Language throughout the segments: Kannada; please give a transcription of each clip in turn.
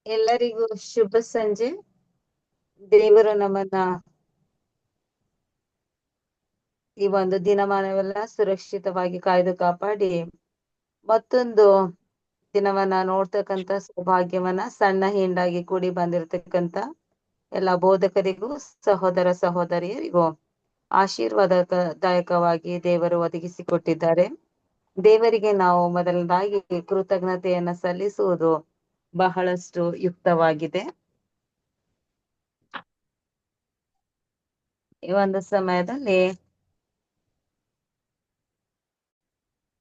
ಎಲ್ಲರಿಗೂ ಶುಭ ಸಂಜೆ. ದೇವರು ನಮ್ಮನ್ನ ಈ ಒಂದು ದಿನಮಾನವೆಲ್ಲ ಸುರಕ್ಷಿತವಾಗಿ ಕಾಯ್ದು ಕಾಪಾಡಿ ಮತ್ತೊಂದು ದಿನವನ್ನ ನೋಡ್ತಕ್ಕಂತ ಸೌಭಾಗ್ಯವನ್ನ ಸಣ್ಣ ಹಿಂಡಾಗಿ ಕೂಡಿ ಬಂದಿರತಕ್ಕಂತ ಎಲ್ಲ ಬೋಧಕರಿಗೂ ಸಹೋದರ ಸಹೋದರಿಯರಿಗೂ ಆಶೀರ್ವಾದದಾಯಕವಾಗಿ ದೇವರು ಒದಗಿಸಿಕೊಟ್ಟಿದ್ದಾರೆ. ದೇವರಿಗೆ ನಾವು ಮೊದಲನೇದಾಗಿ ಕೃತಜ್ಞತೆಯನ್ನ ಸಲ್ಲಿಸುವುದು ಬಹಳಷ್ಟು ಯುಕ್ತವಾಗಿದೆ. ಈ ಒಂದು ಸಮಯದಲ್ಲಿ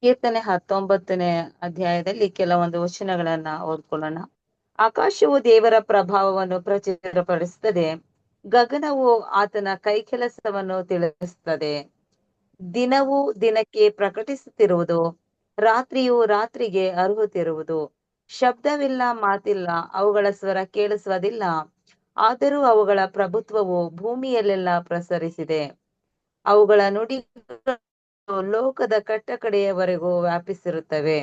ಕೀರ್ತನೆ 19ನೇ ಅಧ್ಯಾಯದಲ್ಲಿ ಕೆಲವೊಂದು ವಚನಗಳನ್ನ ಓದ್ಕೊಳ್ಳೋಣ. ಆಕಾಶವು ದೇವರ ಪ್ರಭಾವವನ್ನು ಪ್ರಚುರಪಡಿಸುತ್ತದೆ, ಗಗನವು ಆತನ ಕೈ ಕೆಲಸವನ್ನು ತಿಳಿಸುತ್ತದೆ. ದಿನವು ದಿನಕ್ಕೆ ಪ್ರಕಟಿಸುತ್ತಿರುವುದು, ರಾತ್ರಿಯು ರಾತ್ರಿಗೆ ಅರುಹುತ್ತಿರುವುದು. ಶಬ್ದವಿಲ್ಲ, ಮಾತಿಲ್ಲ, ಅವುಗಳ ಸ್ವರ ಕೇಳಿಸುವುದಿಲ್ಲ. ಆದರೂ ಅವುಗಳ ಪ್ರಭುತ್ವವು ಭೂಮಿಯಲ್ಲೆಲ್ಲ ಪ್ರಸರಿಸಿದೆ. ಅವುಗಳ ನುಡಿ ಲೋಕದ ಕಟ್ಟಕಡೆಯವರೆಗೂ ವ್ಯಾಪಿಸಿರುತ್ತವೆ.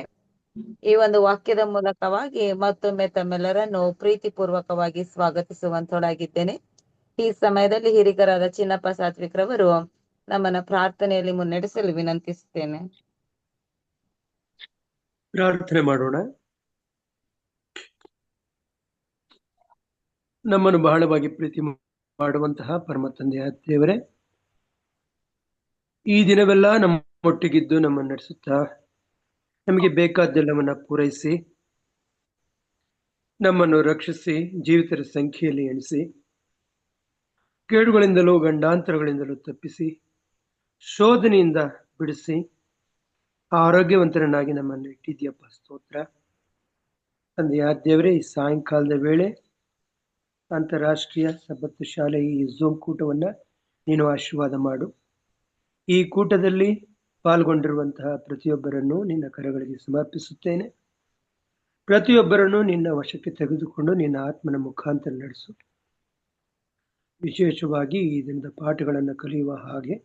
ಈ ಒಂದು ವಾಕ್ಯದ ಮೂಲಕವಾಗಿ ಮತ್ತೊಮ್ಮೆ ತಮ್ಮೆಲ್ಲರನ್ನು ಪ್ರೀತಿಪೂರ್ವಕವಾಗಿ ಸ್ವಾಗತಿಸುವಂತೊಳಗಿದ್ದೇನೆ. ಈ ಸಮಯದಲ್ಲಿ ಹಿರಿಯರಾದ ಚಿನ್ನಪ್ಪ ಸಾತ್ವಿಕ್ರವರು ನಮ್ಮನ್ನ ಪ್ರಾರ್ಥನೆಯಲ್ಲಿ ಮುನ್ನಡೆಸಲು ವಿನಂತಿಸುತ್ತೇನೆ. ಪ್ರಾರ್ಥನೆ ಮಾಡೋಣ. ನಮ್ಮನ್ನು ಬಹಳವಾಗಿ ಪ್ರೀತಿ ಮಾಡುವಂತಹ ಪರಮ ತಂದೆಯ ದೇವರೇ, ಈ ದಿನವೆಲ್ಲ ನಮ್ಮೊಟ್ಟಿಗಿದ್ದು ನಮ್ಮನ್ನು ನಡೆಸುತ್ತಾ ನಮಗೆ ಬೇಕಾದ್ದೆಲ್ಲವನ್ನ ಪೂರೈಸಿ ನಮ್ಮನ್ನು ರಕ್ಷಿಸಿ ಜೀವಿತರ ಸಂಖ್ಯೆಯಲ್ಲಿ ಎಣಿಸಿ ಕೇಡುಗಳಿಂದಲೂ ಗಂಡಾಂತರಗಳಿಂದಲೂ ತಪ್ಪಿಸಿ ಶೋಧನೆಯಿಂದ ಬಿಡಿಸಿ ಆರೋಗ್ಯವಂತರನ್ನಾಗಿ ನಮ್ಮನ್ನು ಇಟ್ಟಿದ್ಯಪ್ಪ. ಸ್ತೋತ್ರ ತಂದೆಯ ದೇವರೇ, ಈ ಸಾಯಂಕಾಲದ ವೇಳೆ ಅಂತಾರಾಷ್ಟ್ರೀಯ ಸಬ್ಬತ್ತು ಶಾಲೆ ಈ ಝೂಮ್ ಕೂಟವನ್ನ ನೀನು ಆಶೀರ್ವಾದ ಮಾಡು. ಈ ಕೂಟದಲ್ಲಿ ಪಾಲ್ಗೊಂಡಿರುವಂತಹ ಪ್ರತಿಯೊಬ್ಬರನ್ನು ನಿನ್ನ ಕರಗಳಿಗೆ ಸಮರ್ಪಿಸುತ್ತೇನೆ. ಪ್ರತಿಯೊಬ್ಬರನ್ನು ನಿನ್ನ ವಶಕ್ಕೆ ತೆಗೆದುಕೊಂಡು ನಿನ್ನ ಆತ್ಮನ ಮುಖಾಂತರ ನಡೆಸು. ವಿಶೇಷವಾಗಿ ಈ ದಿನದ ಪಾಠಗಳನ್ನು ಕಲಿಯುವ ಹಾಗೆ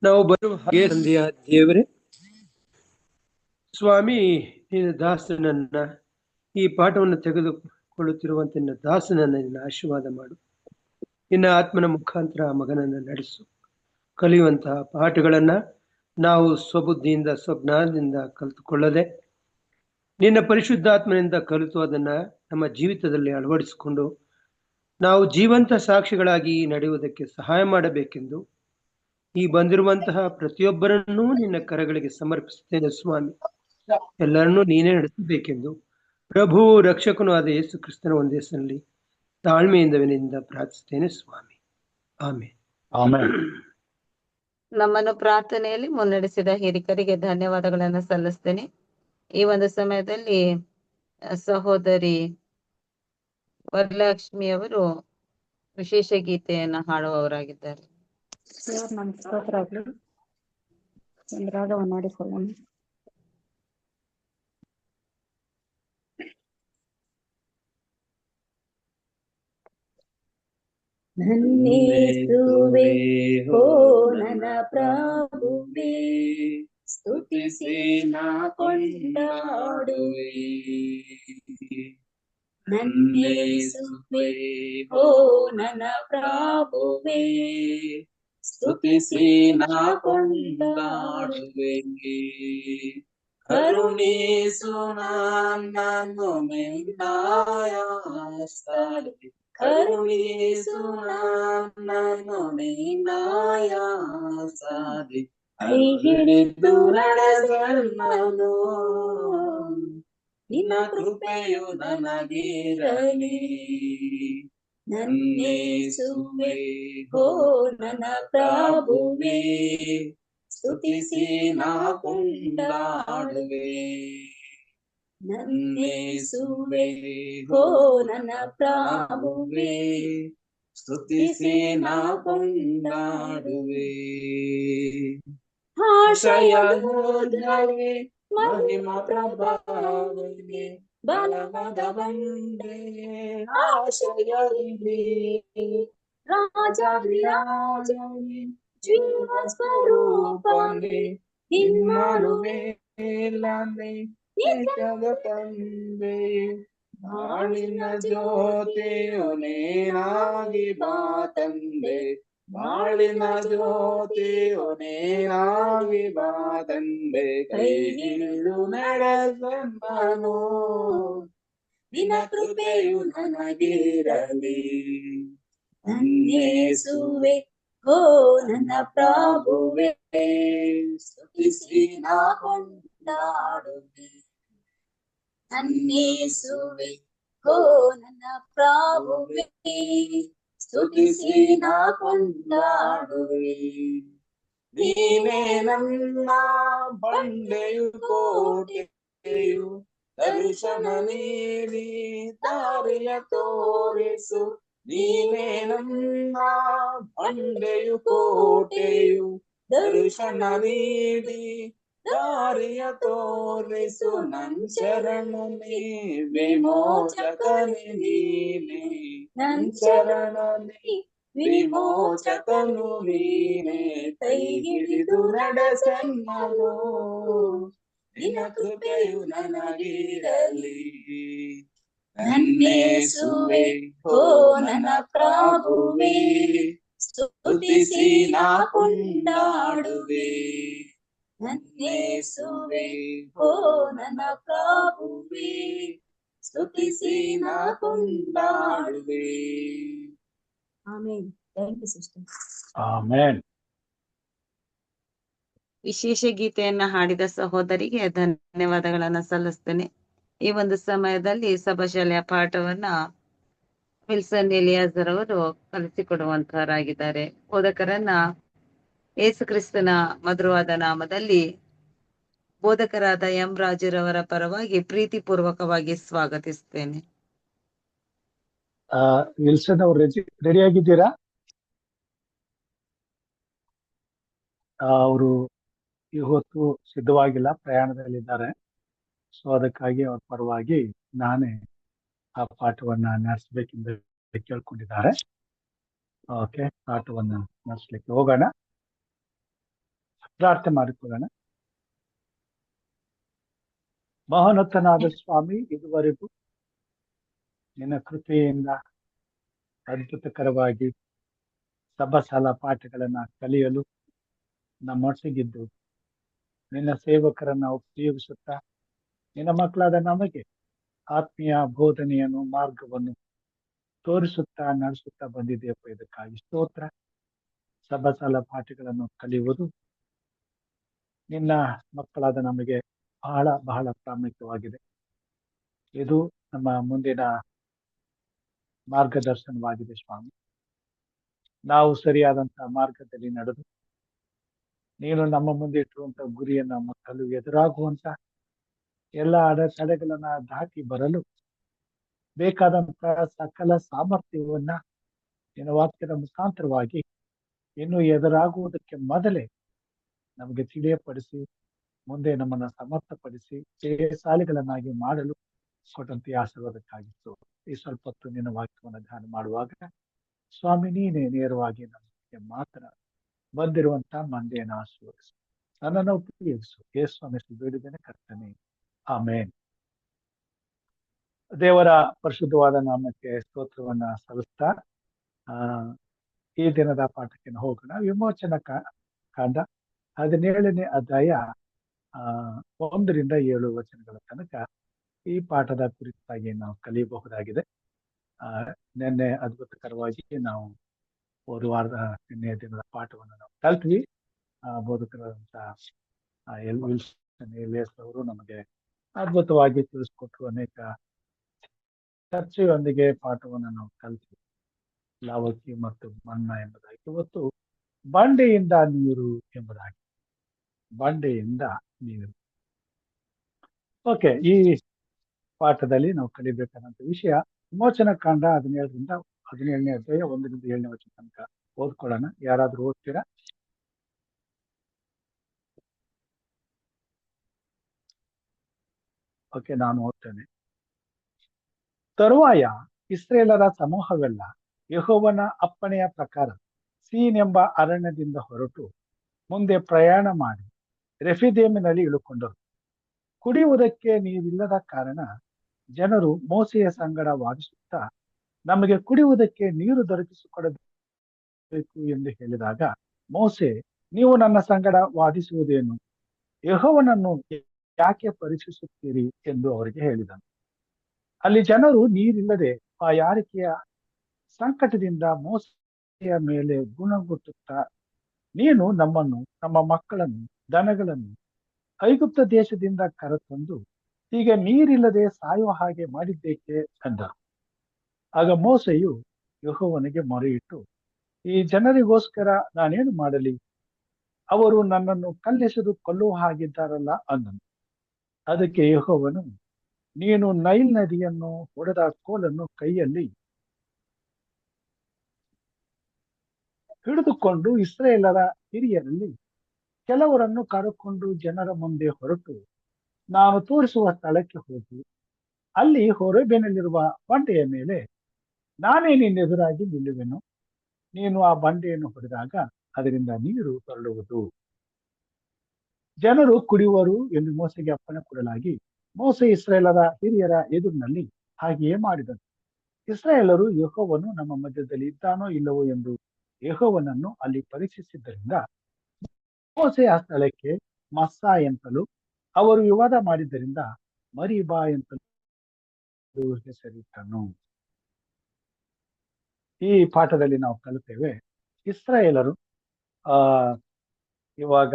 ನಾವು ಬರುವ ಹಾಗೆ ತಂದೆಯ ದೇವರೇ ಸ್ವಾಮಿ, ನಿನ್ನ ದಾಸನನ್ನ ಈ ಪಾಠವನ್ನು ತೆಗೆದುಕೊಳ್ಳುತ್ತಿರುವಂತ ನಿನ್ನ ದಾಸನನ್ನ ನಿನ್ನ ಆಶೀರ್ವಾದ ಮಾಡು. ನಿನ್ನ ಆತ್ಮನ ಮುಖಾಂತರ ಆ ಮಗನನ್ನು ನಡೆಸು. ಕಲಿಯುವಂತಹ ಪಾಠಗಳನ್ನ ನಾವು ಸ್ವಬುದ್ಧಿಯಿಂದ ಸ್ವಜ್ಞಾನದಿಂದ ಕಲಿತುಕೊಳ್ಳದೆ ನಿನ್ನ ಪರಿಶುದ್ಧಾತ್ಮನಿಂದ ಕಲಿತು ಅದನ್ನ ನಮ್ಮ ಜೀವಿತದಲ್ಲಿ ಅಳವಡಿಸಿಕೊಂಡು ನಾವು ಜೀವಂತ ಸಾಕ್ಷಿಗಳಾಗಿ ನಡೆಯುವುದಕ್ಕೆ ಸಹಾಯ ಮಾಡಬೇಕೆಂದು ಈ ಬಂದಿರುವಂತಹ ಪ್ರತಿಯೊಬ್ಬರನ್ನೂ ನಿನ್ನ ಕರಗಳಿಗೆ ಸಮರ್ಪಿಸುತ್ತೇನೆ ಸ್ವಾಮಿ. ಎಲ್ಲರನ್ನೂ ನೀನೇ ನಡೆಸಬೇಕೆಂದು ಪ್ರಭು ರಕ್ಷಕನೂ ಆದ ಯೇಸು ಕ್ರಿಸ್ತನ ಒಂದೇ ಹೆಸರಿನಲ್ಲಿ ತಾಳ್ಮೆಯಿಂದ ವಿನಯದಿಂದ ಪ್ರಾರ್ಥಿಸುತ್ತೇನೆ ಸ್ವಾಮಿ. ಆಮೆನ್. ನಮ್ಮನ್ನು ಪ್ರಾರ್ಥನೆಯಲ್ಲಿ ಮುನ್ನಡೆಸಿದ ಹಿರಿಕರಿಗೆ ಧನ್ಯವಾದಗಳನ್ನು ಸಲ್ಲಿಸ್ತೇನೆ. ಈ ಒಂದು ಸಮಯದಲ್ಲಿ ಸಹೋದರಿ ವರಲಕ್ಷ್ಮಿ ಅವರು ವಿಶೇಷ ಗೀತೆಯನ್ನ ಹಾಡುವವರಾಗಿದ್ದಾರೆ. ಮಾಡಿಕೊಳ್ಳೋಣ. ನನ್ನೇಸುವೆ ಹೋ ನನ್ನ ಪ್ರಭುವೇ, ಸ್ತುತಿಸಿ ನಾ ಕೊಂಡಾಡುವೆ. ನನ್ನೇಸುವೆ ಹೋ ನನ್ನ ಪ್ರಭುವೇ, ಸ್ತುತಿಸಿ ನಾ ಕೊಂಡಾಡುವೆ. ಕರುಣಿಸು ನನ್ನನ್ನು ನಿನ್ನಾಯಾಸ್ತದೆ, ಕರುಣಿಸು ನನ್ನನ್ನು ನಿನ್ನಾಯಾಸ್ತದೆ. ಕೈ ಹಿಡಿದು ನಡೆಸಲು ನಿನ್ನ ಕೃಪೆಯು ನನಗಿರಲಿ. ನನ್ನೇಸುವೆ ಹೋ ನನ್ನ ಪ್ರಭುವೇ, ಸ್ತುತಿಸಿ ನಾ ಕೊಂಡಾಡುವೆ. ನನ್ನೇಸುವೆ ಹೋ ನನ್ನ ಪ್ರಭುವೇ, ಸ್ತುತಿಸಿ ನಾ ಕೊಂಡಾಡುವೆ. ಆಶ್ರಯದೋರ್ಧವೇ ಮಹಿಮಾ ಪ್ರಭಾವನೆ ಬಲವಾದ ಬಂಡೆ ಆಶ್ರಯವಿದೆ ರಾಜಾಧಿರಾಜನೇ ಜೀವ ಸ್ವರೂಪನೇ ಇಮ್ಮಾನುವೇಲನೇ ನಿತ್ಯದ ತಂದೆ ಬಾಳಿನ ಜ್ಯೋತಿಯು ನೇನಾಗಿ ಬಾ ತಂದೆ ಬಾಳಿನ ಜ್ಯೋತಿಯು ನೇನಾಗಿ ಬಾ ತಂದೆ ಕೈ ಹಿಡಿದು ನಡೆಸನ್ನು ನಿನ್ನ ಕೃಪೆಯು ನನಗಿರಲಿ ನನ್ನೇಸುವೆ ಓ ನನ್ನ ಪ್ರಭುವೇ ಸ್ತುತಿಸಿ ನಾ ಕೊಂಡಾಡುವೆ ನನ್ನೇಸುವೆ ಓ ನನ್ನ ಪ್ರಭುವೇ ಸ್ತುತಿಸಿ ನಾ ಕೊಂಡಾಡುವೆ ನೀನೇ ನನ್ನ ಬಂಡೆಯು ಕೋಟೆಯು ದರ್ಶನ ನೀಡಿ ದಾರಿಯ ತೋರಿಸು ನೀನೇ ನನ್ನ ಬಂಡೆಯು ಕೋಟೆಯು ದರ್ಶನ ನೀಡಿ ದಾರಿಯ ತೋರಿಸು ನನ್ ಶರಣನೇ ವಿಮೋಚಕನೇ ನೀನೇ ನನ್ ಶರಣನೇ ವಿಮೋಚಕನು ನೀನೇ ಕೈ ಹಿಡಿದು ನಡೆಸನ್ನನು ನಿನ್ನ ಕೃಪೆಯು ನನಗಿರಲಿ ನನ್ನೇಸುವೆ ಓ ನನ್ನ ಪ್ರಭುವೇ ಸ್ತುತಿಸಿ ನಾ ಕೊಂಡಾಡುವೆ ನನ್ನೇಸುವೆ ಓ ನನ್ನ ಪ್ರಭುವೇ ಸ್ತುತಿಸಿ ನಾ ಕೊಂಡಾಡುವೆ amen. Thank you sister. Amen. ವಿಶೇಷ ಗೀತೆಯನ್ನ ಹಾಡಿದ ಸಹೋದರಿಗೆ ಧನ್ಯವಾದಗಳನ್ನ ಸಲ್ಲಿಸ್ತೇನೆ. ಈ ಒಂದು ಸಮಯದಲ್ಲಿ ಸಭಾಶಾಲೆಯ ಪಾಠವನ್ನ ವಿಲ್ಸನ್ ಎಲಿಯಾಜರ್ ಅವರು ಕಲಿಸಿಕೊಡುವಂತಹವರಾಗಿದ್ದಾರೆ. ಬೋಧಕರನ್ನ ಯೇಸು ಕ್ರಿಸ್ತನ ಮಧುರವಾದ ನಾಮದಲ್ಲಿ ಬೋಧಕರಾದ ಎಂ ರಾಜುರವರ ಪರವಾಗಿ ಪ್ರೀತಿಪೂರ್ವಕವಾಗಿ ಸ್ವಾಗತಿಸ್ತೇನೆ. ವಿಲ್ಸನ್ ಅವ್ರು ರೆಡಿ ಆಗಿದ್ದೀರಾ? ಅವರು ಇವತ್ತು ಸಿದ್ಧವಾಗಿಲ್ಲ, ಪ್ರಯಾಣದಲ್ಲಿದ್ದಾರೆ. ಸೊ ಅದಕ್ಕಾಗಿ ಅವ್ರ ಪರವಾಗಿ ನಾನೇ ಆ ಪಾಠವನ್ನ ನಡೆಸಬೇಕೆಂದು ಕೇಳ್ಕೊಂಡಿದ್ದಾರೆ. ಓಕೆ, ಪಾಠವನ್ನ ನಡೆಸಲಿಕ್ಕೆ ಹೋಗೋಣ. ಪ್ರಾರ್ಥನೆ ಮಾಡಿಕೊಳ್ಳೋಣ. ಮಹೋನ್ನತನಾದ ಸ್ವಾಮಿ, ಇದುವರೆಗೂ ನಿನ್ನ ಕೃಪೆಯಿಂದ ಅದ್ಭುತಕರವಾಗಿ ಸಭಾಶಾಲ ಪಾಠಗಳನ್ನ ಕಲಿಯಲು ನಮ್ಮೊಟ್ಟಿಗಿದ್ದು ನಿನ್ನ ಸೇವಕರನ್ನ ಉಪಯೋಗಿಸುತ್ತಾ ನಿನ್ನ ಮಕ್ಕಳಾದ ನಮಗೆ ಆತ್ಮೀಯ ಬೋಧನೆಯನ್ನು ಮಾರ್ಗವನ್ನು ತೋರಿಸುತ್ತಾ ನಡೆಸುತ್ತಾ ಬಂದಿದೆಯಪ್ಪ. ಇದಕ್ಕಾಗಿ ಸ್ತೋತ್ರ. ಸಭಾಶಾಲ ಪಾಠಗಳನ್ನು ಕಲಿಯುವುದು ನಿನ್ನ ಮಕ್ಕಳಾದ ನಮಗೆ ಬಹಳ ಬಹಳ ಪ್ರಾಮುಖ್ಯವಾಗಿದೆ. ಇದು ನಮ್ಮ ಮುಂದಿನ ಮಾರ್ಗದರ್ಶನವಾಗಿದೆ ಸ್ವಾಮಿ. ನಾವು ಸರಿಯಾದಂತಹ ಮಾರ್ಗದಲ್ಲಿ ನಡೆದು ನೀನು ನಮ್ಮ ಮುಂದೆ ಇಟ್ಟಿರುವಂತ ಗುರಿಯನ್ನ ಮುಟ್ಟಲು ಎದುರಾಗುವಂತ ಎಲ್ಲ ಅಡೆತಡೆಗಳನ್ನ ದಾಟಿ ಬರಲು ಬೇಕಾದಂತಹ ಸಕಲ ಸಾಮರ್ಥ್ಯವನ್ನ ನಿನ್ನ ವಾಕ್ಯದ ಮುಖಾಂತರವಾಗಿ ಇನ್ನು ಎದುರಾಗುವುದಕ್ಕೆ ಮೊದಲೇ ನಮಗೆ ತಿಳಿಯಪಡಿಸಿ ಮುಂದೆ ನಮ್ಮನ್ನ ಸಮರ್ಥಪಡಿಸಿ ಜಯಶಾಲಿಗಳನ್ನಾಗಿ ಮಾಡಲು ಕೊಟ್ಟಂತೆ ಆಶೀರ್ವಾದಕ್ಕಾಗಿತ್ತು. ಈ ಸ್ವಲ್ಪ ಹೊತ್ತು ನಿನ್ನ ವಾಕ್ಯವನ್ನು ಧ್ಯಾನ ಮಾಡುವಾಗ ಸ್ವಾಮಿ ನೀನೇ ನೇರವಾಗಿ ನಮಗೆ ಮಾತ್ರ ಬಂದಿರುವಂತ ಮಂದಿಯನ್ನು ಆಶೀರ್ವದಿಸು, ನನ್ನನ್ನು ಉಪಯೋಗಿಸು. ಯೇಸುವಿನ ಬೇಡಿದ್ದೇನೆ ಕರ್ತನೇ, ಆಮೇನ್. ದೇವರ ಪರಿಶುದ್ಧವಾದ ನಾಮಕ್ಕೆ ಸ್ತೋತ್ರವನ್ನ ಸಲ್ಲಿಸ್ತಾ ಈ ದಿನದ ಪಾಠಕ್ಕೆ ಹೋಗೋಣ. ವಿಮೋಚನ ಕಾಂಡ 17ನೇ ಅಧ್ಯಾಯ 1ರಿಂದ 7 ವಚನಗಳ ತನಕ ಈ ಪಾಠದ ಕುರಿತಾಗಿ ನಾವು ಕಲಿಯಬಹುದಾಗಿದೆ. ನಿನ್ನೆ ಅದ್ಭುತಕರವಾಗಿ ನಾವು ಒಂದು ವಾರದ ನಿನ್ನೆಯ ದಿನದ ಪಾಠವನ್ನು ನಾವು ಕಲ್ತ್ವಿ. ಬೋಧಕರಾದಂತ ಎಲಿಯಾಸ್ ಅವರು ನಮಗೆ ಅದ್ಭುತವಾಗಿ ತಿಳಿಸ್ಕೊಟ್ರು. ಅನೇಕ ಚರ್ಚೆಯೊಂದಿಗೆ ಪಾಠವನ್ನು ನಾವು ಕಲ್ತ್ವಿ. ಲಾವಕಿ ಮತ್ತು ಮಣ್ಣ ಎಂಬುದಾಗಿ, ಇವತ್ತು ಬಂಡೆಯಿಂದ ನೀರು ಎಂಬುದಾಗಿ. ಬಂಡೆಯಿಂದ ನೀರು. ಓಕೆ, ಈ ಪಾಠದಲ್ಲಿ ನಾವು ಕಲಿಬೇಕಾದಂತ ವಿಷಯ ವಿಮೋಚನ ಕಾಂಡ 17ನೇ ಅಧ್ಯಾಯ 1ರಿಂದ 7ನೇ ವಚನ ತನಕ ಓದ್ಕೊಳ್ಳೋಣ. ಯಾರಾದ್ರೂ ಓದ್ತೀರಾ? ಓಕೆ, ನಾನು ಓದ್ತೇನೆ. ತರುವಾಯ ಇಸ್ರೇಲರ ಸಮೂಹವೆಲ್ಲ ಯೆಹೋವನ ಅಪ್ಪಣೆಯ ಪ್ರಕಾರ ಸೀನ್ ಎಂಬ ಅರಣ್ಯದಿಂದ ಹೊರಟು ಮುಂದೆ ಪ್ರಯಾಣ ಮಾಡಿ ರೆಫಿದೇಮಿನಲ್ಲಿ ಇಳುಕೊಂಡರು. ಕುಡಿಯುವುದಕ್ಕೆ ನೀರಿಲ್ಲದ ಕಾರಣ ಜನರು ಮೋಸೆಯ ಸಂಗಡ ವಾದಿಸುತ್ತಾ, ನಮಗೆ ಕುಡಿಯುವುದಕ್ಕೆ ನೀರು ದೊರಕಿಸಿಕೊಡಬೇಕು ಎಂದು ಹೇಳಿದಾಗ, ಮೋಸೆ, ನೀವು ನನ್ನ ಸಂಗಡ ವಾದಿಸುವುದೇನು? ಯೆಹೋವನನ್ನು ಯಾಕೆ ಪರೀಕ್ಷಿಸುತ್ತೀರಿ ಎಂದು ಅವರಿಗೆ ಹೇಳಿದನು. ಅಲ್ಲಿ ಜನರು ನೀರಿಲ್ಲದೆ ಬಾಯಾರಿಕೆಯ ಸಂಕಟದಿಂದ ಮೋಸೆಯ ಮೇಲೆ ಗುಣಗುಟ್ಟುತ್ತಾ, ನೀನು ನಮ್ಮನ್ನು, ನಮ್ಮ ಮಕ್ಕಳನ್ನು, ದನಗಳನ್ನು ಐಗುಪ್ತ ದೇಶದಿಂದ ಕರೆತಂದು ಈಗ ನೀರಿಲ್ಲದೆ ಸಾಯುವ ಹಾಗೆ ಮಾಡಿದ್ದೇಕೆ ಎಂದರು. ಆಗ ಮೋಸೆಯು ಯೆಹೋವನಿಗೆ ಮೊರೆಯಿಟ್ಟು, ಈ ಜನರಿಗೋಸ್ಕರ ನಾನೇನು ಮಾಡಲಿ? ಅವರು ನನ್ನನ್ನು ಕಲ್ಲೆಸೆದು ಕೊಲ್ಲುವ ಹಾಗಿದ್ದಾರಲ್ಲ ಅಂದನು. ಅದಕ್ಕೆ ಯೆಹೋವನು, ನೀನು ನೈಲ್ ನದಿಯನ್ನು ಹೊಡೆದ ಕೋಲನ್ನು ಕೈಯಲ್ಲಿ ಹಿಡಿದುಕೊಂಡು ಇಸ್ರಾಯೇಲರ ಹಿರಿಯರಲ್ಲಿ ಕೆಲವರನ್ನು ಕರೆಕೊಂಡು ಜನರ ಮುಂದೆ ಹೊರಟು ನಾನು ತೋರಿಸುವ ಸ್ಥಳಕ್ಕೆ ಹೋಗಿ ಅಲ್ಲಿ ಹೊರಬೇನಲ್ಲಿರುವ ಬಂಡೆಯ ಮೇಲೆ ನಾನೇ ನಿನ್ನೆದುರಾಗಿ ನಿಲ್ಲುವೆನು. ನೀನು ಆ ಬಂಡೆಯನ್ನು ಹೊಡೆದಾಗ ಅದರಿಂದ ನೀರು ಹೊರಡುವುದು, ಜನರು ಕುಡಿಯುವರು ಎಂದು ಮೋಸೆಗೆ ಅಪ್ಪಣೆ ಕೊಡಲಾಗಿ, ಮೋಸೆ ಇಸ್ರಾಯೇಲರ ಹಿರಿಯರ ಎದುರಿನಲ್ಲಿ ಹಾಗೆಯೇ ಮಾಡಿದನು. ಇಸ್ರಾಯೇಲರು ಯೆಹೋವನು ನಮ್ಮ ಮಧ್ಯದಲ್ಲಿ ಇದ್ದಾನೋ ಇಲ್ಲವೋ ಎಂದು ಯೆಹೋವನನ್ನು ಅಲ್ಲಿ ಪರೀಕ್ಷಿಸಿದ್ದರಿಂದ ಮೋಸೆ ಆ ಸ್ಥಳಕ್ಕೆ ಮಸ್ಸಾ ಎಂತಲೂ, ಅವರು ವಿವಾದ ಮಾಡಿದ್ದರಿಂದ ಮರಿಬಾ ಎಂತಲೂ ಹೆಸರಿಟ್ಟನು. ಈ ಪಾಠದಲ್ಲಿ ನಾವು ಕಲಿತೇವೆ, ಇಸ್ರಾಯೇಲರು ಇವಾಗ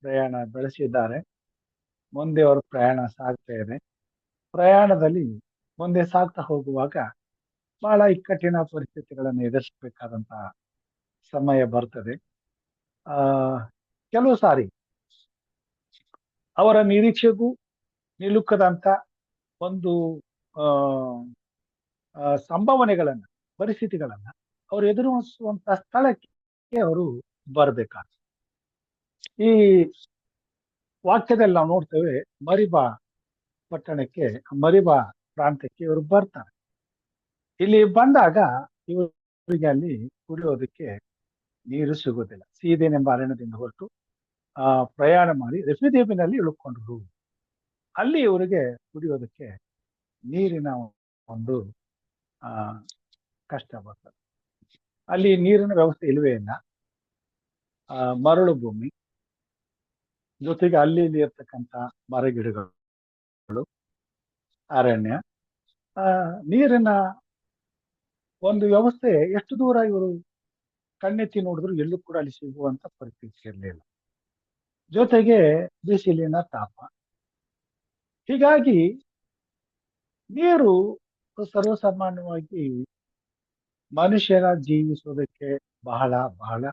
ಪ್ರಯಾಣ ಬೆಳೆಸಿದ್ದಾರೆ. ಮುಂದೆ ಅವರು ಪ್ರಯಾಣ ಸಾಗ್ತಾ ಇದೆ. ಪ್ರಯಾಣದಲ್ಲಿ ಮುಂದೆ ಸಾಗ್ತಾ ಹೋಗುವಾಗ ಬಹಳ ಇಕ್ಕಟ್ಟಿನ ಪರಿಸ್ಥಿತಿಗಳನ್ನು ಎದುರಿಸಬೇಕಾದಂತಹ ಸಮಯ ಬರ್ತದೆ. ಕೆಲವು ಸಾರಿ ಅವರ ನಿರೀಕ್ಷೆಗೂ ನಿಲುಕದಂತ ಒಂದು ಸಂಭಾವನೆಗಳನ್ನ, ಪರಿಸ್ಥಿತಿಗಳನ್ನ ಅವರು ಎದುರಿಸುವಂತ ಸ್ಥಳಕ್ಕೆ ಅವರು ಬರ್ಬೇಕಾಗ್ತದೆ. ಈ ವಾಕ್ಯದಲ್ಲಿ ನಾವು ನೋಡ್ತೇವೆ, ಮರಿಬಾ ಪಟ್ಟಣಕ್ಕೆ, ಮರಿಬಾ ಪ್ರಾಂತ್ಯಕ್ಕೆ ಇವರು ಬರ್ತಾರೆ. ಇಲ್ಲಿ ಬಂದಾಗ ಇವರಿಗೆ ಅಲ್ಲಿ ಕುಡಿಯೋದಕ್ಕೆ ನೀರು ಸಿಗೋದಿಲ್ಲ. ಸೀದೇನ್ ಎಂಬ ಅರಣ್ಯದಿಂದ ಹೊರಟು ಪ್ರಯಾಣ ಮಾಡಿ ರೆಫಿದೇಮಿನಲ್ಲಿ ಇಳುಕೊಂಡ್ರು. ಅಲ್ಲಿ ಇವರಿಗೆ ಕುಡಿಯೋದಕ್ಕೆ ನೀರಿನ ಒಂದು ಕಷ್ಟ ಬರ್ತದೆ. ಅಲ್ಲಿ ನೀರಿನ ವ್ಯವಸ್ಥೆ ಇಲ್ವೇ ಇಲ್ಲ. ಮರಳು ಭೂಮಿ, ಜೊತೆಗೆ ಅಲ್ಲಿ ಇಲ್ಲಿ ಇರ್ತಕ್ಕಂಥ ಮರಗಿಡಗಳು, ಅರಣ್ಯ, ನೀರಿನ ಒಂದು ವ್ಯವಸ್ಥೆ ಎಷ್ಟು ದೂರ ಇವರು ಕಣ್ಣೆತ್ತಿ ನೋಡಿದ್ರು ಎಲ್ಲೂ ಕೂಡ ಅಲ್ಲಿ ಸಿಗುವಂತ ಪರಿಸ್ಥಿತಿ ಇರಲಿಲ್ಲ. ಜೊತೆಗೆ ಬಿಸಿಲಿನ ತಾಪ. ಹೀಗಾಗಿ ನೀರು ಸರ್ವಸಾಮಾನ್ಯವಾಗಿ ಮನುಷ್ಯರ ಜೀವಿಸೋದಕ್ಕೆ ಬಹಳ ಬಹಳ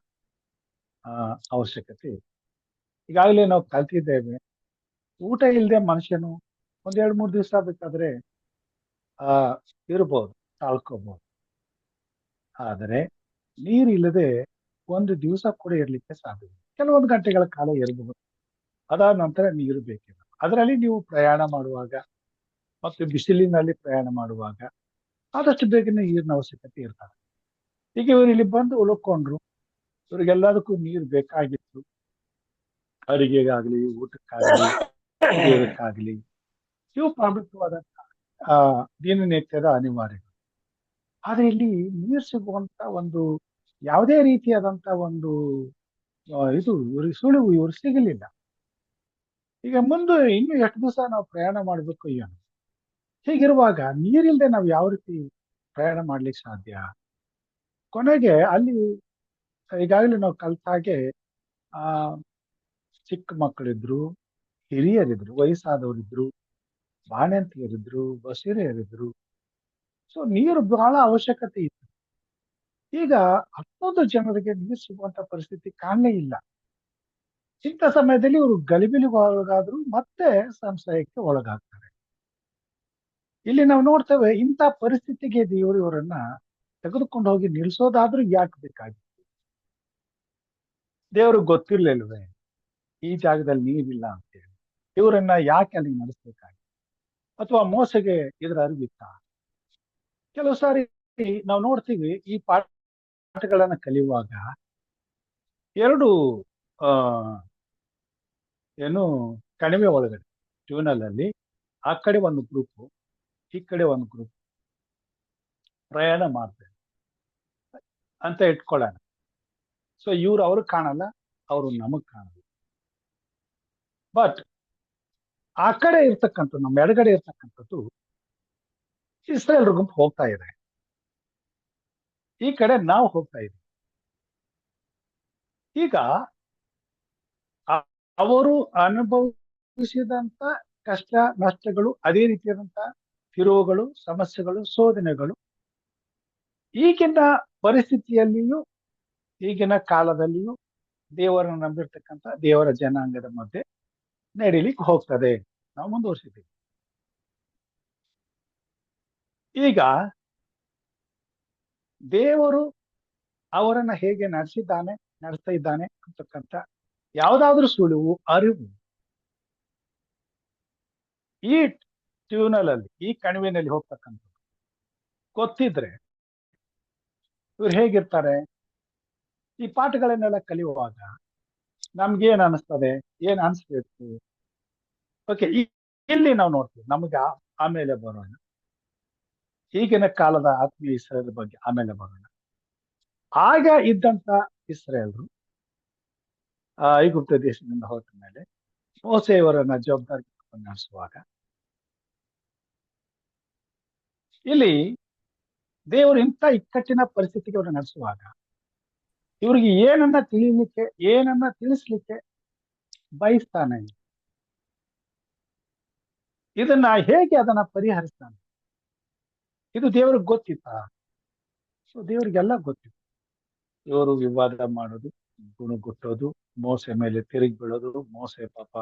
ಅವಶ್ಯಕತೆ ಇದೆ. ಈಗಾಗಲೇ ನಾವು ಕಲ್ತಿದ್ದೇವೆ, ಊಟ ಇಲ್ಲದೆ ಮನುಷ್ಯನು ಒಂದ್ 2-3 ದಿವಸ ಬೇಕಾದ್ರೆ ಇರ್ಬೋದು, ತಾಳ್ಕೋಬಹುದು. ಆದರೆ ನೀರಿಲ್ಲದೆ ಒಂದು ದಿವಸ ಕೂಡ ಇರ್ಲಿಕ್ಕೆ ಸಾಧ್ಯವಿಲ್ಲ. ಕೆಲವೊಂದು ಗಂಟೆಗಳ ಕಾಲ ಇರಬಹುದು, ಅದಾದ ನಂತರ ನೀರು ಬೇಕಿಲ್ಲ. ಅದರಲ್ಲಿ ನೀವು ಪ್ರಯಾಣ ಮಾಡುವಾಗ ಮತ್ತು ಬಿಸಿಲಿನಲ್ಲಿ ಪ್ರಯಾಣ ಮಾಡುವಾಗ ಆದಷ್ಟು ಬೇಗನೆ ನೀರಿನ ಅವಶ್ಯಕತೆ ಇರ್ತದೆ. ಈಗ ಇವರು ಇಲ್ಲಿ ಬಂದು ಉಳ್ಕೊಂಡ್ರು, ಇವ್ರಿಗೆಲ್ಲದಕ್ಕೂ ನೀರು ಬೇಕಾಗಿತ್ತು. ಅಡಿಗೆಗಾಗ್ಲಿ, ಊಟಕ್ಕಾಗ್ಲಿ, ಕುಡಿಯೋದಕ್ಕಾಗ್ಲಿ, ಇವು ಪ್ರಾಮುಖ್ಯವಾದಂತಹ ದಿನನಿತ್ಯದ ಅನಿವಾರ್ಯಗಳು. ಆದ್ರೆ ಇಲ್ಲಿ ನೀರು ಸಿಗುವಂತ ಒಂದು ಯಾವುದೇ ರೀತಿಯಾದಂತ ಒಂದು ಇದು ಇವ್ರಿಗೆ ಸುಳಿವು ಇವ್ರು ಸಿಗಲಿಲ್ಲ. ಈಗ ಮುಂದೆ ಇನ್ನು ಎಷ್ಟು ದಿವಸ ನಾವು ಪ್ರಯಾಣ ಮಾಡ್ಬೇಕು ಏನು? ಹೀಗಿರುವಾಗ ನೀರಿಲ್ಲದೆ ನಾವು ಯಾವ ರೀತಿ ಪ್ರಯಾಣ ಮಾಡ್ಲಿಕ್ಕೆ ಸಾಧ್ಯ? ಕೊನೆಗೆ ಅಲ್ಲಿ ಈಗಾಗಲೇ ನಾವು ಕಲ್ತ ಹಾಗೆ ಚಿಕ್ಕ ಮಕ್ಕಳಿದ್ರು, ಹಿರಿಯರಿದ್ರು, ವಯಸ್ಸಾದವರಿದ್ರು, ಬಾಣಂತಿಯರಿದ್ರು, ಬಸಿರೆಯರಿದ್ರು. ಸೊ ನೀರು ಬಹಳ ಅವಶ್ಯಕತೆ ಇತ್ತು. ಈಗ 11 ಜನರಿಗೆ ನೀರು ಸಿಗುವಂತ ಪರಿಸ್ಥಿತಿ ಕಾಣಲೇ ಇಲ್ಲ. ಇಂಥ ಸಮಯದಲ್ಲಿ ಇವರು ಗಲಿಬಿಲಿಗೆ ಒಳಗಾದ್ರು, ಮತ್ತೆ ಸಂಶಯಕ್ಕೆ ಒಳಗಾಗ್ತಾರೆ. ಇಲ್ಲಿ ನಾವು ನೋಡ್ತೇವೆ, ಇಂಥ ಪರಿಸ್ಥಿತಿಗೆ ದೇವರು ಇವರನ್ನ ತೆಗೆದುಕೊಂಡು ಹೋಗಿ ನಿಲ್ಸೋದಾದ್ರೂ ಯಾಕೆ ಬೇಕಾಗಿತ್ತು? ದೇವ್ರಿಗೆ ಗೊತ್ತಿರ್ಲಿಲ್ವೇ ಈ ಜಾಗದಲ್ಲಿ ನೀರಿಲ್ಲ ಅಂತೇಳಿ? ಇವರನ್ನ ಯಾಕೆ ಅಲ್ಲಿ ನಡೆಸ್ಬೇಕಾಗಿತ್ತು? ಅಥವಾ ಮೋಸೆಗೆ ಇದರ ಅರಿವಿತ್ತ? ಕೆಲವು ಸಾರಿ ನಾವು ನೋಡ್ತೀವಿ, ಈ ಪಾಠಗಳನ್ನ ಕಲಿಯುವಾಗ ಎರಡು ಆ ಏನು ಕಣಿವೆ ಒಳಗಡೆ ಟ್ಯೂನಲ್ ಅಲ್ಲಿ ಆ ಕಡೆ ಒಂದು ಗ್ರೂಪ್, ಈ ಕಡೆ ಒಂದು ಗ್ರೂಪ್ ಪ್ರಯಾಣ ಮಾಡ್ತಾರೆ ಅಂತ ಇಟ್ಕೊಳ್ಳೋಣ. ಸೊ ಇವ್ರು ಅವ್ರಿಗೆ ಕಾಣಲ್ಲ, ಅವರು ನಮಗ್ ಕಾಣಲ್ಲ. ಬಟ್ ಆ ಕಡೆ ಇರ್ತಕ್ಕಂಥ ನಮ್ಮ ಎಡಗಡೆ ಇರ್ತಕ್ಕಂಥದ್ದು ಇಸ್ರೇಲ್ ಗುಂಪು ಹೋಗ್ತಾ ಇದೆ, ಈ ಕಡೆ ನಾವು ಹೋಗ್ತಾ ಇದ್ದೀವಿ. ಈಗ ಅವರು ಅನುಭವಿಸಿದಂತ ಕಷ್ಟ ನಷ್ಟಗಳು, ಅದೇ ರೀತಿಯಾದಂತ ತಿರುವುಗಳು, ಸಮಸ್ಯೆಗಳು, ಶೋಧನೆಗಳು ಈಗಿನ ಪರಿಸ್ಥಿತಿಯಲ್ಲಿಯೂ ಈಗಿನ ಕಾಲದಲ್ಲಿಯೂ ದೇವರನ್ನು ನಂಬಿರ್ತಕ್ಕಂಥ ದೇವರ ಜನಾಂಗದ ಮಧ್ಯೆ ನಡೀಲಿಕ್ಕೆ ಹೋಗ್ತದೆ. ನಾವು ಮುಂದುವರಿಸಿದ್ದೀವಿ. ಈಗ ದೇವರು ಅವರನ್ನ ಹೇಗೆ ನಡೆಸ್ತಾ ಇದ್ದಾನೆ ಅಂತಕ್ಕಂಥ ಯಾವುದಾದ್ರೂ ಸುಳಿವು, ಅರಿವು ಈ ಟ್ಯೂನಲ್ ಅಲ್ಲಿ, ಈ ಕಣಿವೆನಲ್ಲಿ ಹೋಗ್ತಕ್ಕಂಥದ್ದು ಗೊತ್ತಿದ್ರೆ ಇವ್ರು ಹೇಗಿರ್ತಾರೆ? ಈ ಪಾಠಗಳನ್ನೆಲ್ಲ ಕಲಿಯುವಾಗ ನಮ್ಗೇನ್ ಅನಿಸ್ತದೆ, ಏನ್ ಅನಿಸ್ಬೇಕು? ಓಕೆ, ಇಲ್ಲಿ ನಾವು ನೋಡ್ತೀವಿ. ನಮ್ಗೆ ಆಮೇಲೆ ಬರೋಣ, ಈಗಿನ ಕಾಲದ ಆತ್ಮೀಯ ಇಸ್ರೇಲ್ ಬಗ್ಗೆ ಆಮೇಲೆ ಬರೋಣ. ಆಗ ಇದ್ದಂತ ಇಸ್ರೇಲ್ರು ಐಗುಪ್ತ ದೇಶದಿಂದ ಹೊರಟ ಮೇಲೆ ಮೋಸೆಯವರನ್ನ ಜವಾಬ್ದಾರಿ ನಡೆಸುವಾಗ ಇಲ್ಲಿ ದೇವರು ಇಂಥ ಇಕ್ಕಟ್ಟಿನ ಪರಿಸ್ಥಿತಿಗೆ ಅವ್ರನ್ನ ನಡೆಸುವಾಗ ಇವ್ರಿಗೆ ಏನನ್ನ ತಿಳಿಸ್ಲಿಕ್ಕೆ ಬಯಸ್ತಾನೆ, ಇದನ್ನ ಹೇಗೆ ಅದನ್ನ ಪರಿಹರಿಸ್ತಾನೆ, ಇದು ದೇವ್ರಿಗೆ ಗೊತ್ತಿತ್ತ? ಸೊ ದೇವ್ರಿಗೆಲ್ಲ ಗೊತ್ತಿತ್ತು. ಇವರು ವಿವಾದ ಮಾಡೋದು, ಗುಣಗುಟ್ಟೋದು, ಮೋಸೆ ಮೇಲೆ ತಿರುಗಿ ಬೀಳೋದು, ಮೋಸೆ ಪಾಪ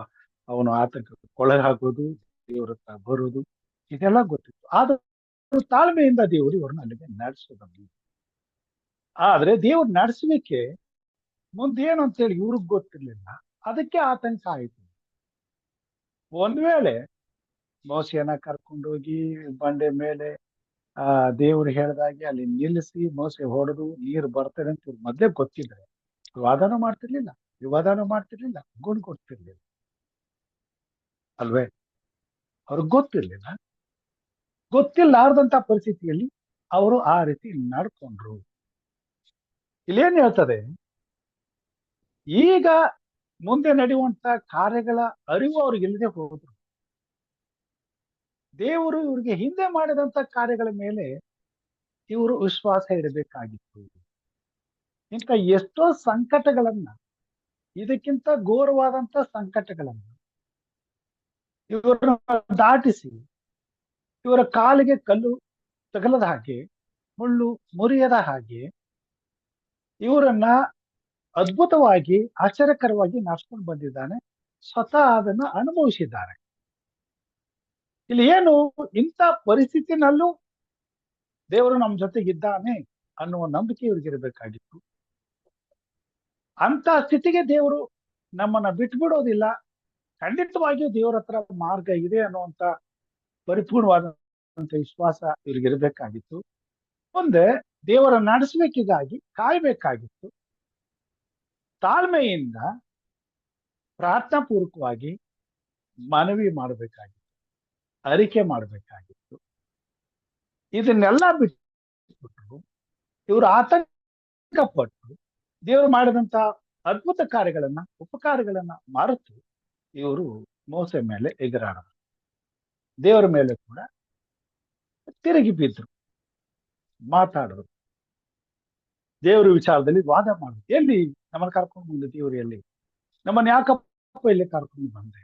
ಅವನು ಆತಂಕಕ್ಕೆ ಒಳಗಾಗೋದು, ದೇವ್ರ ಹತ್ರ ಬರೋದು, ಇದೆಲ್ಲ ಗೊತ್ತಿತ್ತು. ಆದ್ರೂ ತಾಳ್ಮೆಯಿಂದ ದೇವರು ಇವ್ರನ್ನ ಅಲ್ಲಿಗೆ ನಡೆಸೋದು. ಆದ್ರೆ ದೇವ್ರ ನಡೆಸಲಿಕ್ಕೆ ಮುಂದೇನು ಅಂತೇಳಿ ಇವ್ರಿಗೆ ಗೊತ್ತಿರ್ಲಿಲ್ಲ, ಅದಕ್ಕೆ ಆತಂಕ ಆಯ್ತು. ಒಂದ್ ವೇಳೆ ಮೋಸೆಯನ್ನ ಕರ್ಕೊಂಡೋಗಿ ಬಂಡೆ ಮೇಲೆ ದೇವ್ರು ಹೇಳ್ದಾಗೆ ಅಲ್ಲಿ ನಿಲ್ಲಿಸಿ ಮೋಸೆ ಹೊಡೆದು ನೀರು ಬರ್ತದೆ ಅಂತ ಮೊದ್ಲೇ ಗೊತ್ತಿದ್ರೆ ವಿವಾದನೂ ಮಾಡ್ತಿರ್ಲಿಲ್ಲ, ಗುಣಗೊಡ್ತಿರ್ಲಿಲ್ಲ ಅಲ್ವೇ? ಅವ್ರಿಗೆ ಗೊತ್ತಿಲ್ಲಾರ್ದಂತ ಪರಿಸ್ಥಿತಿಯಲ್ಲಿ ಅವರು ಆ ರೀತಿ ನಡ್ಕೊಂಡ್ರು. ಇಲ್ಲೇನ್ ಹೇಳ್ತದೆ, ಈಗ ಮುಂದೆ ನಡೆಯುವಂತ ಕಾರ್ಯಗಳ ಅರಿವು ಅವ್ರಿಗೆ ಇಲ್ಲದೆ ಹೋದ್ರು. ದೇವರು ಇವ್ರಿಗೆ ಹಿಂದೆ ಮಾಡಿದಂತ ಕಾರ್ಯಗಳ ಮೇಲೆ ಇವರು ವಿಶ್ವಾಸ ಇಡಬೇಕಾಗಿತ್ತು. ಇಂಥ ಎಷ್ಟೋ ಸಂಕಟಗಳನ್ನ, ಇದಕ್ಕಿಂತ ಘೋರವಾದಂತ ಸಂಕಟಗಳನ್ನ ಇವರನ್ನ ದಾಟಿಸಿ, ಇವರ ಕಾಲಿಗೆ ಕಲ್ಲು ತಗಲದ ಹಾಗೆ, ಮುಳ್ಳು ಮುರಿಯದ ಹಾಗೆ ಇವರನ್ನ ಅದ್ಭುತವಾಗಿ, ಆಶ್ಚರ್ಯಕರವಾಗಿ ನಡೆಸ್ಕೊಂಡು ಬಂದಿದ್ದಾನೆ. ಸ್ವತಃ ಅದನ್ನ ಅನುಭವಿಸಿದ್ದಾರೆ. ಇಲ್ಲಿ ಏನು, ಇಂಥ ಪರಿಸ್ಥಿತಿನಲ್ಲೂ ದೇವರು ನಮ್ಮ ಜೊತೆಗಿದ್ದಾನೆ ಅನ್ನುವ ನಂಬಿಕೆ ಇವ್ರಿಗಿರ್ಬೇಕಾಗಿತ್ತು. ಅಂತ ಸ್ಥಿತಿಗೆ ದೇವರು ನಮ್ಮನ್ನ ಬಿಟ್ಬಿಡೋದಿಲ್ಲ, ಖಂಡಿತವಾಗಿಯೂ ದೇವರ ಹತ್ರ ಮಾರ್ಗ ಇದೆ ಅನ್ನುವಂತ ಪರಿಪೂರ್ಣವಾದಂತ ವಿಶ್ವಾಸ ಇವ್ರಿಗಿರ್ಬೇಕಾಗಿತ್ತು. ಮುಂದೆ ದೇವರ ನಡೆಸಬೇಕಿಗಾಗಿ ಕಾಯ್ಬೇಕಾಗಿತ್ತು. ತಾಳ್ಮೆಯಿಂದ ಪ್ರಾರ್ಥನಾ ಪೂರ್ವಕವಾಗಿ ಮನವಿ ಮಾಡಬೇಕಾಗಿತ್ತು, ಅರಿಕೆ ಮಾಡಬೇಕಾಗಿತ್ತು. ಇದನ್ನೆಲ್ಲ ಬಿಟ್ಬಿಟ್ಟು ಇವರು ಆತಂಕಪಟ್ಟು ದೇವರು ಮಾಡಿದಂತ ಅದ್ಭುತ ಕಾರ್ಯಗಳನ್ನ, ಉಪಕಾರಗಳನ್ನ ಮರೆತು ಇವರು ಮೋಸೆ ಮೇಲೆ ಎಗರಾಡರು, ದೇವರ ಮೇಲೆ ಕೂಡ ತಿರುಗಿ ಬಿದ್ರು, ಮಾತಾಡಿದ್ರು, ದೇವರ ವಿಚಾರದಲ್ಲಿ ವಾದ ಮಾಡಿದ್ರು. ಎಲ್ಲಿ ನಮ್ಮನ್ನು ಕರ್ಕೊಂಡು ಬಂದ ದೇವರು? ಎಲ್ಲಿ ನಮ್ಮನ್ನ ಯಾಕಪ್ಪ ಇಲ್ಲಿ ಕರ್ಕೊಂಡು ಬಂದೆ?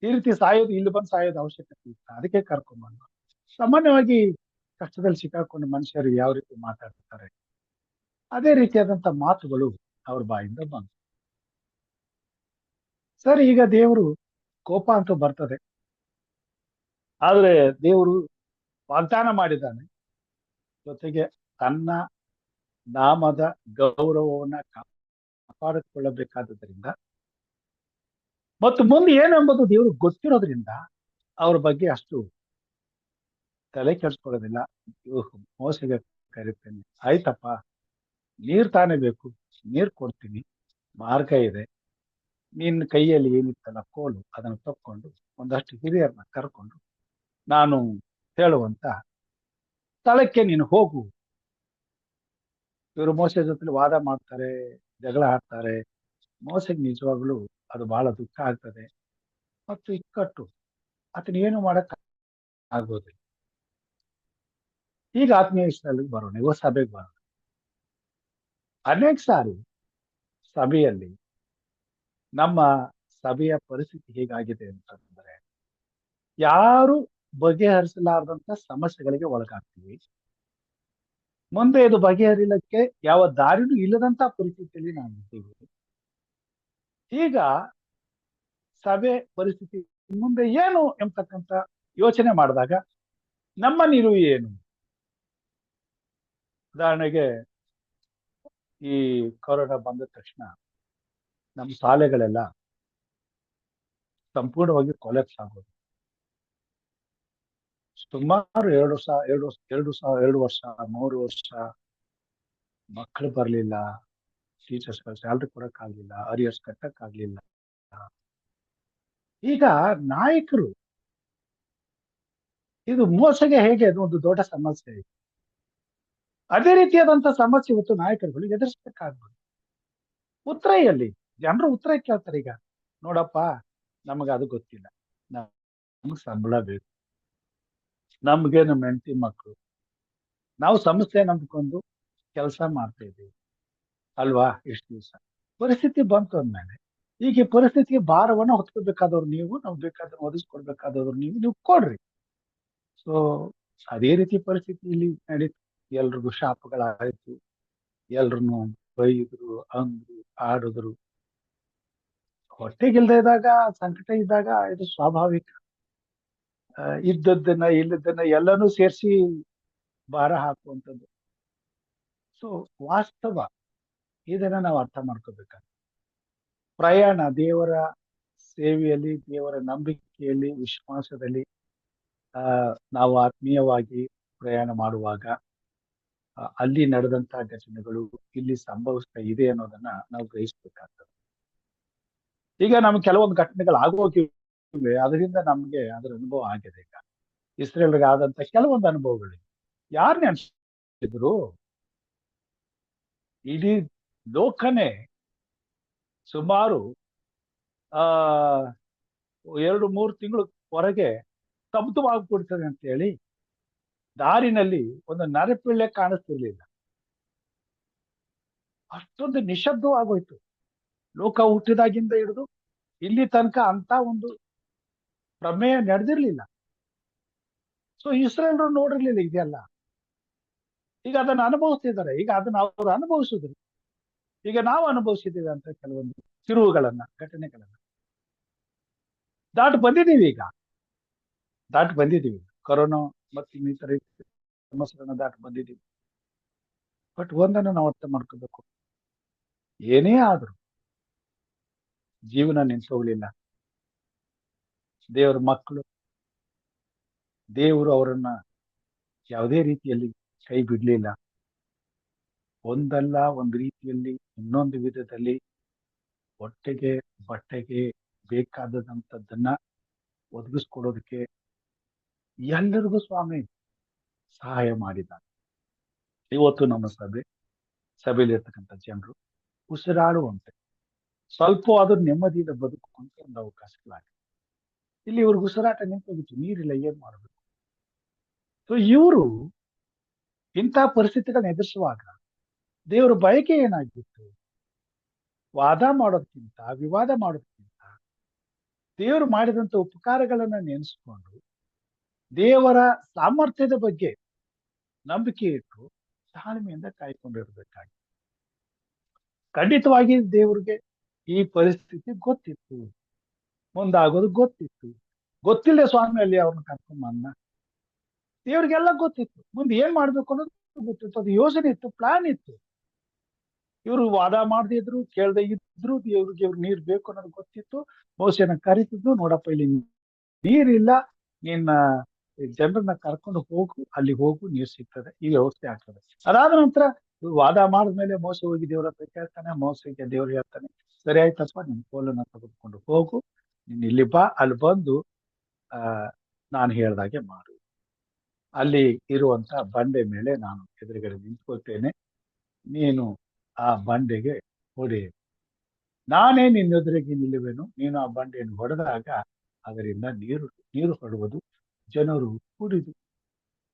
ಈ ರೀತಿ ಸಾಯೋದು, ಇಲ್ಲಿ ಬಂದು ಸಾಯೋದು ಅವಶ್ಯಕತೆ ಇತ್ತ? ಅದಕ್ಕೆ ಕರ್ಕೊಂಡು ಬಂದ. ಸಾಮಾನ್ಯವಾಗಿ ಕಷ್ಟದಲ್ಲಿ ಸಿಕ್ಕಾಕೊಂಡು ಮನುಷ್ಯರು ಯಾವ ರೀತಿ ಮಾತಾಡ್ತಾರೆ, ಅದೇ ರೀತಿಯಾದಂತ ಮಾತುಗಳು ಅವ್ರ ಬಾಯಿಂದ ಬಂತು. ಸರಿ, ಈಗ ದೇವರು ಕೋಪ ಅಂತೂ ಬರ್ತದೆ, ಆದ್ರೆ ದೇವರು ವಾಗ್ದಾನ ಮಾಡಿದ್ದಾನೆ, ಜೊತೆಗೆ ತನ್ನ ನಾಮದ ಗೌರವವನ್ನ ಕಾಪಾಡಿಕೊಳ್ಳಬೇಕಾದ್ದರಿಂದ ಮತ್ತು ಮುಂದೆ ಏನೆಂಬುದು ದೇವ್ರಿಗೆ ಗೊತ್ತಿರೋದ್ರಿಂದ ಅವ್ರ ಬಗ್ಗೆ ಅಷ್ಟು ತಲೆ ಕೆಡ್ಸ್ಕೊಳ್ಳೋದಿಲ್ಲ. ಮೋಸಗೆ ಕರಿತೇನೆ, ಆಯ್ತಪ್ಪ ನೀರ್ ತಾನೇ ಬೇಕು, ನೀರ್ ಕೊಡ್ತೀನಿ, ಮಾರ್ಗ ಇದೆ, ನಿನ್ನ ಕೈಯಲ್ಲಿ ಏನಿತ್ತಲ್ಲ ಕೋಲು ಅದನ್ನು ತಕ್ಕೊಂಡು ಒಂದಷ್ಟು ಹಿರಿಯರನ್ನ ಕರ್ಕೊಂಡು ನಾನು ಹೇಳುವಂತ ಸ್ಥಳಕ್ಕೆ ನೀನು ಹೋಗು. ಇವರು ಮೋಸೆ ಜೊತೆ ವಾದ ಮಾಡ್ತಾರೆ, ಜಗಳ ಆಡ್ತಾರೆ. ಮೋಸೆಗೆ ನಿಜವಾಗ್ಲೂ ಅದು ಬಹಳ ದುಃಖ ಆಗ್ತದೆ ಮತ್ತು ಇಕ್ಕಟ್ಟು. ಆತನ ಏನು ಮಾಡಕ್ ಆಗೋದಿಲ್ಲ. ಈಗ ಆತ್ಮೀಯ ಸ್ಥಳಕ್ಕೆ ಬರೋಣ, ಇವ ಸಭೆಗೆ ಬರೋಣ. ಅನೇಕ ಸಾರಿ ಸಭೆಯಲ್ಲಿ ನಮ್ಮ ಸಭೆಯ ಪರಿಸ್ಥಿತಿ ಹೇಗಾಗಿದೆ ಅಂತಂದ್ರೆ, ಯಾರು ಬಗೆಹರಿಸಲಾರದಂತ ಸಮಸ್ಯೆಗಳಿಗೆ ಒಳಗಾಗ್ತೀವಿ. ಮುಂದೆ ಇದು ಬಗೆಹರಿಲಿಕ್ಕೆ ಯಾವ ದಾರಿನೂ ಇಲ್ಲದಂತ ಪರಿಸ್ಥಿತಿಯಲ್ಲಿ ನಾವು ಇದ್ದೀವಿ. ಈಗ ಸಭೆ ಪರಿಸ್ಥಿತಿ ಮುಂದೆ ಏನು ಎಂಬತಕ್ಕಂತ ಯೋಚನೆ ಮಾಡಿದಾಗ ನಮ್ಮ ನಿಲುವು ಏನು? ಉದಾಹರಣೆಗೆ ಈ ಕೊರೋನಾ ಬಂದ ತಕ್ಷಣ ನಮ್ಮ ಶಾಲೆಗಳೆಲ್ಲ ಸಂಪೂರ್ಣವಾಗಿ ಕೊಲೆಪ್ಸ್ ಆಗೋದು. ಸುಮಾರು 2 ವರ್ಷ 3 ವರ್ಷ ಮಕ್ಕಳು ಬರ್ಲಿಲ್ಲ, ಟೀಚರ್ಸ್ ಸ್ಯಾಲ್ರಿ ಕೊಡಕ್ ಆಗ್ಲಿಲ್ಲ, ಅರಿಯರ್ಸ್ ಕಟ್ಟಕ್ ಆಗ್ಲಿಲ್ಲ. ಈಗ ನಾಯಕರು ಇದು ಮೋಸಗೆ ಹೇಗೆ ಅದು ಒಂದು ದೊಡ್ಡ ಸಮಸ್ಯೆ ಇದೆ, ಅದೇ ರೀತಿಯಾದಂತ ಸಮಸ್ಯೆ ಇವತ್ತು ನಾಯಕರುಗಳು ಎದುರಿಸಬೇಕಾಗ್ಬೋದು. ಉತ್ತರ ಎಲ್ಲಿ? ಜನರು ಉತ್ತರ ಕೇಳ್ತಾರೆ. ಈಗ ನೋಡಪ್ಪ, ನಮಗ ಅದು ಗೊತ್ತಿಲ್ಲ, ನಮಗ್ ಸಂಬಳ ಬೇಕು, ನಮ್ಗೆ ನಮ್ಮ ಹೆಂಡತಿ ಮಕ್ಕಳು, ನಾವು ಸಂಸ್ಥೆ ನಂಬ್ಕೊಂಡು ಕೆಲಸ ಮಾಡ್ತಾ ಇದ್ದೀವಿ ಅಲ್ವಾ ಇಷ್ಟು ದಿವಸ. ಪರಿಸ್ಥಿತಿ ಬಂತು ಅಂದ್ಮೇಲೆ ಈಗ ಈ ಪರಿಸ್ಥಿತಿಗೆ ಭಾರವನ್ನ ಹೊತ್ಕೊಳ್ಬೇಕಾದವ್ರು ನೀವು, ನಾವು ಬೇಕಾದ್ರೆ ಒದಗಿಸ್ಕೊಡ್ಬೇಕಾದವ್ರು ನೀವು ಕೊಡ್ರಿ. ಸೊ ಅದೇ ರೀತಿ ಪರಿಸ್ಥಿತಿ ಇಲ್ಲಿ ನಡೀತು. ಎಲ್ರಿಗೂ ಶಾಪಗಳಾಯ್ತು, ಎಲ್ರನ್ನು ಬೈದ್ರು, ಅಂದ್ರು, ಆಡಿದ್ರು. ಹೊಟ್ಟೆಗಿಲ್ದೇ ಇದ್ದಾಗ, ಸಂಕಟ ಇದ್ದಾಗ ಇದು ಸ್ವಾಭಾವಿಕ. ಇದ್ದದ್ದನ್ನ ಇಲ್ಲದನ್ನ ಎಲ್ಲನೂ ಸೇರಿಸಿ ಭಾರ ಹಾಕುವಂಥದ್ದು. ಸೊ ವಾಸ್ತವ ಇದನ್ನ ನಾವು ಅರ್ಥ ಮಾಡ್ಕೋಬೇಕಾಗ್ತದೆ. ಪ್ರಯಾಣ ದೇವರ ಸೇವೆಯಲ್ಲಿ, ದೇವರ ನಂಬಿಕೆಯಲ್ಲಿ, ವಿಶ್ವಾಸದಲ್ಲಿ ನಾವು ಆತ್ಮೀಯವಾಗಿ ಪ್ರಯಾಣ ಮಾಡುವಾಗ ಅಲ್ಲಿ ನಡೆದಂತಹ ಘಟನೆಗಳು ಇಲ್ಲಿ ಸಂಭವಿಸ್ತಾ ಇದೆ ಅನ್ನೋದನ್ನ ನಾವು ಗ್ರಹಿಸ್ಬೇಕಾಗ್ತದೆ. ಈಗ ನಮ್ಗೆ ಕೆಲವೊಂದು ಘಟನೆಗಳು ಆಗೋಗಿವೆ, ಅದರಿಂದ ನಮ್ಗೆ ಅದರ ಅನುಭವ ಆಗಿದೆ. ಈಗ ಇಸ್ರೇಲ್ಗೆ ಆದಂತ ಕೆಲವೊಂದು ಅನುಭವಗಳಿವೆ. ಯಾರು ನೆನ್ಸಿದ್ರು? ಇಡೀ ಲೋಕನೇ ಸುಮಾರು 2-3 ತಿಂಗಳು ಹೊರಗೆ ಸ್ತಬ್ಧವಾಗ್ಬಿಡ್ತದೆ ಅಂತ ಹೇಳಿ ದಾರಿನಲ್ಲಿ ಒಂದು ನರಪಿಳ್ಳೆ ಕಾಣಿಸ್ತಿರ್ಲಿಲ್ಲ. ಅಷ್ಟೊಂದು ನಿಶಬ್ದವಾಗೋಯ್ತು. ಲೋಕ ಹುಟ್ಟಿದಾಗಿಂದ ಹಿಡಿದು ಇಲ್ಲಿ ತನಕ ಅಂತ ಒಂದು ಪ್ರಮೇಯ ನಡೆದಿರ್ಲಿಲ್ಲ. ಸೊ ಇಸ್ರೇಲ್ರು ನೋಡಿರ್ಲಿಲ್ಲ ಇದೆಲ್ಲ. ಈಗ ಅದನ್ನ ಅನುಭವಿಸ್ತಿದ್ದಾರೆ. ಈಗ ಅದನ್ನ ಅವರು ಅನುಭವಿಸಿದ್ರು. ಈಗ ನಾವು ಅನುಭವಿಸಿದ್ದೀವಿ ಅಂತ ಕೆಲವೊಂದು ತಿರುವುಗಳನ್ನ, ಘಟನೆಗಳನ್ನ ದಾಟಿ ಬಂದಿದ್ದೀವಿ. ಈಗ ದಾಟಿ ಬಂದಿದ್ದೀವಿ. ಕೊರೋನಾ ಮತ್ತು ಇನ್ನಿತರ ಸಮಸ್ಯೆಗಳನ್ನ ದಾಟಿ ಬಂದಿದ್ದೀವಿ. ಬಟ್ ಒಂದನ್ನು ನಾವು ಅರ್ಥ ಮಾಡ್ಕೋಬೇಕು, ಏನೇ ಆದ್ರೂ ಜೀವನ ನಿಂತೋಗ್ಲಿಲ್ಲ. ದೇವರ ಮಕ್ಕಳು, ದೇವರು ಅವರನ್ನ ಯಾವುದೇ ರೀತಿಯಲ್ಲಿ ಕೈ ಬಿಡ್ಲಿಲ್ಲ. ಒಂದಲ್ಲ ಒಂದು ರೀತಿಯಲ್ಲಿ, ಇನ್ನೊಂದು ವಿಧದಲ್ಲಿ ಹೊಟ್ಟೆಗೆ ಬಟ್ಟೆಗೆ ಬೇಕಾದಂಥದ್ದನ್ನ ಒದಗಿಸ್ಕೊಡೋದಕ್ಕೆ ಎಲ್ಲರಿಗೂ ಸ್ವಾಮಿ ಸಹಾಯ ಮಾಡಿದ್ದಾನೆ. ಇವತ್ತು ನಮ್ಮ ಸಭೆಯಲ್ಲಿರ್ತಕ್ಕಂಥ ಜನರು ಉಸಿರಾಡುವಂತೆ, ಸ್ವಲ್ಪ ಆದ್ರೂ ನೆಮ್ಮದಿಯಿಂದ ಬದುಕುವಂತ ಒಂದು ಅವಕಾಶಗಳಾಗಿದೆ. ಇಲ್ಲಿ ಇವ್ರಿಗೆ ಉಸಿರಾಟ ನಿಂತೋಗಿತ್ತು, ನೀರಿಲ್ಲ, ಏನ್ ಮಾಡಬೇಕು? ಸೊ ಇವರು ಇಂಥ ಪರಿಸ್ಥಿತಿಗಳನ್ನ ಎದುರಿಸುವಾಗ ದೇವರ ಬಯಕೆ ಏನಾಗಿತ್ತು? ವಾದ ಮಾಡೋದಕ್ಕಿಂತ, ವಿವಾದ ಮಾಡೋದಕ್ಕಿಂತ ದೇವರು ಮಾಡಿದಂತ ಉಪಕಾರಗಳನ್ನ ನೆನೆಸ್ಕೊಂಡು ದೇವರ ಸಾಮರ್ಥ್ಯದ ಬಗ್ಗೆ ನಂಬಿಕೆ ಇಟ್ಟು ತಾಳ್ಮೆಯಿಂದ ಕಾಯ್ಕೊಂಡಿರ್ಬೇಕಾಗಿ. ಖಂಡಿತವಾಗಿ ದೇವ್ರಿಗೆ ಈ ಪರಿಸ್ಥಿತಿ ಗೊತ್ತಿತ್ತು, ಮುಂದಾಗೋದು ಗೊತ್ತಿತ್ತು. ಗೊತ್ತಿಲ್ಲ ಸ್ವಾಮಿ ಅಲ್ಲಿ ಅವ್ರನ್ನ ಕರ್ಕೊಂಬಂದ. ದೇವ್ರಿಗೆಲ್ಲ ಗೊತ್ತಿತ್ತು, ಮುಂದೆ ಏನ್ ಮಾಡ್ಬೇಕು ಅನ್ನೋದು ಗೊತ್ತಿತ್ತು. ಅದು ಯೋಜನೆ ಇತ್ತು, ಪ್ಲಾನ್ ಇತ್ತು. ಇವರು ವಾದ ಮಾಡದಿದ್ರು, ಕೇಳದೆ ಇದ್ರು, ಇವ್ರಿಗೆ ನೀರ್ ಬೇಕು ಅನ್ನೋದು ಗೊತ್ತಿತ್ತು. ಮೋಸೆನ ಕರಿತಿದ್ದು, ನೋಡಪ್ಪ ಇಲ್ಲಿ ನೀರಿಲ್ಲ, ನಿನ್ನ ಜನರನ್ನ ಕರ್ಕೊಂಡು ಹೋಗು, ಅಲ್ಲಿ ಹೋಗು, ನೀರು ಸಿಗ್ತದೆ, ಈ ವ್ಯವಸ್ಥೆ ಆಗ್ತದೆ. ಅದಾದ ನಂತರ ವಾದ ಮಾಡಿದ್ಮೇಲೆ ಮೋಸ ಹೋಗಿ ದೇವ್ರ ಹತ್ರ ಕೇಳ್ತಾನೆ. ಮೋಸಕ್ಕೆ ದೇವ್ರು ಹೇಳ್ತಾನೆ, ಸರಿ ಆಯ್ತಪ್ಪ, ನಿನ್ ಕೋಲನ್ನ ತೆಗೆದುಕೊಂಡು ಹೋಗು, ನೀನ್ ಇಲ್ಲಿ ಬಾ, ಅಲ್ಲಿ ಬಂದು ಆ ನಾನು ಹೇಳ್ದಾಗೆ ಮಾಡು. ಅಲ್ಲಿ ಇರುವಂತ ಬಂಡೆ ಮೇಲೆ ನಾನು ಎದುರುಗಡೆ ನಿಂತ್ಕೊಳ್ತೇನೆ, ನೀನು ಆ ಬಂಡೆಗೆ ಹೊಡೆ, ನಾನೇ ನಿನ್ನೆದುರಿಗೆ ನಿಲ್ಲುವೆನು, ನೀನು ಆ ಬಂಡೆಯನ್ನು ಹೊಡೆದಾಗ ಅದರಿಂದ ನೀರು ನೀರು ಹೊಡುವುದು, ಜನರು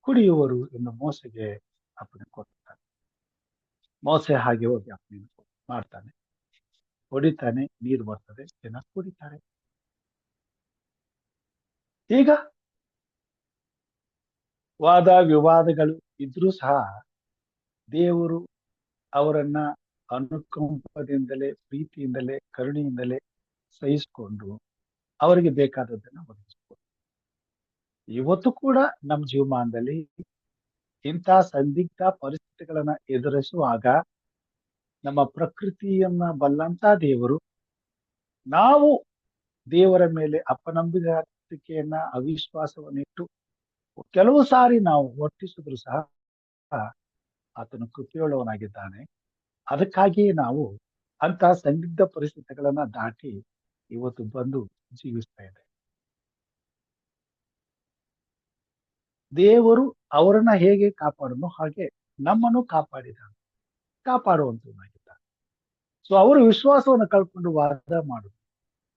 ಕುಡಿಯುವರು ಎಂದು ಮೋಸೆಗೆ ಅಪ್ಪಣೆ ಕೊಡ್ತಾನೆ. ಮೋಸೆ ಹಾಗೆ ಹೋಗಿ ಅಪ್ಪಣೆ ಮಾಡ್ತಾನೆ, ಹೊಡಿತಾನೆ, ನೀರು ಬರ್ತದೆ, ಜನ ಕುಡಿತಾರೆ. ಈಗ ವಾದ ವಿವಾದಗಳು ಇದ್ರೂ ಸಹ ದೇವರು ಅವರನ್ನ ಅನುಕಂಪದಿಂದಲೇ, ಪ್ರೀತಿಯಿಂದಲೇ, ಕರುಣೆಯಿಂದಲೇ ಸಹಿಸಿಕೊಂಡು ಅವರಿಗೆ ಬೇಕಾದದ್ದನ್ನ ಒದಗಿಸ್ಕೊಡು. ಇವತ್ತು ಕೂಡ ನಮ್ಮ ಜೀವಮಾನದಲ್ಲಿ ಇಂಥ ಸಂದಿಗ್ಧ ಪರಿಸ್ಥಿತಿಗಳನ್ನ ಎದುರಿಸುವಾಗ ನಮ್ಮ ಪ್ರಕೃತಿಯನ್ನ ಬಲ್ಲಂತ ದೇವರು, ನಾವು ದೇವರ ಮೇಲೆ ಅಪನಂಬಿಕೆಯನ್ನ, ಅವಿಶ್ವಾಸವನ್ನಿಟ್ಟು ಕೆಲವು ಸಾರಿ ನಾವು ವರ್ತಿಸಿದ್ರು ಸಹ ಆತನು ಕೃಪೆಯುಳ್ಳವನಾಗಿದ್ದಾನೆ. ಅದಕ್ಕಾಗಿಯೇ ನಾವು ಅಂತಹ ಸಂದಿಗ್ಧ ಪರಿಸ್ಥಿತಿಗಳನ್ನ ದಾಟಿ ಇವತ್ತು ಬಂದು ಜೀವಿಸ್ತಾ ಇದೆ. ದೇವರು ಅವರನ್ನ ಹೇಗೆ ಕಾಪಾಡನು ಹಾಗೆ ನಮ್ಮನ್ನು ಕಾಪಾಡುವಂತವನಾಗಿದ್ದಾನೆ. ಸೊ ಅವರು ವಿಶ್ವಾಸವನ್ನು ಕಳ್ಕೊಂಡು ವಾದ ಮಾಡುದು.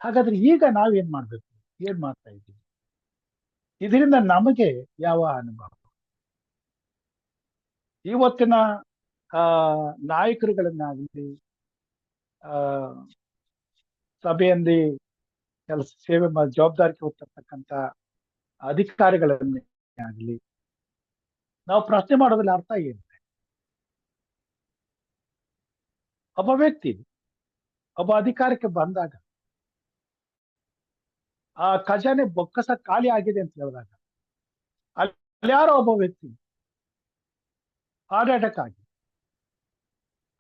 ಹಾಗಾದ್ರೆ ಈಗ ನಾವೇನ್ ಮಾಡ್ಬೇಕು? ಏನ್ ಮಾಡ್ತಾ ಇದ್ದೀವಿ? ಇದರಿಂದ ನಮಗೆ ಯಾವ ಅನುಭವ? ಇವತ್ತಿನ ನಾಯಕರುಗಳನ್ನಾಗಲಿ, ಸಭೆಯಲ್ಲಿ ಸೇವೆ ಜವಾಬ್ದಾರಿ ಹೊತ್ತಿರ್ತಕ್ಕಂಥ ಅಧಿಕಾರಿಗಳನ್ನೇ ಆಗಲಿ ನಾವು ಪ್ರಶ್ನೆ ಮಾಡೋದ್ರಲ್ಲಿ ಅರ್ಥ ಏನಿದೆ? ಒಬ್ಬ ವ್ಯಕ್ತಿ ಒಬ್ಬ ಅಧಿಕಾರಕ್ಕೆ ಬಂದಾಗ ಆ ಖಜಾನೆ ಬೊಕ್ಕಸ ಖಾಲಿ ಆಗಿದೆ ಅಂತ ಹೇಳಿದಾಗ ಅಲ್ಲಿ ಯಾರೋ ಒಬ್ಬ ವ್ಯಕ್ತಿ ಹಾರ್ಟ್ ಅಟ್ಯಾಕ್ ಆಗಿ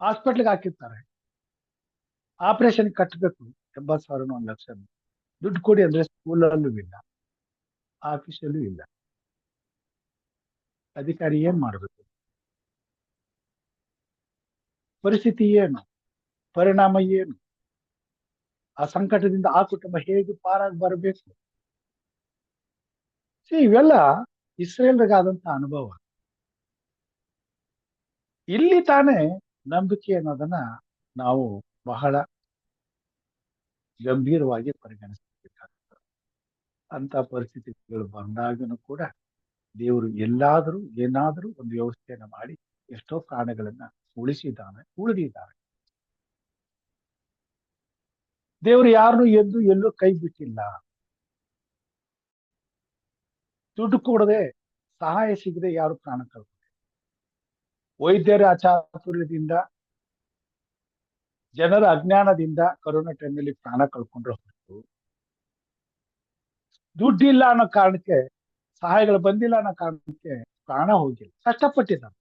ಹಾಸ್ಪಿಟ್ಲ್ಗೆ ಹಾಕಿರ್ತಾರೆ, ಆಪರೇಷನ್ ಕಟ್ಟಬೇಕು, 80,000 1 ಲಕ್ಷ ದುಡ್ಡು ಕೊಡಿ ಅಂದ್ರೆ ಸ್ಕೂಲಲ್ಲೂ ಇಲ್ಲ, ಆಫೀಸಲ್ಲೂ ಇಲ್ಲ. ಅಧಿಕಾರಿ ಏನ್ ಮಾಡ್ಬೇಕು? ಪರಿಸ್ಥಿತಿ ಏನು? ಪರಿಣಾಮ ಏನು? ಆ ಸಂಕಟದಿಂದ ಆ ಕುಟುಂಬ ಹೇಗೆ ಪಾರಾಗಿ ಬರಬೇಕು? ಇವೆಲ್ಲ ಇಸ್ರೇಲ್ರಿಗಾದಂತ ಅನುಭವ. ಇಲ್ಲಿ ತಾನೇ ನಂಬಿಕೆ ಅನ್ನೋದನ್ನ ನಾವು ಬಹಳ ಗಂಭೀರವಾಗಿ ಪರಿಗಣಿಸಬೇಕಾಗ್ತದೆ. ಅಂತ ಪರಿಸ್ಥಿತಿಗಳು ಬಂದಾಗನೂ ಕೂಡ ದೇವರು ಎಲ್ಲಾದರೂ ಏನಾದರೂ ಒಂದು ವ್ಯವಸ್ಥೆಯನ್ನ ಮಾಡಿ ಎಷ್ಟೋ ಪ್ರಾಣಗಳನ್ನ ಉಳಿದಿದ್ದಾನೆ. ದೇವರು ಯಾರನ್ನು ಎಲ್ಲೂ ಕೈ ಬಿಟ್ಟಿಲ್ಲ. ದುಡ್ಡು ಕೊಡದೆ, ಸಹಾಯ ಸಿಗದೆ ಯಾರು ಪ್ರಾಣ ಕಳ್ಕೊಂಡ್ರೆ, ವೈದ್ಯರ ಅಚಾತುರ್ಯದಿಂದ, ಜನರ ಅಜ್ಞಾನದಿಂದ ಕೊರೋನಾ ಟೈಮ್ನಲ್ಲಿ ಪ್ರಾಣ ಕಳ್ಕೊಂಡ್ರೆ ಹೊರತು ದುಡ್ಡಿಲ್ಲ ಅನ್ನೋ ಕಾರಣಕ್ಕೆ, ಸಹಾಯಗಳು ಬಂದಿಲ್ಲ ಅನ್ನೋ ಕಾರಣಕ್ಕೆ ಪ್ರಾಣ ಹೋಗಿಲ್ಲ. ಕಷ್ಟಪಟ್ಟಿದ್ದಾರೆ,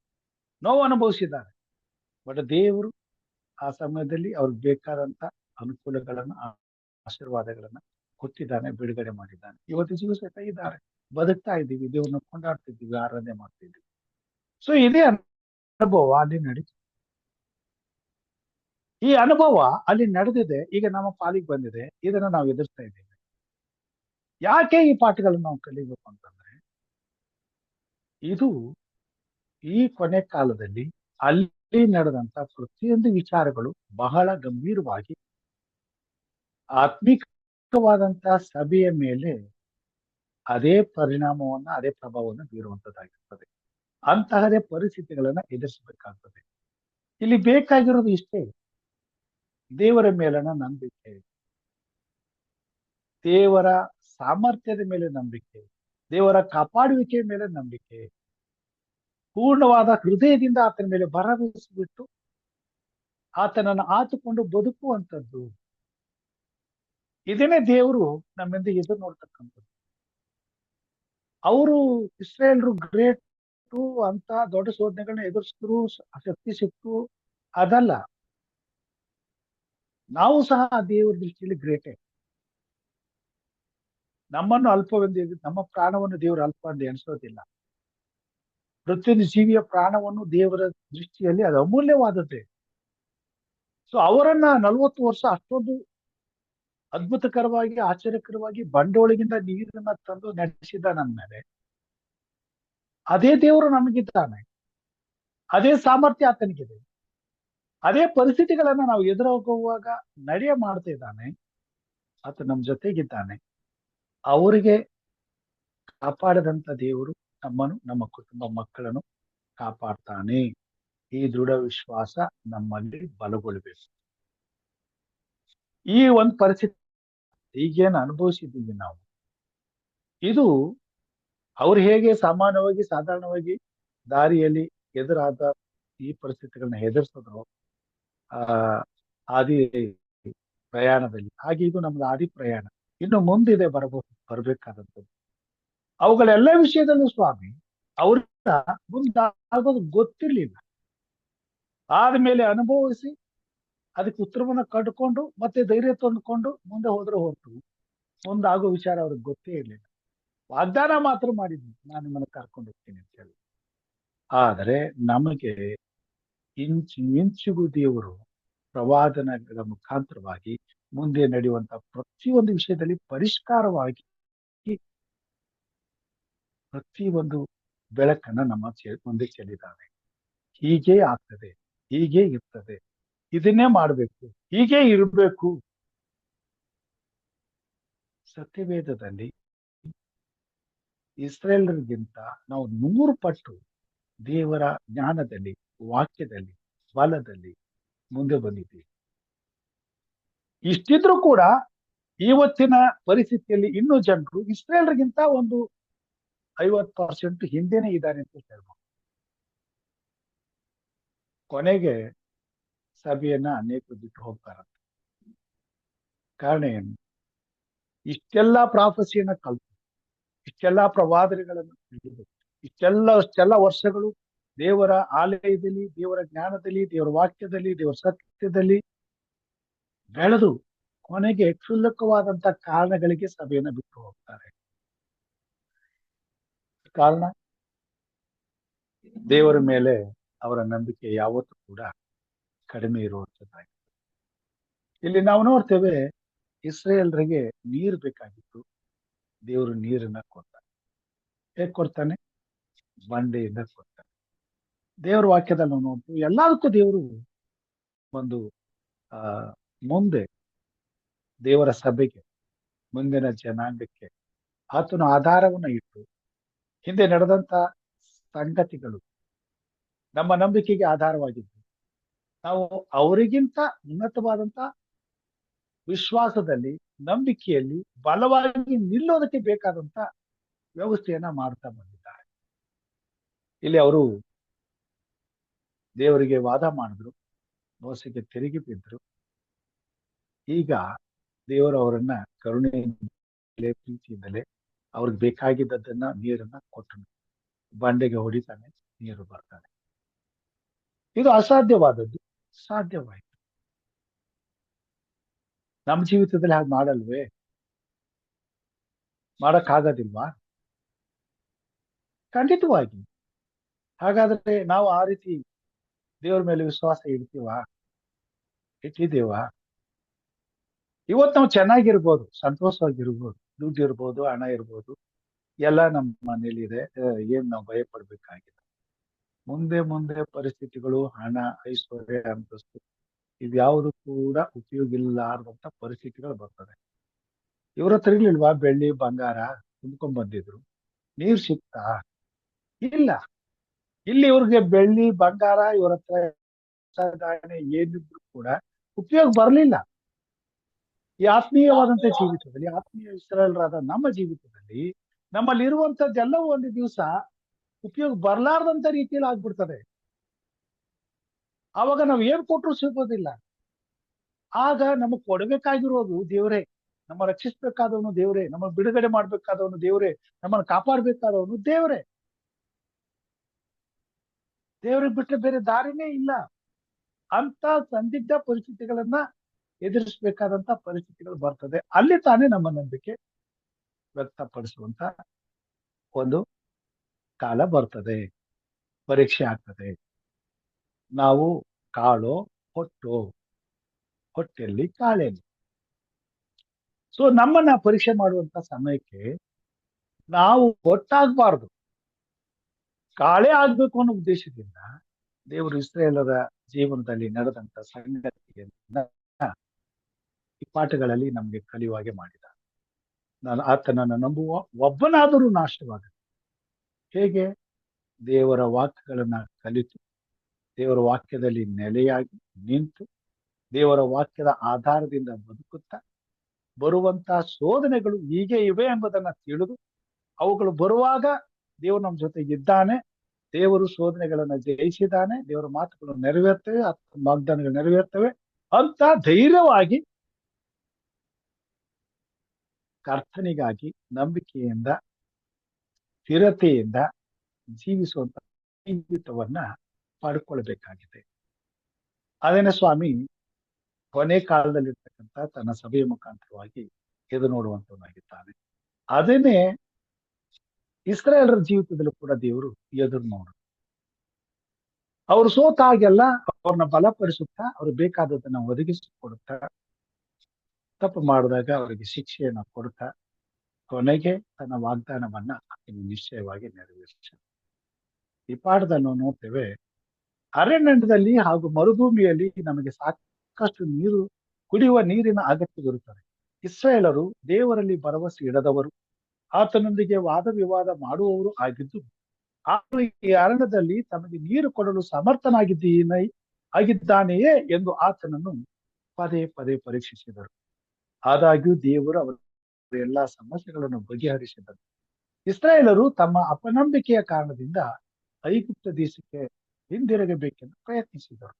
ನೋವು ಅನುಭವಿಸಿದ್ದಾರೆ. ಬಟ್ ದೇವರು ಆ ಸಮಯದಲ್ಲಿ ಅವ್ರಿಗೆ ಬೇಕಾದಂತ ಅನುಕೂಲಗಳನ್ನ, ಆಶೀರ್ವಾದಗಳನ್ನ ಕೊಟ್ಟಿದ್ದಾನೆ, ಬಿಡುಗಡೆ ಮಾಡಿದ್ದಾನೆ. ಇವತ್ತು ಜೀವಿಸ್ತಾ ಇದ್ದಾರೆ, ಬದುಕ್ತಾ ಇದ್ದೀವಿ, ದೇವ್ರನ್ನ ಕೊಂಡಾಡ್ತಿದ್ದೀವಿ, ಆರಾಧನೆ ಮಾಡ್ತಿದ್ದೀವಿ. ಸೊ ಇದೇ ಅನುಭವ ಅಲ್ಲಿ ನಡೀತು. ಈ ಅನುಭವ ಅಲ್ಲಿ ನಡೆದಿದೆ, ಈಗ ನಮ್ಮ ಪಾಲಿಗೆ ಬಂದಿದೆ, ಇದನ್ನ ನಾವು ಎದುರಿಸ್ತಾ ಇದ್ದೇವೆ. ಯಾಕೆ ಈ ಪಾಠಗಳನ್ನು ನಾವು ಕಲಿಬೇಕು ಅಂತಂದ್ರೆ, ಇದು ಈ ಕೊನೆ ಕಾಲದಲ್ಲಿ ಅಲ್ಲಿ ನಡೆದಂತ ಪ್ರತಿಯೊಂದು ವಿಚಾರಗಳು ಬಹಳ ಗಂಭೀರವಾಗಿ ಆತ್ಮಿಕವಾದಂತ ಸಭೆಯ ಮೇಲೆ ಅದೇ ಪರಿಣಾಮವನ್ನ, ಅದೇ ಪ್ರಭಾವವನ್ನು ಬೀರುವಂತದ್ದಾಗಿರ್ತದೆ. ಅಂತಹದೇ ಪರಿಸ್ಥಿತಿಗಳನ್ನ ಎದುರಿಸಬೇಕಾಗ್ತದೆ. ಇಲ್ಲಿ ಬೇಕಾಗಿರೋದು ಇಷ್ಟೇ, ದೇವರ ಮೇಲನ ನಂಬಿಕೆ, ದೇವರ ಸಾಮರ್ಥ್ಯದ ಮೇಲೆ ನಂಬಿಕೆ, ದೇವರ ಕಾಪಾಡುವಿಕೆಯ ಮೇಲೆ ನಂಬಿಕೆ, ಪೂರ್ಣವಾದ ಹೃದಯದಿಂದ ಆತನ ಮೇಲೆ ಭರವಸೆಬಿಟ್ಟು ಆತನನ್ನು ಆತುಕೊಂಡು ಬದುಕುವಂಥದ್ದು. ಇದನ್ನೇ ದೇವರು ನಮ್ಮಿಂದ ಎದುರು ನೋಡ್ತಕ್ಕಂಥದ್ದು. ಅವರು ಇಸ್ರೇಲ್ರು ಗ್ರೇಟು ಅಂತ ದೊಡ್ಡ ಶೋಧನೆಗಳನ್ನ ಎದುರಿಸಿದ್ರು, ಶಕ್ತಿ ಸಿಕ್ತು, ಅದಲ್ಲ. ನಾವು ಸಹ ದೇವರ ದೃಷ್ಟಿಯಲ್ಲಿ ಗ್ರೇಟೇ. ನಮ್ಮನ್ನು ಅಲ್ಪವೆಂದು ನಮ್ಮ ಪ್ರಾಣವನ್ನು ದೇವರು ಅಲ್ಪ ಎಂದು ಎಣಿಸೋದಿಲ್ಲ. ಪ್ರತಿಯೊಂದು ಜೀವಿಯ ಪ್ರಾಣವನ್ನು ದೇವರ ದೃಷ್ಟಿಯಲ್ಲಿ ಅದು ಅಮೂಲ್ಯವಾದದ್ದೇ. ಸೊ ಅವರನ್ನ 40 ವರ್ಷ ಅಷ್ಟೊಂದು ಅದ್ಭುತಕರವಾಗಿ ಆಶ್ಚರ್ಯಕರವಾಗಿ ಬಂಡೆಯೊಳಗಿಂದ ನೀರನ್ನ ತಂದು ನಡೆಸಿದ ಮೇಲೆ ಅದೇ ದೇವರು ನಮಗಿದ್ದಾನೆ, ಅದೇ ಸಾಮರ್ಥ್ಯ ಆತನಿಗಿದೆ, ಅದೇ ಪರಿಸ್ಥಿತಿಗಳನ್ನ ನಾವು ಎದುರೋಗುವಾಗ ನಡೆಯ ಮಾಡ್ತಾ ಇದ್ದಾನೆ. ಆತ ನಮ್ಮ ಜೊತೆಗಿದ್ದಾನೆ. ಅವರಿಗೆ ಕಾಪಾಡದಂತ ದೇವರು ನಮ್ಮನ್ನು, ನಮ್ಮ ಕುಟುಂಬ ಮಕ್ಕಳನ್ನು ಕಾಪಾಡ್ತಾನೆ. ಈ ದೃಢ ವಿಶ್ವಾಸ ನಮ್ಮಲ್ಲಿ ಬಲಗೊಳ್ಳಬೇಕು. ಈ ಒಂದು ಪರಿಸ್ಥಿತಿ ಈಗೇನು ಅನುಭವಿಸಿದ್ದೀವಿ ನಾವು, ಇದು ಅವ್ರು ಹೇಗೆ ಸಾಧಾರಣವಾಗಿ ದಾರಿಯಲ್ಲಿ ಎದುರಾದ ಈ ಪರಿಸ್ಥಿತಿಗಳನ್ನ ಎದುರಿಸಿದ್ರು ಆದಿ ಪ್ರಯಾಣದಲ್ಲಿ, ಹಾಗೆ ಇದು ನಮ್ದು ಆದಿ ಪ್ರಯಾಣ ಇನ್ನು ಮುಂದಿದೆ ಬರ್ಬೇಕಾದಂಥದ್ದು. ಅವುಗಳೆಲ್ಲ ವಿಷಯದಲ್ಲೂ ಸ್ವಾಮಿ ಅವ್ರ ಮುಂದಾಗೋದು ಗೊತ್ತಿರ್ಲಿಲ್ಲ. ಆದ್ಮೇಲೆ ಅನುಭವಿಸಿ ಅದಕ್ಕೆ ಉತ್ತರವನ್ನ ಕಂಡುಕೊಂಡು ಮತ್ತೆ ಧೈರ್ಯ ತಂದುಕೊಂಡು ಮುಂದೆ ಹೋದ್ರೆ ಹೊರತು ಮುಂದಾಗೋ ವಿಚಾರ ಅವ್ರಿಗೆ ಗೊತ್ತೇ ಇರ್ಲಿಲ್ಲ. ವಾಗ್ದಾನ ಮಾತ್ರ ಮಾಡಿದ್ವಿ, ನಾನು ನಿಮ್ಮನ್ನ ಕರ್ಕೊಂಡು ಹೋಗ್ತೀನಿ ಅಂತ ಹೇಳಿ. ಆದರೆ ನಮಗೆ ಇಂಚಿಗೂ ದೇವರು ಪ್ರವಾದನಗಳ ಮುಖಾಂತರವಾಗಿ ಮುಂದೆ ನಡೆಯುವಂತ ಪ್ರತಿಯೊಂದು ವಿಷಯದಲ್ಲಿ ಪರಿಷ್ಕಾರವಾಗಿ ಪ್ರತಿಯೊಂದು ಬೆಳಕನ್ನ ನಮ್ಮ ಮುಂದೆ ಚೆಲ್ಲಿದ್ದಾನೆ. ಹೀಗೆ ಆಗ್ತದೆ, ಹೀಗೆ ಇರ್ತದೆ, ಇದನ್ನೇ ಮಾಡ್ಬೇಕು, ಹೀಗೆ ಇರಬೇಕು. ಸತ್ಯವೇದದಲ್ಲಿ ಇಸ್ರೇಲರಿಗಿಂತ ನಾವು 100 ಪಟ್ಟು ದೇವರ ಜ್ಞಾನದಲ್ಲಿ, ವಾಕ್ಯದಲ್ಲಿ, ಬಲದಲ್ಲಿ ಮುಂದೆ ಬಂದಿದ್ದೀವಿ. ಇಷ್ಟಿದ್ರೂ ಕೂಡ ಇವತ್ತಿನ ಪರಿಸ್ಥಿತಿಯಲ್ಲಿ ಇನ್ನೂ ಜನರು ಇಸ್ರೇಲರಿಗಿಂತ ಒಂದು 50% ಹಿಂದೆನೆ ಇದ್ದಾರೆ ಅಂತ ಹೇಳ್ಬೋದು. ಕೊನೆಗೆ ಸಭೆಯನ್ನ ಅನೇಕರು ಬಿಟ್ಟು ಹೋಗ್ತಾರಂತೆ. ಕಾರಣ ಏನು? ಇಷ್ಟೆಲ್ಲಾ ಪ್ರಾಫಸಿಯನ್ನ ಕಲ್ತು, ಇಷ್ಟೆಲ್ಲಾ ಪ್ರವಾದನೆಗಳನ್ನು ತಿಳಿದು, ಇಷ್ಟೆಲ್ಲ ವರ್ಷಗಳು ದೇವರ ಆಲಯದಲ್ಲಿ, ದೇವರ ಜ್ಞಾನದಲ್ಲಿ, ದೇವರ ವಾಕ್ಯದಲ್ಲಿ, ದೇವರ ಸತ್ಯದಲ್ಲಿ ಬೆಳೆದು ಕೊನೆಗೆ ಕ್ಷುಲ್ಲಕವಾದಂತ ಕಾರಣಗಳಿಗೆ ಸಭೆಯನ್ನ ಬಿಟ್ಟು ಹೋಗ್ತಾರೆ. ಕಾರಣ ದೇವರ ಮೇಲೆ ಅವರ ನಂಬಿಕೆ ಯಾವತ್ತೂ ಕೂಡ ಕಡಿಮೆ ಇರುವಂತದ್ದಾಗಿದೆ. ಇಲ್ಲಿ ನಾವು ನೋಡ್ತೇವೆ, ಇಸ್ರೇಲ್ರಿಗೆ ನೀರು ಬೇಕಾಗಿತ್ತು, ದೇವರು ನೀರನ್ನ ಕೊಡ್ತಾನೆ. ಹೇಗೆ ಕೊಡ್ತಾನೆ? ಬಂಡೆಯಿಂದ ಕೊಡ್ತಾನೆ. ದೇವರ ವಾಕ್ಯದಲ್ಲಿ ನಾವು ನೋಡ್ತೀವಿ, ಎಲ್ಲದಕ್ಕೂ ದೇವರು ಒಂದು ಮುಂದೆ ದೇವರ ಸಭೆಗೆ, ಮುಂದಿನ ಜನಾಂಗಕ್ಕೆ ಆತನ ಆಧಾರವನ್ನ ಇಟ್ಟು ಹಿಂದೆ ನಡೆದಂತ ಸಂಗತಿಗಳು ನಮ್ಮ ನಂಬಿಕೆಗೆ ಆಧಾರವಾಗಿದ್ದು, ನಾವು ಅವರಿಗಿಂತ ಉನ್ನತವಾದಂತ ವಿಶ್ವಾಸದಲ್ಲಿ, ನಂಬಿಕೆಯಲ್ಲಿ ಬಲವಾಗಿ ನಿಲ್ಲೋದಕ್ಕೆ ಬೇಕಾದಂತ ವ್ಯವಸ್ಥೆಯನ್ನ ಮಾಡ್ತಾ ಬಂದಿದ್ದಾರೆ. ಇಲ್ಲಿ ಅವರು ದೇವರಿಗೆ ವಾದ ಮಾಡಿದ್ರು, ಮೋಸಕ್ಕೆ ತಿರುಗಿ ಬಿದ್ರು. ಈಗ ದೇವರು ಅವರನ್ನ ಕರುಣೆಯಿಂದಲೇ, ಪ್ರೀತಿಯಿಂದಲೇ ಅವ್ರಿಗೆ ಬೇಕಾಗಿದ್ದದನ್ನ, ನೀರನ್ನ ಕೊಟ್ಟನು. ಬಂಡೆಗೆ ಹೊಡಿತಾನೆ, ನೀರು ಬರ್ತಾನೆ. ಇದು ಅಸಾಧ್ಯವಾದದ್ದು ಸಾಧ್ಯವಾಯಿತು. ನಮ್ಮ ಜೀವಿತದಲ್ಲಿ ಹಾಗೆ ಮಾಡಲ್ವೇ? ಮಾಡಕ್ಕಾಗೋದಿಲ್ವಾ? ಖಂಡಿತವಾಗಿ. ಹಾಗಾದ್ರೆ ನಾವು ಆ ರೀತಿ ದೇವರ ಮೇಲೆ ವಿಶ್ವಾಸ ಇಟ್ಟಿದ್ದೇವಾ? ಇವತ್ತು ನಾವು ಚೆನ್ನಾಗಿರ್ಬೋದು, ಸಂತೋಷವಾಗಿರ್ಬೋದು, ದುಡ್ಡು ಇರ್ಬೋದು, ಹಣ ಇರ್ಬೋದು, ಎಲ್ಲ ನಮ್ಮ ಮನೇಲಿ ಇದೆ, ಏನ್ ನಾವು ಭಯ ಪಡ್ಬೇಕಾಗಿಲ್ಲ. ಮುಂದೆ ಪರಿಸ್ಥಿತಿಗಳು, ಹಣ, ಐಶ್ವರ್ಯ, ಅಂತಸ್ತು ಇದ್ಯಾವುದು ಕೂಡ ಉಪಯೋಗ ಇಲ್ಲಾರ್ದಂತ ಪರಿಸ್ಥಿತಿಗಳು ಬರ್ತದೆ. ಇವ್ರ ಹತ್ರ ಇರ್ಲಿಲ್ವಾ ಬೆಳ್ಳಿ ಬಂಗಾರ? ತುಂಬ್ಕೊಂಡ್ ಬಂದಿದ್ರು, ನೀರ್ ಸಿಕ್ತಾ? ಇಲ್ಲ. ಇಲ್ಲಿ ಇವ್ರಿಗೆ ಬೆಳ್ಳಿ ಬಂಗಾರ, ಇವ್ರ ಹತ್ರ ಏನಿದ್ರು ಕೂಡ ಉಪಯೋಗ ಬರ್ಲಿಲ್ಲ. ಈ ಆತ್ಮೀಯವಾದಂತ ಜೀವಿತದಲ್ಲಿ, ಆತ್ಮೀಯ ಇಸ್ರಾಯೇಲರಾದ ನಮ್ಮ ಜೀವಿತದಲ್ಲಿ ನಮ್ಮಲ್ಲಿ ಇರುವಂತದ್ದೆಲ್ಲವೂ ಒಂದು ದಿವಸ ಉಪಯೋಗ ಬರ್ಲಾರ್ದಂತ ರೀತಿಯಲ್ಲಿ ಆಗ್ಬಿಡ್ತದೆ. ಆವಾಗ ನಾವು ಏನ್ ಕೊಟ್ರು ಸಿಗೋದಿಲ್ಲ. ಆಗ ನಮಗ್ ಕೊಡ್ಬೇಕಾಗಿರೋದು ದೇವರೇ, ನಮ್ಮ ರಕ್ಷಿಸ್ಬೇಕಾದವನು ದೇವರೇ, ನಮ್ಮ ಬಿಡುಗಡೆ ಮಾಡ್ಬೇಕಾದವನು ದೇವರೇ, ನಮ್ಮನ್ನು ಕಾಪಾಡ್ಬೇಕಾದವನು ದೇವರೇ. ದೇವ್ರಿಗೆ ಬಿಟ್ಟರೆ ಬೇರೆ ದಾರಿನೇ ಇಲ್ಲ. ಅಂತ ಸಂದಿಗ್ಧ ಪರಿಸ್ಥಿತಿಗಳನ್ನ ಎದುರಿಸ್ಬೇಕಾದಂತ ಪರಿಸ್ಥಿತಿಗಳು ಬರ್ತದೆ. ಅಲ್ಲಿ ತಾನೇ ನಮ್ಮ ನಂಬಿಕೆ ವ್ಯಕ್ತಪಡಿಸುವಂತ ಒಂದು ಕಾಲ ಬರ್ತದೆ, ಪರೀಕ್ಷೆ ಆಗ್ತದೆ. ನಾವು ಕಾಳೋ ಹೊಟ್ಟೋ, ಹೊಟ್ಟೆಯಲ್ಲಿ ಕಾಳೇನು. ಸೊ ನಮ್ಮನ್ನ ಪರೀಕ್ಷೆ ಮಾಡುವಂತ ಸಮಯಕ್ಕೆ ನಾವು ಹೊಟ್ಟಾಗಬಾರ್ದು, ಕಾಳೆ ಆಗ್ಬೇಕು ಅನ್ನೋ ಉದ್ದೇಶದಿಂದ ದೇವರು ಇಸ್ರಾಯೇಲರ ಜೀವನದಲ್ಲಿ ನಡೆದಂತ ಸಂಗತಿಯನ್ನ ಈ ಪಾಠಗಳಲ್ಲಿ ನಮ್ಗೆ ಕಲಿಯುವಾಗೆ ಮಾಡಿದ. ನಾನು ಆತನನ್ನು ನಂಬುವ ಒಬ್ಬನಾದರೂ ನಾಶವಾಗದು. ಹೇಗೆ? ದೇವರ ವಾಕ್ಯಗಳನ್ನ ಕಲಿತು, ದೇವರ ವಾಕ್ಯದಲ್ಲಿ ನೆಲೆಯಾಗಿ ನಿಂತು, ದೇವರ ವಾಕ್ಯದ ಆಧಾರದಿಂದ ಬದುಕುತ್ತಾ, ಬರುವಂತಹ ಶೋಧನೆಗಳು ಹೀಗೆ ಇವೆ ಎಂಬುದನ್ನ ತಿಳಿದು, ಅವುಗಳು ಬರುವಾಗ ದೇವರು ನಮ್ಮ ಜೊತೆಗೆ ಇದ್ದಾನೆ, ದೇವರು ಶೋಧನೆಗಳನ್ನ ಜಯಿಸಿದ್ದಾನೆ, ದೇವರ ಮಾತುಗಳು ನೆರವೇರ್ತವೆ, ವಾಗ್ದಾನಗಳು ನೆರವೇರ್ತವೆ ಅಂತ ಧೈರ್ಯವಾಗಿ ಕರ್ತನಿಗಾಗಿ ನಂಬಿಕೆಯಿಂದ ಸ್ಥಿರತೆಯಿಂದ ಜೀವಿಸುವಂತ ಜೀವಿತವನ್ನ ಪಡ್ಕೊಳ್ಬೇಕಾಗಿದೆ. ಅದೇನೇ ಸ್ವಾಮಿ ಕೊನೆ ಕಾಲದಲ್ಲಿರ್ತಕ್ಕಂಥ ತನ್ನ ಸಭೆಯ ಮುಖಾಂತರವಾಗಿ ಎದು ನೋಡುವಂತವನಾಗಿದ್ದಾನೆ. ಅದೇನೇ ಇಸ್ರಾಯೇಲರ ಜೀವಿತದಲ್ಲೂ ಕೂಡ ದೇವರು ಎದುರು ನೋಡು. ಅವರು ಸೋತಾಗೆಲ್ಲ ಅವ್ರನ್ನ ಬಲಪಡಿಸುತ್ತಾ, ಅವ್ರಿಗೆ ಬೇಕಾದದನ್ನ ಒದಗಿಸಿಕೊಡುತ್ತಾ, ತಪ್ಪು ಮಾಡಿದಾಗ ಅವರಿಗೆ ಶಿಕ್ಷೆಯನ್ನ ಕೊಡುತ್ತಾ, ಕೊನೆಗೆ ತನ್ನ ವಾಗ್ದಾನವನ್ನ ನಿಶ್ಚಯವಾಗಿ ನೆರವೇರಿಸ. ಈ ಪಾಠದಲ್ಲಿ ನಾವು ನೋಡ್ತೇವೆ, ಅರಣ್ಯದಲ್ಲಿ ಹಾಗೂ ಮರುಭೂಮಿಯಲ್ಲಿ ನಮಗೆ ಸಾಕಷ್ಟು ನೀರು, ಕುಡಿಯುವ ನೀರಿನ ಅಗತ್ಯವಿರುತ್ತದೆ. ಇಸ್ರಾಯೇಲರು ದೇವರಲ್ಲಿ ಭರವಸೆ ಇಡದವರು, ಆತನೊಂದಿಗೆ ವಾದ ವಿವಾದ ಮಾಡುವವರು ಆಗಿದ್ದು, ಆತನು ಈ ಅರಣ್ಯದಲ್ಲಿ ತಮಗೆ ನೀರು ಕೊಡಲು ಆಗಿದ್ದಾನೆಯೇ ಎಂದು ಆತನನ್ನು ಪದೇ ಪದೇ ಪರೀಕ್ಷಿಸಿದರು. ಆದಾಗ್ಯೂ ದೇವರು ಅವರ ಎಲ್ಲಾ ಸಮಸ್ಯೆಗಳನ್ನು ಬಗೆಹರಿಸಿದರು. ಇಸ್ರಾಯೇಲರು ತಮ್ಮ ಅಪನಂಬಿಕೆಯ ಕಾರಣದಿಂದ ಐಗುಪ್ತ ದೇಶಕ್ಕೆ ಹಿಂದಿರುಗಬೇಕೆಂದು ಪ್ರಯತ್ನಿಸಿದರು.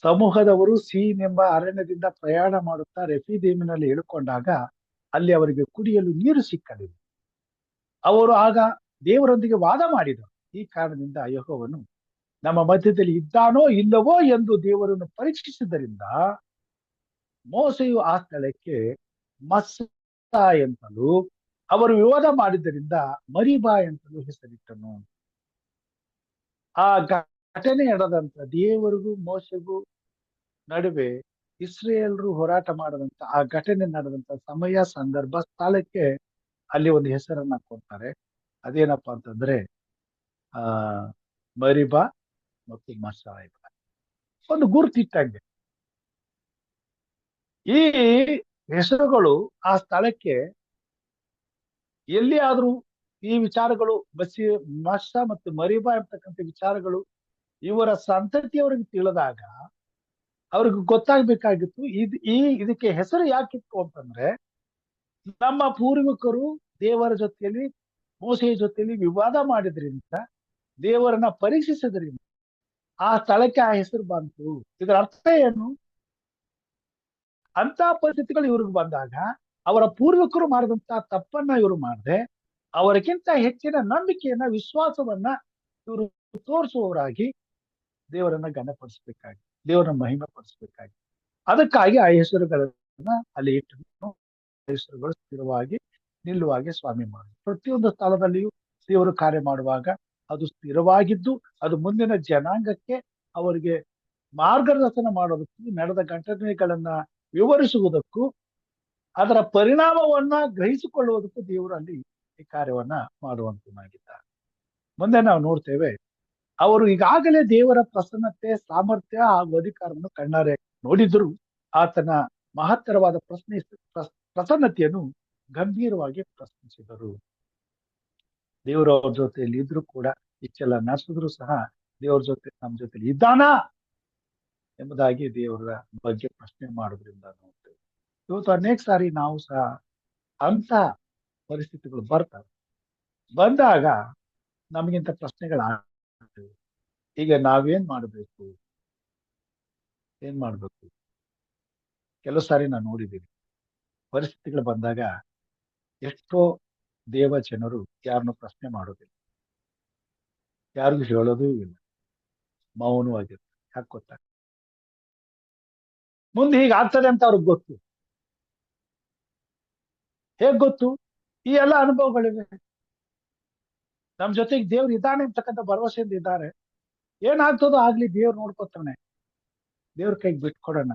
ಸಮೂಹದವರು ಸೀನ್ ಎಂಬ ಅರಣ್ಯದಿಂದ ಪ್ರಯಾಣ ಮಾಡುತ್ತಾ ರೆಫಿದೀಮಿನಲ್ಲಿ ಇಳುಕೊಂಡಾಗ ಅಲ್ಲಿ ಅವರಿಗೆ ಕುಡಿಯಲು ನೀರು ಸಿಕ್ಕಲಿಲ್ಲ. ಅವರು ಆಗ ದೇವರೊಂದಿಗೆ ವಾದ ಮಾಡಿದರು. ಈ ಕಾರಣದಿಂದ ಯೆಹೋವನು ನಮ್ಮ ಮಧ್ಯದಲ್ಲಿ ಇದ್ದಾನೋ ಇಲ್ಲವೋ ಎಂದು ದೇವರನ್ನು ಪರೀಕ್ಷಿಸಿದ್ದರಿಂದ ಮೋಸೆಯು ಆ ಸ್ಥಳಕ್ಕೆ ಮಸ್ಸಾ ಎಂತಲೂ, ಅವರು ವಿವಾದ ಮಾಡಿದ್ದರಿಂದ ಮರಿಬಾ ಎಂತಲೂ ಹೆಸರಿಟ್ಟನು. ಆ ಘಟನೆ ನಡೆದಂತ ದೇವರಿಗೂ ಮೋಸೆಗೂ ನಡುವೆ ಇಸ್ರೇಲರು ಹೋರಾಟ ಮಾಡದಂತ ಆ ಘಟನೆ ನಡೆದಂತ ಸಮಯ, ಸಂದರ್ಭ, ಸ್ಥಳಕ್ಕೆ ಅಲ್ಲಿ ಒಂದು ಹೆಸರನ್ನ ಕೊಡ್ತಾರೆ. ಅದೇನಪ್ಪಾ ಅಂತಂದ್ರೆ ಮರಿಬಾ ಮತ್ತು ಮಸ್ಸಾ. ಒಂದು ಗುರುತಿಟ್ಟಂಗೆ ಈ ಹೆಸರುಗಳು ಆ ಸ್ಥಳಕ್ಕೆ ಎಲ್ಲಿಯಾದ್ರೂ ಈ ವಿಚಾರಗಳು ಮಸ್ಸಾ ಮತ್ತು ಮರಿಬಾ ಎಂಬತಕ್ಕಂಥ ವಿಚಾರಗಳು ಇವರ ಸಂತತಿಯವರಿಗೆ ತಿಳಿದಾಗ ಅವ್ರಿಗೆ ಗೊತ್ತಾಗ್ಬೇಕಾಗಿತ್ತು, ಇದಕ್ಕೆ ಹೆಸರು ಯಾಕಿತ್ತು ಅಂತಂದ್ರೆ, ನಮ್ಮ ಪೂರ್ವಿಕರು ದೇವರ ಜೊತೆಯಲ್ಲಿ, ಮೋಸೆಯ ಜೊತೆಯಲ್ಲಿ ವಿವಾದ ಮಾಡಿದ್ರಿಂದ, ದೇವರನ್ನ ಪರೀಕ್ಷಿಸಿದ್ರಿಂದ ಆ ಸ್ಥಳಕ್ಕೆ ಆ ಹೆಸರು ಬಂತು. ಇದರ ಅರ್ಥ ಏನು? ಅಂತ ಪರಿಸ್ಥಿತಿಗಳು ಇವ್ರಿಗೆ ಬಂದಾಗ ಅವರ ಪೂರ್ವಿಕರು ಮಾಡಿದಂತ ತಪ್ಪನ್ನ ಇವರು ಮಾಡದೆ, ಅವರಿಗಿಂತ ಹೆಚ್ಚಿನ ನಂಬಿಕೆಯನ್ನ, ವಿಶ್ವಾಸವನ್ನ ಇವರು ತೋರಿಸುವವರಾಗಿ ದೇವರನ್ನ ಘನಪಡಿಸ್ಬೇಕಾಗಿ, ದೇವರನ್ನ ಮಹಿಮೆ ಪಡಿಸ್ಬೇಕಾಗಿ, ಅದಕ್ಕಾಗಿ ಆ ಹೆಸರುಗಳನ್ನ ಅಲ್ಲಿ ಇಟ್ಟು ಹೆಸರುಗಳು ಸ್ಥಿರವಾಗಿ ನಿಲ್ಲುವಾಗೆ ಸ್ವಾಮಿ ಮಾಡಿದ್ರು. ಪ್ರತಿಯೊಂದು ಸ್ಥಳದಲ್ಲಿಯೂ ದೇವರು ಕಾರ್ಯ ಮಾಡುವಾಗ ಅದು ಸ್ಥಿರವಾಗಿದ್ದು, ಅದು ಮುಂದಿನ ಜನಾಂಗಕ್ಕೆ ಅವರಿಗೆ ಮಾರ್ಗದರ್ಶನ ಮಾಡೋದಕ್ಕೂ, ನಡೆದ ಘಟನೆಗಳನ್ನ ವಿವರಿಸುವುದಕ್ಕೂ, ಅದರ ಪರಿಣಾಮವನ್ನ ಗ್ರಹಿಸಿಕೊಳ್ಳುವುದಕ್ಕೂ ದೇವರು ಅಲ್ಲಿ ಈ ಕಾರ್ಯವನ್ನ ಮಾಡುವಂತನಾಗಿದ್ದಾರೆ. ಮುಂದೆ ನಾವು ನೋಡ್ತೇವೆ, ಅವರು ಈಗಾಗಲೇ ದೇವರ ಪ್ರಸನ್ನತೆ, ಸಾಮರ್ಥ್ಯ ಹಾಗೂ ಅಧಿಕಾರವನ್ನು ಕಣ್ಣಾರೆ ನೋಡಿದ್ರು ಆತನ ಮಹತ್ತರವಾದ ಪ್ರಸನ್ನತೆಯನ್ನು ಗಂಭೀರವಾಗಿ ಪ್ರಶ್ನಿಸಿದರು. ದೇವರು ಅವ್ರ ಜೊತೆಯಲ್ಲಿ ಇದ್ರು ಕೂಡ, ಇಷ್ಟೆಲ್ಲ ನಡೆಸಿದ್ರು ಸಹ ದೇವ್ರ ಜೊತೆ ನಮ್ಮ ಜೊತೆಲಿ ಇದ್ದಾನಾ ಎಂಬುದಾಗಿ ದೇವರ ಬಗ್ಗೆ ಪ್ರಶ್ನೆ ಮಾಡೋದ್ರಿಂದ ನೋಡ್ತೇವೆ. ಇವತ್ತು ಅನೇಕ ಸಾರಿ ನಾವು ಸಹ ಅಂತ ಪರಿಸ್ಥಿತಿಗಳು ಬಂದಾಗ ನಮಗಿಂತ ಪ್ರಶ್ನೆಗಳಾಗ್ತವೆ. ಈಗ ನಾವೇನ್ ಮಾಡ್ಬೇಕು? ಕೆಲವು ಸಾರಿ ನಾನು ನೋಡಿದ್ದೀನಿ, ಪರಿಸ್ಥಿತಿಗಳು ಬಂದಾಗ ಎಷ್ಟೋ ದೇವ ಜನರು ಯಾರನ್ನು ಪ್ರಶ್ನೆ ಮಾಡೋದಿಲ್ಲ, ಯಾರಿಗೂ ಹೇಳೋದೂ ಇಲ್ಲ, ಮೌನವಾಗಿರ್ತಾರೆ. ಯಾಕೆ ಗೊತ್ತಾ? ಮುಂದೆ ಹೀಗಾಗ್ತದೆ ಅಂತ ಅವ್ರಿಗೆ ಗೊತ್ತು. ಹೇಗ್ ಗೊತ್ತು? ಈ ಎಲ್ಲ ಅನುಭವಗಳಿವೆ. ನಮ್ ಜೊತೆಗೆ ದೇವ್ರು ಇದ್ದಾನೆ ಅಂತಕ್ಕಂಥ ಭರವಸೆಯಿಂದ ಇದ್ದಾರೆ. ಏನಾಗ್ತದೋ ಆಗ್ಲಿ, ದೇವ್ರು ನೋಡ್ಕೊತಾನೆ. ದೇವ್ರ ಕೈಗೆ ಬಿಟ್ಕೊಡೋಣ.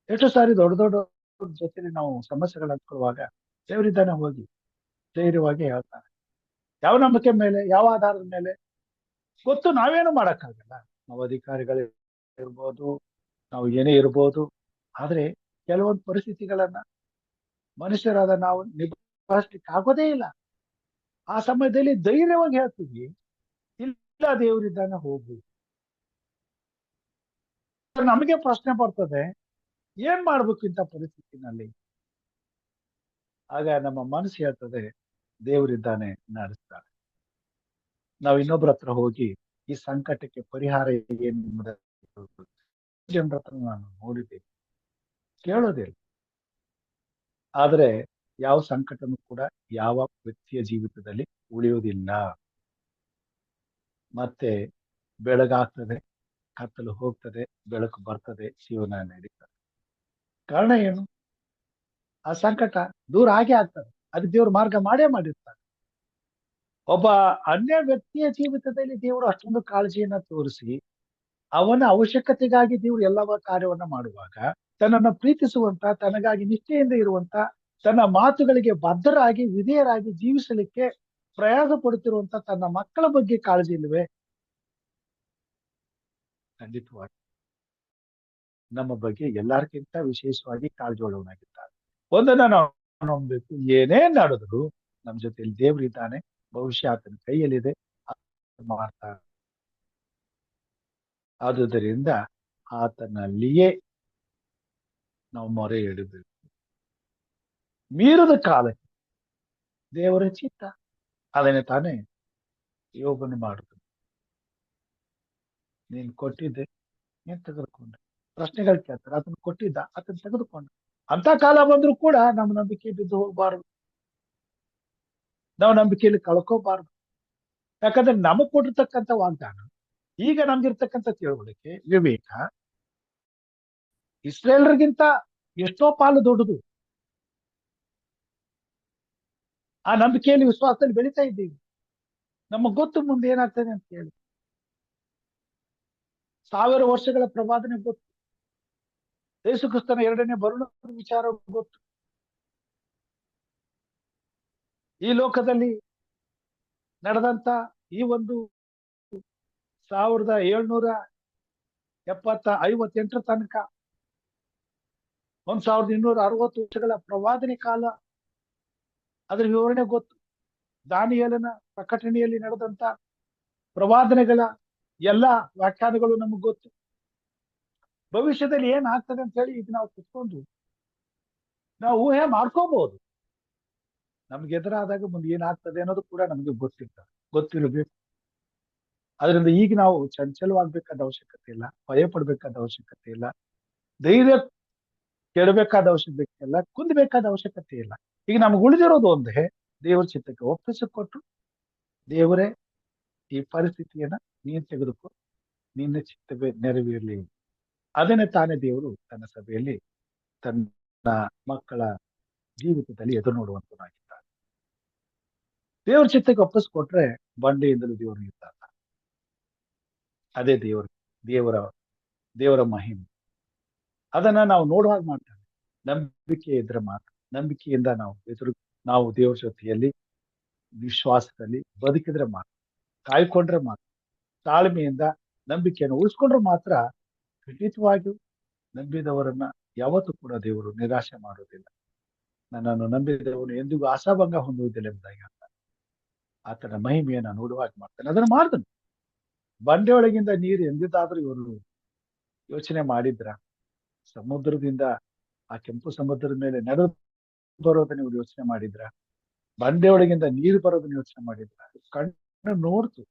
ಎಷ್ಟು ಸಾರಿ ದೊಡ್ಡ ದೊಡ್ಡ ಜೊತೆಲಿ ನಾವು ಸಮಸ್ಯೆಗಳು ಹಂಚ್ಕೊಳ್ಳುವಾಗ ದೇವರಿದ್ದಾನೆ ಹೋಗಿ ಧೈರ್ಯವಾಗಿ ಹೇಳ್ತಾನೆ. ಯಾವ ನಂಬಿಕೆ ಮೇಲೆ, ಯಾವ ಆಧಾರದ ಮೇಲೆ ಗೊತ್ತು? ನಾವೇನು ಮಾಡಕ್ಕಾಗಲ್ಲ. ನಾವು ಅಧಿಕಾರಿಗಳು ಇರ್ಬೋದು, ನಾವು ಏನೇ ಇರ್ಬೋದು. ಆದ್ರೆ ಕೆಲವೊಂದು ಪರಿಸ್ಥಿತಿಗಳನ್ನ ಮನುಷ್ಯರಾದ ನಾವು ನಿಭಾಯಿಸ್ಲಿಕ್ಕೆ ಆಗೋದೇ ಇಲ್ಲ. ಆ ಸಮಯದಲ್ಲಿ ಧೈರ್ಯವಾಗಿ ಹೇಳ್ತೀವಿ, ಇಲ್ಲ ದೇವರಿದ್ದಾನೆ ಹೋಗು. ನಮಗೆ ಪ್ರಶ್ನೆ ಬರ್ತದೆ, ಏನ್ ಮಾಡ್ಬೇಕು ಇಂಥ ಪರಿಸ್ಥಿತಿನಲ್ಲಿ? ಆಗ ನಮ್ಮ ಮನಸ್ಸು ಹೇಳ್ತದೆ, ದೇವರಿದ್ದಾನೆ, ನಡೆಸ್ತಾನೆ. ನಾವು ಇನ್ನೊಬ್ಬರ ಹತ್ರ ಹೋಗಿ ಈ ಸಂಕಟಕ್ಕೆ ಪರಿಹಾರ ಏನು ಜನರ ಹತ್ರ ನಾನು ನೋಡಿದ್ದೇನೆ, ಕೇಳೋದಿಲ್ಲ. ಆದ್ರೆ ಯಾವ ಸಂಕಟನೂ ಕೂಡ ಯಾವ ವ್ಯಕ್ತಿಯ ಜೀವಿತದಲ್ಲಿ ಉಳಿಯುವುದಿಲ್ಲ. ಮತ್ತೆ ಬೆಳಗಾಗ್ತದೆ, ಕತ್ತಲು ಹೋಗ್ತದೆ, ಬೆಳಕು ಬರ್ತದೆ, ಜೀವನ ನಡೀತದೆ. ಕಾರಣ ಏನು? ಆ ಸಂಕಟ ದೂರ ಆಗೇ ಆಗ್ತದೆ. ಅದಕ್ಕೆ ದೇವ್ರ ಮಾರ್ಗ ಮಾಡೇ ಮಾಡಿರ್ತಾರೆ. ಒಬ್ಬ ಅನ್ಯ ವ್ಯಕ್ತಿಯ ಜೀವಿತದಲ್ಲಿ ದೇವರು ಅಷ್ಟೊಂದು ಕಾಳಜಿಯನ್ನ ತೋರಿಸಿ, ಅವನ ಅವಶ್ಯಕತೆಗಾಗಿ ದೇವರು ಎಲ್ಲವ ಕಾರ್ಯವನ್ನ ಮಾಡುವಾಗ, ತನ್ನನ್ನು ಪ್ರೀತಿಸುವಂತ, ತನಗಾಗಿ ನಿಷ್ಠೆಯಿಂದ ಇರುವಂತ, ತನ್ನ ಮಾತುಗಳಿಗೆ ಬದ್ಧರಾಗಿ ವಿಧೇಯರಾಗಿ ಜೀವಿಸಲಿಕ್ಕೆ ಪ್ರಯಾಸ ಪಡುತ್ತಿರುವಂತ ತನ್ನ ಮಕ್ಕಳ ಬಗ್ಗೆ ಕಾಳಜಿ ಇಲ್ಲವೇ? ಖಂಡಿತವಾಗಿ ನಮ್ಮ ಬಗ್ಗೆ ಎಲ್ಲರಿಗಿಂತ ವಿಶೇಷವಾಗಿ ಕಾಳಜಿ ಉಳ್ಳವನಾಗಿದ್ದಾನೆ. ಒಂದನ್ನ ನಾವು ನಂಬಬೇಕು, ಏನೇ ನಡೆದ್ರು ನಮ್ಮ ಜೊತೆಯಲ್ಲಿ ದೇವರಿದ್ದಾನೆ, ಭವಿಷ್ಯ ಆತನ ಕೈಯಲ್ಲಿದೆ, ಮಾಡ್ತಾನೆ. ಆದುದರಿಂದ ಆತನಲ್ಲಿಯೇ ನಾವು ಮೊರೆ ಇಡಬೇಕು. ಮೀರದ ಕಾಲಕ್ಕೆ ದೇವರ ಚಿತ್ತ ಅದನ್ನೇ ತಾನೇ ಯೋಗನೆ ಮಾಡುದು. ನೀನ್ ಕೊಟ್ಟಿದ್ದೆ, ನೀನ್ ತೆಗೆದುಕೊಂಡೆ. ಪ್ರಶ್ನೆಗಳು ಕೇಳ್ತಾರೆ, ಅದನ್ನ ಕೊಟ್ಟಿದ್ದ, ಅದನ್ನ ತೆಗೆದುಕೊಂಡ. ಅಂತ ಕಾಲ ಬಂದ್ರು ಕೂಡ ನಮ್ಮ ನಂಬಿಕೆ ಬಿದ್ದು ಹೋಗ್ಬಾರ್ದು, ನಾವು ನಂಬಿಕೆಯಲ್ಲಿ ಕಳ್ಕೋಬಾರ್ದು. ಯಾಕಂದ್ರೆ ನಮಗ್ ಕೊಟ್ಟಿರ್ತಕ್ಕಂಥ ವಾಗ್ದಾನ, ಈಗ ನಮ್ಗಿರ್ತಕ್ಕಂಥ ತಿಳುವಳಿಕೆ, ವಿವೇಕ ಇಸ್ರೇಲರಿಗಿಂತ ಎಷ್ಟೋ ಪಾಲು ದೊಡ್ಡದು. ಆ ನಂಬಿಕೆಯಲ್ಲಿ, ವಿಶ್ವಾಸದಲ್ಲಿ ಬೆಳೀತಾ ಇದ್ದೀವಿ. ನಮಗ್ ಗೊತ್ತು ಮುಂದೆ ಏನಾಗ್ತದೆ ಅಂತ ಹೇಳಿ. 1000 ವರ್ಷಗಳ ಪ್ರವಾದನೆ ಗೊತ್ತು. ಯೇಸು ಕ್ರಿಸ್ತನ 2ನೇ ಬರುಣದ ವಿಚಾರ ಗೊತ್ತು. ಈ ಲೋಕದಲ್ಲಿ ನಡೆದಂತ ಈ ಒಂದು 1758 ತನಕ 1260 ವರ್ಷಗಳ ಪ್ರವಾದನೆ ಕಾಲ, ಅದರ ವಿವರಣೆ ಗೊತ್ತು. ದಾನಿಯೇಲನ ಪ್ರಕಟಣೆಯಲ್ಲಿ ನಡೆದಂತ ಪ್ರವಾದನೆಗಳ ಎಲ್ಲಾ ವ್ಯಾಖ್ಯಾನಗಳು ನಮಗ್ ಗೊತ್ತು. ಭವಿಷ್ಯದಲ್ಲಿ ಏನ್ ಆಗ್ತದೆ ಅಂತ ಹೇಳಿ ಈಗ ನಾವು ಕುತ್ಕೊಂಡು ನಾವು ಊಹೆ ಮಾಡ್ಕೋಬಹುದು. ನಮ್ಗೆ ಎದುರಾದಾಗ ಮುಂದೆ ಏನಾಗ್ತದೆ ಅನ್ನೋದು ಕೂಡ ನಮ್ಗೆ ಗೊತ್ತಿರಬೇಕು. ಅದರಿಂದ ಈಗ ನಾವು ಚಂಚಲವಾಗ್ಬೇಕಾದ ಅವಶ್ಯಕತೆ ಇಲ್ಲ, ಭಯ ಪಡ್ಬೇಕಾದ ಅವಶ್ಯಕತೆ ಇಲ್ಲ, ಧೈರ್ಯ ಕೆಡಬೇಕಾದ ಅವಶ್ಯಕತೆ ಇಲ್ಲ, ಕುಂದಬೇಕಾದ ಅವಶ್ಯಕತೆ ಇಲ್ಲ. ಈಗ ನಮ್ಗೆ ಉಳಿದಿರೋದು ಒಂದೇ, ದೇವರ ಚಿತ್ತಕ್ಕೆ ಒಪ್ಪಿಸಿಕೊಟ್ಟು, ದೇವರೇ ಈ ಪರಿಸ್ಥಿತಿಯನ್ನ ನೀನ್ ತೆಗೆದುಕೊ, ನಿನ್ನ ಚಿತ್ತವೇ ನೆರವೇರಲಿ. ಅದನ್ನೇ ತಾನೇ ದೇವರು ತನ್ನ ಸಭೆಯಲ್ಲಿ ತನ್ನ ಮಕ್ಕಳ ಜೀವಿತದಲ್ಲಿ ಎದುರು ನೋಡುವಂತನಾಗಿದ್ದಾನೆ. ದೇವ್ರ ಚಿತ್ತಕ್ಕೆ ಒಪ್ಪಿಸ್ಕೊಟ್ರೆ ಬಂಡೆಯಿಂದಲೂ ದೇವರು ಇರ್ತಾನೆ. ಅದೇ ದೇವರ ಮಹಿಮೆ. ಅದನ್ನ ನಾವು ನೋಡುವಾಗ ಮಾಡ್ತಾನೆ. ನಂಬಿಕೆ ಇದ್ರೆ ಮಾತ್ರ, ನಂಬಿಕೆಯಿಂದ ನಾವು ದೇವರ ಜೊತೆಯಲ್ಲಿ ವಿಶ್ವಾಸದಲ್ಲಿ ಬದುಕಿದ್ರೆ ಮಾತ್ರ, ಕಾಯ್ಕೊಂಡ್ರೆ ಮಾತ್ರ, ತಾಳ್ಮೆಯಿಂದ ನಂಬಿಕೆಯನ್ನು ಉಳಿಸ್ಕೊಂಡ್ರೆ ಮಾತ್ರ ಖಂಡಿತವಾಗಿಯೂ ನಂಬಿದವರನ್ನ ಯಾವತ್ತೂ ಕೂಡ ದೇವರು ನಿರಾಶೆ ಮಾಡೋದಿಲ್ಲ. ನನ್ನನ್ನು ನಂಬಿದವನು ಎಂದಿಗೂ ಆಶಾಭಂಗ ಹೊಂದುವುದಿಲ್ಲ ಎಂಬುದಾಗಿ ಹೇಳ್ತಾನೆ. ಆತನ ಮಹಿಮೆಯನ್ನ ನೋಡುವಾಗ ಮಾಡ್ತಾನೆ. ಅದನ್ನ ಮಾಡ್ತಾನೆ. ಬಂಡೆಯೊಳಗಿಂದ ನೀರು ಎಂದಿದ್ದಾದ್ರೂ ಇವರು ಯೋಚನೆ ಮಾಡಿದ್ರ? ಸಮುದ್ರದಿಂದ ಆ ಕೆಂಪು ಸಮುದ್ರದ ಮೇಲೆ ನಡೆದು ಬರೋದನ್ನ ಇವ್ರು ಯೋಚನೆ ಮಾಡಿದ್ರ? ಬಂಡೆಯೊಳಗಿಂದ ನೀರು ಬರೋದನ್ನ ಯೋಚನೆ ಮಾಡಿದ್ರ? ಕಣ್ಣು ನೋಡ್ತು,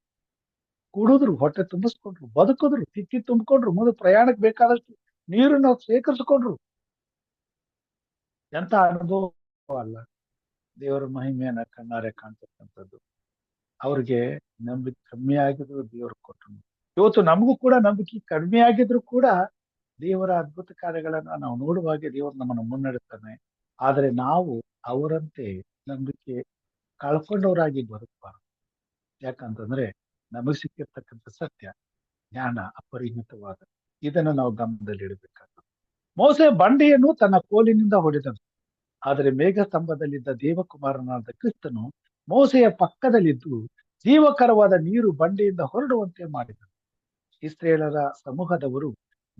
ಕುಡಿದ್ರು, ಹೊಟ್ಟೆ ತುಂಬಿಸ್ಕೊಂಡ್ರು, ಬದುಕಿದ್ರು, ತಿಕ್ಕಿ ತುಂಬಿಕೊಂಡ್ರು, ಮುಂದೆ ಪ್ರಯಾಣಕ್ಕೆ ಬೇಕಾದಷ್ಟು ನೀರನ್ನು ಶೇಖರಿಸಿಕೊಂಡ್ರು. ಎಂತ ಅನುಭವ ಅಲ್ಲ? ದೇವರ ಮಹಿಮೆಯನ್ನ ಕಣ್ಣಾರೆ ಕಾಣ್ತಕ್ಕಂಥದ್ದು. ಅವ್ರಿಗೆ ನಂಬಿಕೆ ಕಮ್ಮಿ ಆಗಿದ್ರು ದೇವರು ಕೊಟ್ಟರು. ಇವತ್ತು ನಮಗೂ ಕೂಡ ನಂಬಿಕೆ ಕಡಿಮೆ ಆಗಿದ್ರು ಕೂಡ ದೇವರ ಅದ್ಭುತ ಕಾರ್ಯಗಳನ್ನ ನಾವು ನೋಡುವಾಗೆ ದೇವರು ನಮ್ಮನ್ನು ಮುನ್ನಡೆಸ್ತಾನೆ. ಆದ್ರೆ ನಾವು ಅವರಂತೆ ನಂಬಿಕೆ ಕಳ್ಕೊಂಡವರಾಗಿ ಬದುಕಬಾರದು. ಯಾಕಂತಂದ್ರೆ ನಮಗೆ ಸಿಕ್ಕಿರ್ತಕ್ಕಂಥ ಸತ್ಯ ಜ್ಞಾನ ಅಪರಿಮಿತವಾದ, ಇದನ್ನು ನಾವು ಗಮನದಲ್ಲಿಡಬೇಕಾಗ್ತದೆ. ಮೋಸೆ ಬಂಡೆಯನ್ನು ತನ್ನ ಕೋಲಿನಿಂದ ಹೊಡೆದನು, ಆದರೆ ಮೇಘಸ್ತಂಭದಲ್ಲಿದ್ದ ದೇವಕುಮಾರನಾದ ಕ್ರಿಸ್ತನು ಮೋಸೆಯ ಪಕ್ಕದಲ್ಲಿದ್ದು ಜೀವಕರವಾದ ನೀರು ಬಂಡೆಯಿಂದ ಹೊರಡುವಂತೆ ಮಾಡಿದನು. ಇಸ್ರೇಲರ ಸಮೂಹದವರು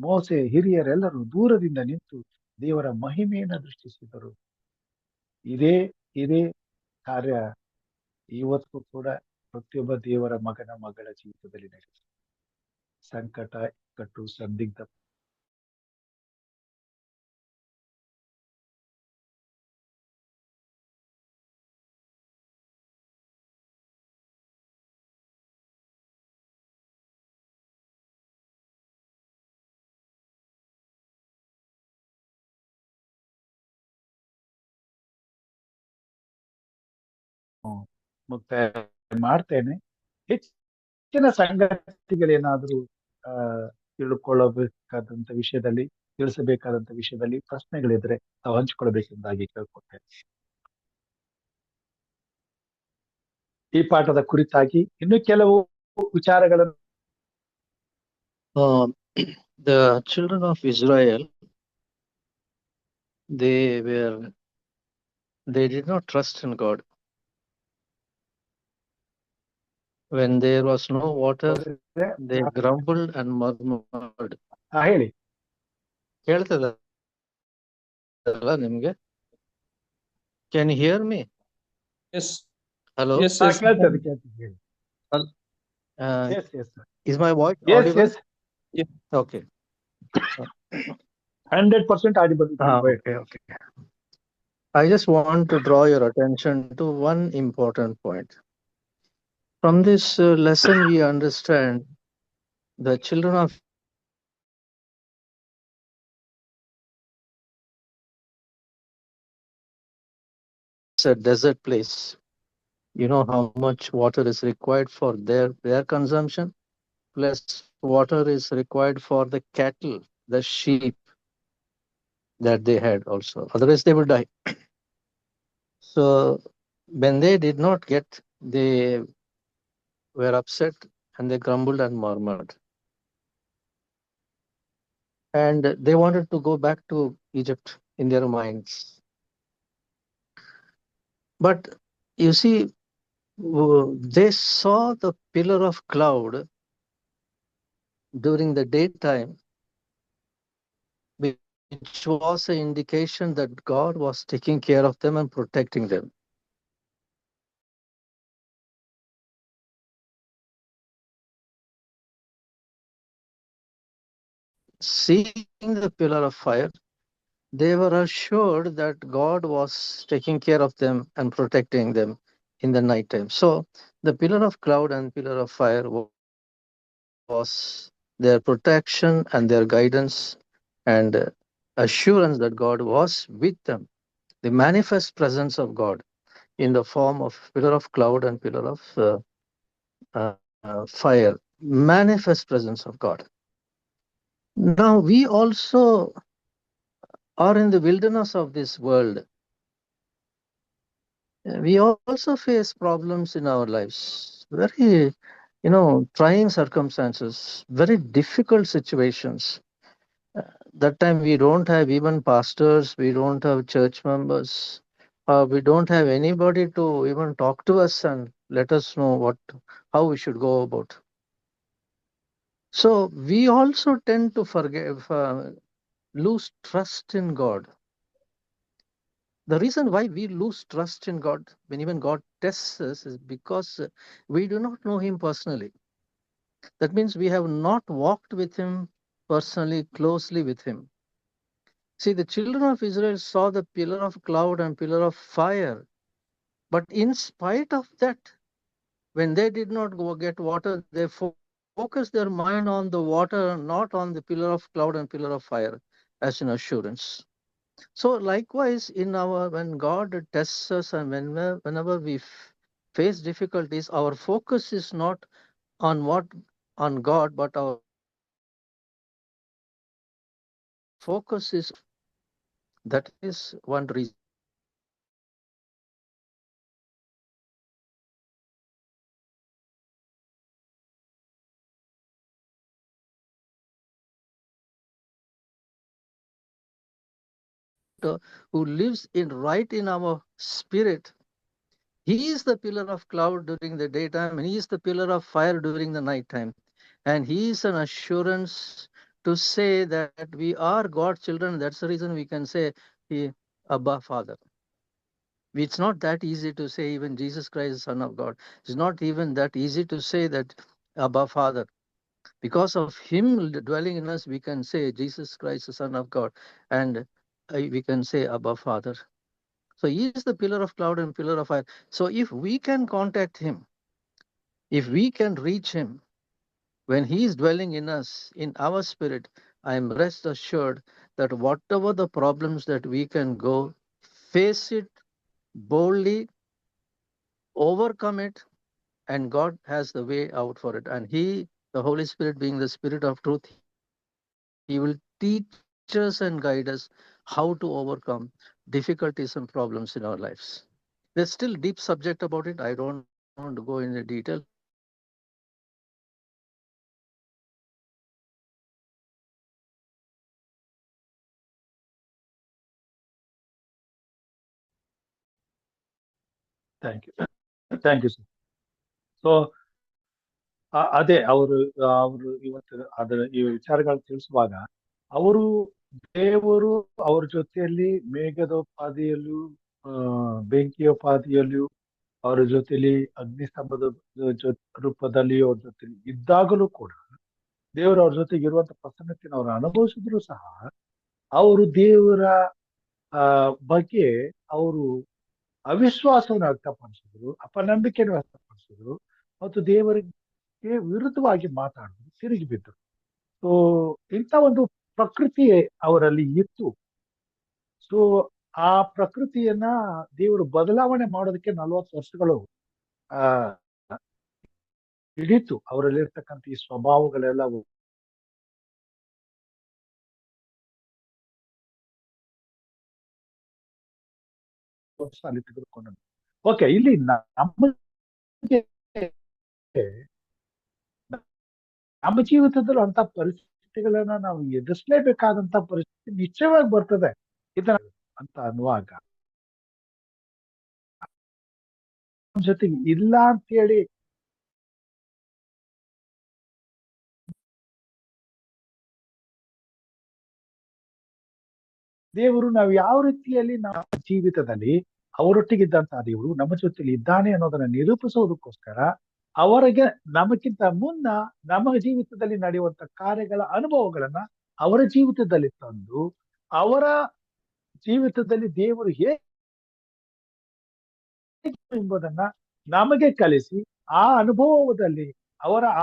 ಮೋಸೆ ಹಿರಿಯರೆಲ್ಲರೂ ದೂರದಿಂದ ನಿಂತು ದೇವರ ಮಹಿಮೆಯನ್ನು ದೃಷ್ಟಿಸಿದರು. ಇದೇ ಇದೇ ಕಾರ್ಯ ಇವತ್ತು ಕೂಡ ಪ್ರತಿಯೊಬ್ಬ ದೇವರ ಮಗನ ಮಗಳ ಜೀವಿತದಲ್ಲಿ ನಡೆಯುತ್ತೆ. ಸಂಕಟ, ಇಕ್ಕಟ್ಟು, ಸಂದಿಗ್ಧ ಮುಕ್ತಾಯ ಮಾಡ್ತೇನೆ. ಹೆಚ್ಚಿನ ಸಂಗತಿಗಳೇನಾದ್ರೂ ಆ ತಿಳ್ಕೊಳ್ಳಬೇಕಾದಂತ ವಿಷಯದಲ್ಲಿ, ತಿಳಿಸಬೇಕಾದಂತ ವಿಷಯದಲ್ಲಿ ಪ್ರಶ್ನೆಗಳಿದ್ರೆ ತಾವು ಹಂಚಿಕೊಳ್ಬೇಕೆಂದಾಗಿ ಕೇಳ್ಕೊಳ್ತೇನೆ. ಈ ಪಾಠದ ಕುರಿತಾಗಿ ಇನ್ನು ಕೆಲವು ವಿಚಾರಗಳನ್ನು The children of Israel, they did not trust in God. When there was no water, they grumbled and murmured. ಹೇಳಿ. ಕೇಳ್ತದಲ್ಲ ನಿಮ್ಗೆ? Can you hear me? Yes. Hello? Yes, yes. ಕೇಳ್ತದೆ ಹೇಳಿ. Yes, yes, sir. Is my voice Yes, audible? yes. Okay. 100% audible. Okay. I just want to draw your attention to one important point. From this lesson, we understand the children of a desert place. You know how much water is required for their consumption, plus water is required for the cattle, the sheep that they had also. Otherwise, they would die. So when they did not get, they were upset and they grumbled and murmured. And they wanted to go back to Egypt in their minds. But you see, they saw the pillar of cloud during the daytime, which was an indication that God was taking care of them and protecting them. Seeing the pillar of fire, they were assured that God was taking care of them and protecting them in the night time. So the pillar of cloud and pillar of fire was their protection and their guidance and assurance that God was with them. The manifest presence of God in the form of pillar of cloud and pillar of fire. Manifest presence of God. Now we also are in the wilderness of this world. We also face problems in our lives, very, trying circumstances, very difficult situations. That time we don't have even pastors, we don't have church members, we don't have anybody to even talk to us and let us know how we should go about. So we also tend to lose trust in God. The reason why we lose trust in God when even God tests us is because we do not know Him personally. That means we have not walked with Him personally, closely with Him. See, the children of Israel saw the pillar of cloud and pillar of fire, but in spite of that, when they did not get water, they focused their mind on the water, not on the pillar of cloud and pillar of fire as an assurance. So likewise, when God tests us and whenever we face difficulties, our focus is not on God, but our focus is, that is one reason. who lives right in our spirit. He is the pillar of cloud during the daytime, and he is the pillar of fire during the night time. And he is an assurance to say that we are God's children. That's the reason we can say, Abba, Father. It's not that easy to say even Jesus Christ is Son of God. It's not even that easy to say that Abba, Father. Because of him dwelling in us, we can say Jesus Christ, the Son of God, and we can say Abba, Father. So he is the pillar of cloud and pillar of fire. So if we can contact him, if we can reach him when he is dwelling in us, in our spirit, I am rest assured that whatever the problems that we can go, face it boldly, overcome it, and God has the way out for it. And he, the Holy Spirit being the Spirit of truth, he will teach us and guide us how to overcome difficulties and problems in our lives. There's still deep subject about it. I don't want to go into detail. Thank you sir. So ಅದೇ ಅವರು ಇವತ್ತು ಅದರ ಈ ವಿಚಾರಗಳು ತಿಳಿಸುವಾಗ ಅವರು ದೇವರು ಅವ್ರ ಜೊತೆಯಲ್ಲಿ ಮೇಘದೋಪಾದಿಯಲ್ಲೂ ಬೆಂಕಿಯೋಪಾದಿಯಲ್ಲೂ ಅವರ ಜೊತೆಲಿ ಅಗ್ನಿಸ್ತಂಭದ ರೂಪದಲ್ಲಿ ಅವ್ರ ಜೊತೆಲಿ ಇದ್ದಾಗಲೂ ಕೂಡ ದೇವರು ಅವ್ರ ಜೊತೆಗೆ ಇರುವಂತ ಪ್ರಸನ್ನತೆಯನ್ನು ಅವರು ಅನುಭವಿಸಿದ್ರು ಸಹ ಅವರು ದೇವರ ಬಗ್ಗೆ ಅವರು ಅವಿಶ್ವಾಸವನ್ನು ವ್ಯಕ್ತಪಡಿಸಿದ್ರು, ಅಪನಂಬಿಕೆಯನ್ನು ವ್ಯಕ್ತಪಡಿಸಿದ್ರು ಮತ್ತು ದೇವರಿಗೆ ವಿರುದ್ಧವಾಗಿ ಮಾತಾಡಿದ್ರು, ತಿರುಗಿ ಬಿದ್ದರು. ಸೊ ಇಂಥ ಒಂದು ಪ್ರಕೃತಿ ಅವರಲ್ಲಿ ಇತ್ತು. ಸೊ ಆ ಪ್ರಕೃತಿಯನ್ನ ದೇವರು ಬದಲಾವಣೆ ಮಾಡೋದಕ್ಕೆ 40 ವರ್ಷಗಳು ಹಿಡಿತು. ಅವರಲ್ಲಿರ್ತಕ್ಕಂಥ ಈ ಸ್ವಭಾವಗಳೆಲ್ಲ ಅಲ್ಲಿ ತೆಗೆದುಕೊಂಡು ಓಕೆ ಇಲ್ಲಿ ನಮ್ಮ ಜೀವಿತದಲ್ಲಿ ಅಂತ ಪರಿಸ್ಥಿತಿಗಳನ್ನ ನಾವು ಎದುರಿಸಲೇಬೇಕಾದಂತ ಪರಿಸ್ಥಿತಿ ನಿಶ್ಚಯವಾಗಿ ಬರ್ತದೆ ಇದನ್ನ ಅಂತ ಅನ್ನುವಾಗ ಜೊತೆಗೆ ಇಲ್ಲ ಅಂತೇಳಿ ದೇವರು ನಾವು ಯಾವ ರೀತಿಯಲ್ಲಿ ನಮ್ಮ ಜೀವಿತದಲ್ಲಿ ಅವರೊಟ್ಟಿಗಿದ್ದಂತಹ ದೇವರು ನಮ್ಮ ಜೊತೆಲಿ ಇದ್ದಾನೆ ಅನ್ನೋದನ್ನ ನಿರೂಪಿಸೋದಕ್ಕೋಸ್ಕರ ಅವರಿಗೆ ನಮಗಿಂತ ಮುನ್ನ ನಮ್ಮ ಜೀವಿತದಲ್ಲಿ ನಡೆಯುವಂತ ಕಾರ್ಯಗಳ ಅನುಭವಗಳನ್ನ ಅವರ ಜೀವಿತದಲ್ಲಿ ತಂದು ಅವರ ಜೀವಿತದಲ್ಲಿ ದೇವರು ಹೇಗೆ ಎಂಬುದನ್ನ ನಮಗೆ ಕಲಿಸಿ ಆ ಅನುಭವದಲ್ಲಿ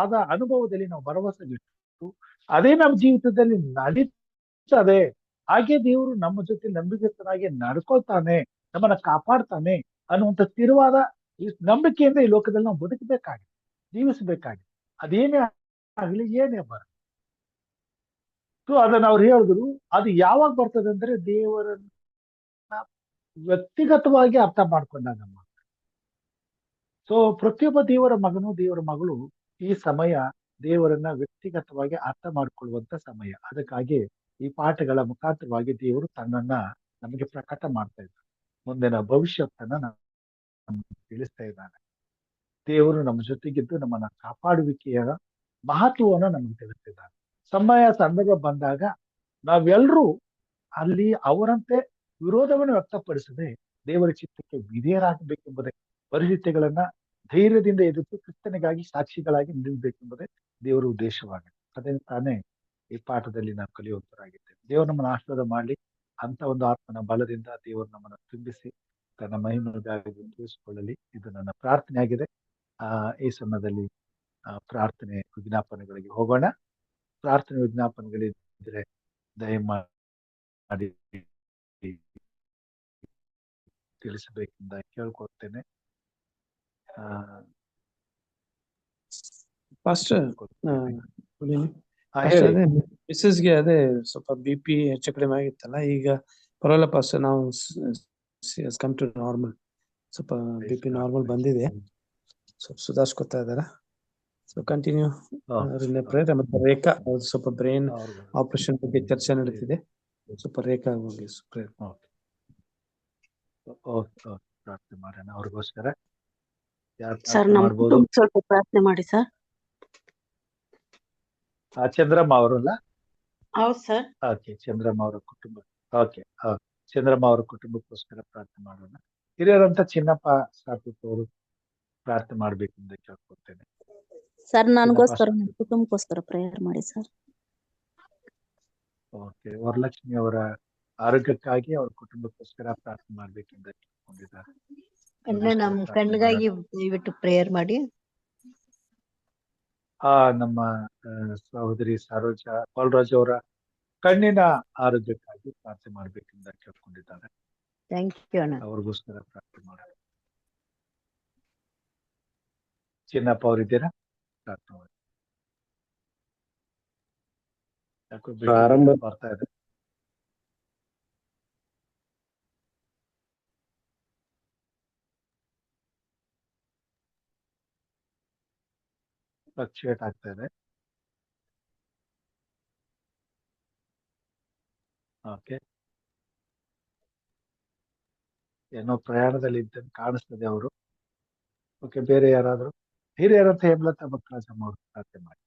ಆದ ಅನುಭವದಲ್ಲಿ ನಾವು ಭರವಸೆಗಿಟ್ಟು ಅದೇ ನಮ್ಮ ಜೀವಿತದಲ್ಲಿ ನಡೀತದೆ. ಹಾಗೆ ದೇವರು ನಮ್ಮ ಜೊತೆ ನಂಬಿಕೆಸ್ತನಾಗಿ ನಡ್ಕೊಳ್ತಾನೆ, ನಮ್ಮನ್ನ ಕಾಪಾಡ್ತಾನೆ ಅನ್ನುವಂಥ ಸ್ಥಿರವಾದ ನಂಬಿಕೆಯಿಂದ ಈ ಲೋಕದಲ್ಲಿ ನಾವು ಬದುಕಬೇಕಾಗಿದೆ, ಜೀವಿಸಬೇಕಾಗಿದೆ. ಅದೇನೇ ಆಗಲಿ ಏನೇ ಬರಲಿ. ಸೊ ಅದನ್ನ ಅವ್ರು ಹೇಳಿದ್ರು. ಅದು ಯಾವಾಗ ಬರ್ತದೆ ಅಂದ್ರೆ ದೇವರನ್ನ ವ್ಯಕ್ತಿಗತವಾಗಿ ಅರ್ಥ ಮಾಡ್ಕೊಂಡಾಗಮ್ಮ. ಸೊ ಪ್ರತಿಯೊಬ್ಬ ದೇವರ ಮಗನು ದೇವರ ಮಗಳು ಈ ಸಮಯ ದೇವರನ್ನ ವ್ಯಕ್ತಿಗತವಾಗಿ ಅರ್ಥ ಮಾಡ್ಕೊಳ್ಳುವಂತ ಸಮಯ. ಅದಕ್ಕಾಗಿ ಈ ಪಾಠಗಳ ಮುಖಾಂತರವಾಗಿ ದೇವರು ತನ್ನನ್ನ ನಮಗೆ ಪ್ರಕಟ ಮಾಡ್ತಾ ಇದ್ದಾನೆ, ಮುಂದಿನ ಭವಿಷ್ಯತ್ತನ್ನ ನಮ್ಗೆ ತಿಳಿಸ್ತಾ ಇದ್ದಾನೆ. ದೇವರು ನಮ್ಮ ಜೊತೆಗಿದ್ದು ನಮ್ಮನ್ನ ಕಾಪಾಡುವಿಕೆಯ ಮಹತ್ವವನ್ನು ನಮ್ಗೆ ತಿಳಿಸ್ತಿದ್ದಾನೆ. ಸಮಯ ಸಂದರ್ಭ ಬಂದಾಗ ನಾವೆಲ್ಲರೂ ಅಲ್ಲಿ ಅವರಂತೆ ವಿರೋಧವನ್ನು ವ್ಯಕ್ತಪಡಿಸದೆ ದೇವರ ಚಿತ್ತಕ್ಕೆ ವಿಧೇಯರಾಗಬೇಕೆಂಬುದೇ, ಪರಿಸ್ಥಿತಿಗಳನ್ನ ಧೈರ್ಯದಿಂದ ಎದುರಿಸಿ ಕ್ರಿಸ್ತನಿಗಾಗಿ ಸಾಕ್ಷಿಗಳಾಗಿ ನಿಲ್ಲಬೇಕೆಂಬುದೇ ದೇವರ ಉದ್ದೇಶವಾಗಿದೆ. ಅದೇ ತಾನೇ ಈ ಪಾಠದಲ್ಲಿ ನಾವು ಕಲಿಯುವಂತರಾಗಿದ್ದೇವೆ. ದೇವರು ನಮ್ಮನ್ನು ಆಶೀರ್ವಾದ ಮಾಡಲಿ. ಅಂತ ಒಂದು ಆತ್ಮನ ಬಲದಿಂದ ದೇವರು ನಮ್ಮನ್ನು ತುಂಬಿಸಿ ತನ್ನ ಮಹಿಮೆಗಾಗಿ ತಿಳಿಸಿಕೊಳ್ಳಲಿ. ಇದು ನನ್ನ ಪ್ರಾರ್ಥನೆ ಆಗಿದೆ. ಈ ಸಮಯದಲ್ಲಿ ಪ್ರಾರ್ಥನೆ ವಿಜ್ಞಾಪನೆಗಳಿಗೆ ಹೋಗೋಣ. ಪ್ರಾರ್ಥನೆ ವಿಜ್ಞಾಪನೆಗಳಿದ್ರೆ ದಯಮಾಡಿ ತಿಳಿಸಬೇಕೆಂದ ಕೇಳ್ಕೊಳ್ತೇನೆ. ಮಿಸ್ಸಸ್ಗೆ ಅದೇ ಸ್ವಲ್ಪ BP ಹೆಚ್ಚು ಕಡಿಮೆ ಆಗಿತ್ತಲ್ಲ, ಈಗ ಪರವಾಗಿಲ್ಲ ಪಾಸ್ಟರ್. ನಾವು ಕಮ್ ಟು ನಾರ್ಮಲ್, ಸ್ವಲ್ಪ BP ನಾರ್ಮಲ್ ಬಂದಿದೆ, ಸ್ವಲ್ಪ ಸುಧಾರಿಸ್ಕೊತಾ ಇದಾರೆ. So continue prayer. ಮತ್ತೆ ರೇಖಾ ಸ್ವಲ್ಪ ಬ್ರೈನ್ ಆಪರೇಷನ್ ಬಗ್ಗೆ ಚರ್ಚೆ ನಡೀತಿದೆ, ಸ್ವಲ್ಪ ರೇಖಾ ಹೋಗಿ ಪ್ರೇಯರ್. ಓಕೆ ಓಕೆ, ಪ್ರಾರ್ಥನೆ ಮಾಡೋಣ ಅವ್ರಿಗೋಸ್ಕರ. ಯಾರು ಸರ್ ಪ್ರಾರ್ಥನೆ ನಮ್ಮ ಮಾಡ್ಬೋದು? ಕುಟುಂಬ ಸ್ವಲ್ಪ ಪ್ರಾರ್ಥನೆ ಮಾಡಿ ಸರ್. ಚಂದ್ರಮ್ಮ ಅವರಲ್ಲ? ಹೌದು ಸರ್. ಓಕೆ, ಚಂದ್ರಮ್ಮ ಅವರ ಕುಟುಂಬ. ಓಕೆ ಓಕೆ, ಚಂದ್ರಮ್ಮ ಅವರ ಕುಟುಂಬಕ್ಕೋಸ್ಕರ ಪ್ರಾರ್ಥನೆ ಮಾಡೋಣ. ಹಿರಿಯರಂತ ಚಿನ್ನಪ್ಪ ಸಾಕುತ್ ಅವರು ಪ್ರಾರ್ಥನೆ ಮಾಡ್ಬೇಕೆಂದು ಕೇಳ್ಕೊಳ್ತೇನೆ. ಸರ್ ನನಗೋಸ್ಕರ ಚಿನ್ನಪ್ಪ ನನ್ನ ಕುಟುಂಬಕ್ಕೋಸ್ಕರ ಪ್ರೇಯರ್ ಮಾಡಿ ಸರ್. ಓಕೆ, ವರಲಕ್ಷ್ಮಿ ಅವರ ಆರೋಗ್ಯಕ್ಕಾಗಿ ಅವ್ರ ಕುಟುಂಬಕ್ಕೋಸ್ಕರ ಪ್ರಾರ್ಥನೆ ಮಾಡ್ಬೇಕೆಂದು ಕೇಳ್ಕೊಂಡಿದ್ದಾರೆ. ನಮ್ಮ ಕಣ್ಣಿಗಾಗಿ ದಯವಿಟ್ಟು ಪ್ರೇಯರ್ ಮಾಡಿ. ನಮ್ಮ ಸಹೋದರಿ ಸರೋಜ ಬಾಲರಾಜ್ ಅವರ ಕಣ್ಣಿನ ಆರೋಗ್ಯಕ್ಕಾಗಿ ಪ್ರಾರ್ಥನೆ ಮಾಡ್ಬೇಕೆಂದು ಕೇಳ್ಕೊಂಡಿದ್ದಾರೆ. ಥ್ಯಾಂಕ್ ಯು ಅಣ್ಣ. ಅವ್ರಿಗೋಸ್ಕರ ಪ್ರಾರ್ಥನೆ ಮಾಡೋಣ. ಚಿನ್ನಪ್ಪ ಅವರಿದ್ದೀರಾ? ಪ್ರಾರ್ಥನೆ ಮಾಡಿ. ಯಾಕೋ ಬರ್ತಾ ಇದೆ. ಫ್ಲಕ್ಚುಯೇಟ್ ಆಗ್ತಾ ಇದೆ. ಓಕೆ, ಏನೋ ಪ್ರಯಾಣದಲ್ಲಿ ಇದ್ದಂಗೆ ಕಾಣಿಸ್ತದೆ ಅವರು. ಓಕೆ, ಬೇರೆ ಯಾರಾದ್ರು ಹಿರಿಯರಂತ ಹೇಮಲತಾ ಮಕ್ಕಳಮ್ಮ ಅವರು ಪ್ರಾರ್ಥನೆ ಮಾಡಿ.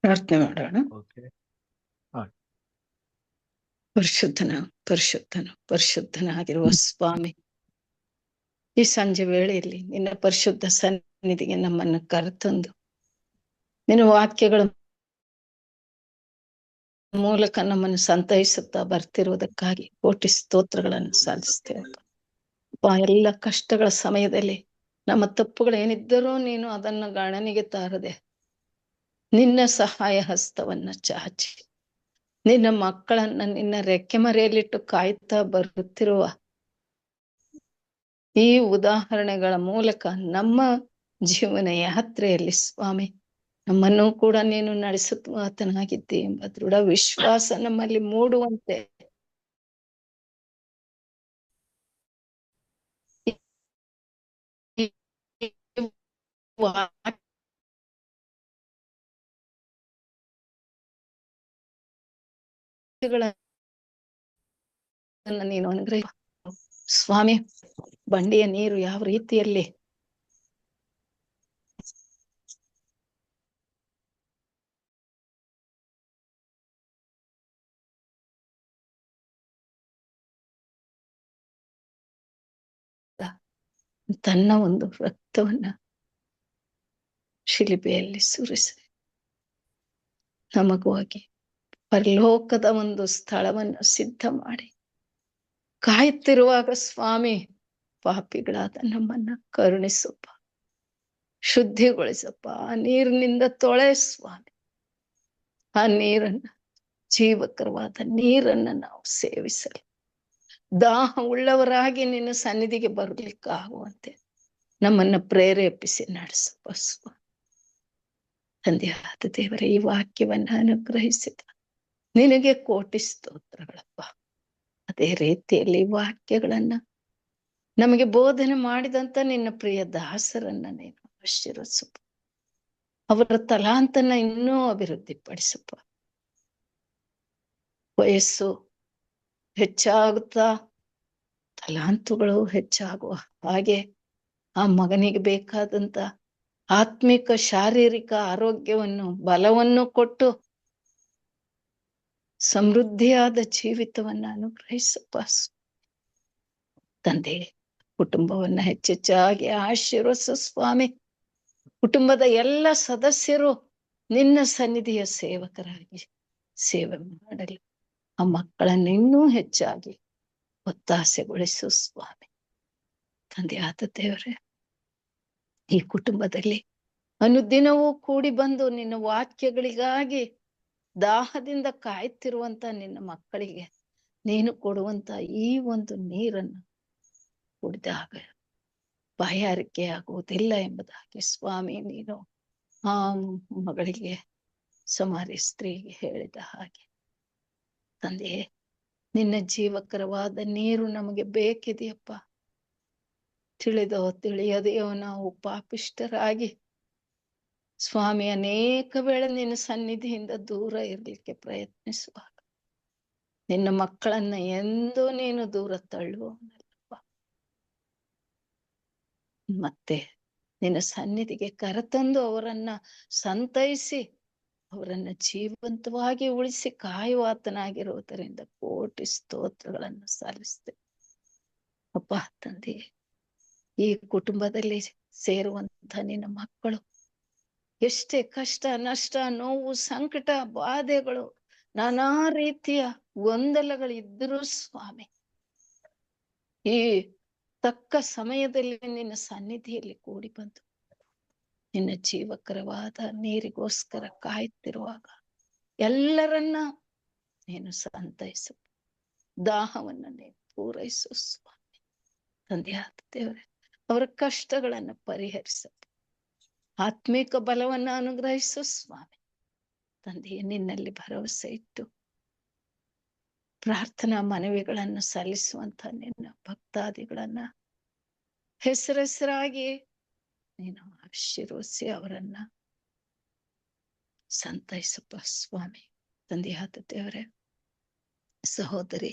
ಪ್ರಾರ್ಥನೆ ಮಾಡೋಣ. ಓಕೆ, ಪರಿಶುದ್ಧನಾಗಿರುವ ಸ್ವಾಮಿ, ಈ ಸಂಜೆ ವೇಳೆಯಲ್ಲಿ ನಿನ್ನ ಪರಿಶುದ್ಧ ಸನ್ನಿಧಿಗೆ ನಮ್ಮನ್ನು ಕರೆತಂದು ನಿನ್ನ ವಾಕ್ಯಗಳ ಮೂಲಕ ನಮ್ಮನ್ನು ಸಂತೈಸುತ್ತಾ ಬರ್ತಿರುವುದಕ್ಕಾಗಿ ಕೋಟಿ ಸ್ತೋತ್ರಗಳನ್ನು ಸಲ್ಲಿಸ್ತೇವೆ. ಎಲ್ಲ ಕಷ್ಟಗಳ ಸಮಯದಲ್ಲಿ ನಮ್ಮ ತಪ್ಪುಗಳೇನಿದ್ದರೂ ನೀನು ಅದನ್ನು ಗಣನೆಗೆ ತಾರದೆ ನಿನ್ನ ಸಹಾಯ ಹಸ್ತವನ್ನ ಚಾಚಿ ನಿನ್ನ ಮಕ್ಕಳನ್ನ ನಿನ್ನ ರೆಕ್ಕೆ ಮರೆಯಲ್ಲಿಟ್ಟು ಕಾಯ್ತಾ ಬರುತ್ತಿರುವ ಈ ಉದಾಹರಣೆಗಳ ಮೂಲಕ ನಮ್ಮ ಜೀವನ ಯಾತ್ರೆಯಲ್ಲಿ ಸ್ವಾಮಿ ನಮ್ಮನ್ನು ಕೂಡ ನೀನು ನಡೆಸುತ್ತ ಆತನಾಗಿದ್ದೆ ಎಂಬ ದೃಢ ವಿಶ್ವಾಸ ನಮ್ಮಲ್ಲಿ ಮೂಡುವಂತೆ ನೀನು ಅನುಗ್ರಹ ಸ್ವಾಮಿ. ಬಂಡೆಯ ನೀರು ಯಾವ ರೀತಿಯಲ್ಲಿ ತನ್ನ ಒಂದು ರಕ್ತವನ್ನ ಶಿಲುಬೆಯಲ್ಲಿ ಸುರಿಸಿ ನಮಗಾಗಿ ಪರಲೋಕದ ಒಂದು ಸ್ಥಳವನ್ನು ಸಿದ್ಧ ಮಾಡಿ ಕಾಯುತ್ತಿರುವಾಗ ಸ್ವಾಮಿ ಪಾಪಿಗಳಾದ ನಮ್ಮನ್ನ ಕರುಣಿಸಪ್ಪ, ಶುದ್ಧಿಗೊಳಿಸಪ್ಪ. ಆ ನೀರಿನಿಂದ ತೊಳೆ ಸ್ವಾಮಿ. ಆ ನೀರನ್ನ ಜೀವಕರವಾದ ನೀರನ್ನ ನಾವು ಸೇವಿಸಲು ದಾಹ ಉಳ್ಳವರಾಗಿ ನಿನ್ನ ಸನ್ನಿಧಿಗೆ ಬರಲಿಕ್ಕಾಗುವಂತೆ ನಮ್ಮನ್ನ ಪ್ರೇರೇಪಿಸಿ ನಡೆಸಪ್ಪ ಸ್ವಾಮಿ. ತಂದೆಯಾದ ದೇವರೇ, ಈ ವಾಕ್ಯವನ್ನ ಅನುಗ್ರಹಿಸಿದ ನಿನಗೆ ಕೋಟಿ ಸ್ತೋತ್ರಗಳಪ್ಪ. ಅದೇ ರೀತಿಯಲ್ಲಿ ವಾಕ್ಯಗಳನ್ನ ನಮಗೆ ಬೋಧನೆ ಮಾಡಿದಂತ ನಿನ್ನ ಪ್ರಿಯ ದಾಸರನ್ನ ನೀನು ಆಶೀರ್ವದಿಸಪ್ಪ. ಅವರ ತಲಾಂತನ ಇನ್ನೂ ಅಭಿವೃದ್ಧಿಪಡಿಸಪ್ಪ. ವಯಸ್ಸು ಹೆಚ್ಚಾಗುತ್ತಾ ತಲಾಂತುಗಳು ಹೆಚ್ಚಾಗುವ ಹಾಗೆ ಆ ಮಗನಿಗೆ ಬೇಕಾದಂತ ಆತ್ಮಿಕ ಶಾರೀರಿಕ ಆರೋಗ್ಯವನ್ನು ಬಲವನ್ನು ಕೊಟ್ಟು ಸಮೃದ್ಧಿಯಾದ ಜೀವಿತವನ್ನ ಅನುಗ್ರಹಿಸಪ್ಪ ತಂದೆ. ಕುಟುಂಬವನ್ನ ಹೆಚ್ಚೆಚ್ಚಾಗಿ ಆಶೀರ್ವದಿಸು ಸ್ವಾಮಿ. ಕುಟುಂಬದ ಎಲ್ಲ ಸದಸ್ಯರು ನಿನ್ನ ಸನ್ನಿಧಿಯ ಸೇವಕರಾಗಿ ಸೇವೆ ಮಾಡಲಿ. ಆ ಮಕ್ಕಳನ್ನು ಇನ್ನೂ ಹೆಚ್ಚಾಗಿ ಒತ್ತಾಸೆಗೊಳಿಸು ಸ್ವಾಮಿ. ತಂದೆಯಾದ ದೇವರೇ, ಈ ಕುಟುಂಬದಲ್ಲಿ ಅನುದಿನವೂ ಕೂಡಿ ಬಂದು ನಿನ್ನ ವಾಕ್ಯಗಳಿಗಾಗಿ ದಾಹದಿಂದ ಕಾಯ್ತಿರುವಂತ ನಿನ್ನ ಮಕ್ಕಳಿಗೆ ನೀನು ಕೊಡುವಂತ ಈ ಒಂದು ನೀರನ್ನು ಕುಡಿದಾಗ ಬಾಯಾರಿಕೆ ಆಗುವುದಿಲ್ಲ ಎಂಬುದಾಗಿ ಸ್ವಾಮಿ ನೀನು ಆ ಮಗಳಿಗೆ ಸಮಾರಿ ಸ್ತ್ರೀಗೆ ಹೇಳಿದ ಹಾಗೆ ತಂದೆಯೇ, ನಿನ್ನ ಜೀವಕರವಾದ ನೀರು ನಮಗೆ ಬೇಕಿದೆಯಪ್ಪ. ತಿಳಿದೋ ತಿಳಿಯದೆಯೋ ನಾವು ಪಾಪಿಷ್ಠರಾಗಿ ಸ್ವಾಮಿ ಅನೇಕ ವೇಳೆ ನಿನ್ನ ಸನ್ನಿಧಿಯಿಂದ ದೂರ ಇರ್ಲಿಕ್ಕೆ ಪ್ರಯತ್ನಿಸುವಾಗ ನಿನ್ನ ಮಕ್ಕಳನ್ನ ಎಂದೂ ನೀನು ದೂರ ತಳ್ಳುವವನಲ್ಲಪ್ಪ. ಮತ್ತೆ ನಿನ್ನ ಸನ್ನಿಧಿಗೆ ಕರೆತಂದು ಅವರನ್ನ ಸಂತೈಸಿ ಅವರನ್ನ ಜೀವಂತವಾಗಿ ಉಳಿಸಿ ಕಾಯುವಾತನಾಗಿರುವುದರಿಂದ ಕೋಟಿ ಸ್ತೋತ್ರಗಳನ್ನು ಸಲ್ಲಿಸ್ತೇವೆ ಅಪ್ಪ. ತಂದೆ, ಈ ಕುಟುಂಬದಲ್ಲಿ ಸೇರುವಂತ ನಿನ್ನ ಮಕ್ಕಳು ಎಷ್ಟೇ ಕಷ್ಟ, ನಷ್ಟ, ನೋವು, ಸಂಕಟ, ಬಾಧೆಗಳು, ನಾನಾ ರೀತಿಯ ಗೊಂದಲಗಳಿದ್ದರೂ ಸ್ವಾಮಿ, ಈ ತಕ್ಕ ಸಮಯದಲ್ಲಿ ನಿನ್ನ ಸನ್ನಿಧಿಯಲ್ಲಿ ಕೂಡಿ ಬಂದು ನಿನ್ನ ಜೀವಕರವಾದ ನೀರಿಗೋಸ್ಕರ ಕಾಯುತ್ತಿರುವಾಗ ಎಲ್ಲರನ್ನ ನೀನು ಸಂತೈಸು, ದಾಹವನ್ನ ನೀನು ಪೂರೈಸು ಸ್ವಾಮಿ. ತಂದೆಯಾದ ದೇವರೇ, ಅವರ ಕಷ್ಟಗಳನ್ನು ಪರಿಹರಿಸು, ಆತ್ಮಿಕ ಬಲವನ್ನ ಅನುಗ್ರಹಿಸು ಸ್ವಾಮಿ. ತಂದೆಯೇ, ನಿನ್ನಲ್ಲಿ ಭರವಸೆ ಇಟ್ಟು ಪ್ರಾರ್ಥನಾ ಮನವಿಗಳನ್ನು ಸಲ್ಲಿಸುವಂತ ನಿನ್ನ ಭಕ್ತಾದಿಗಳನ್ನ ಹೆಸರಾಗಿ ನೀನು ಆಶೀರ್ವದಿಸಿ ಅವರನ್ನ ಸಂತೈಸಪ್ಪ ಸ್ವಾಮಿ. ತಂದೆಯಾದ ದೇವರೇ, ಸಹೋದರಿ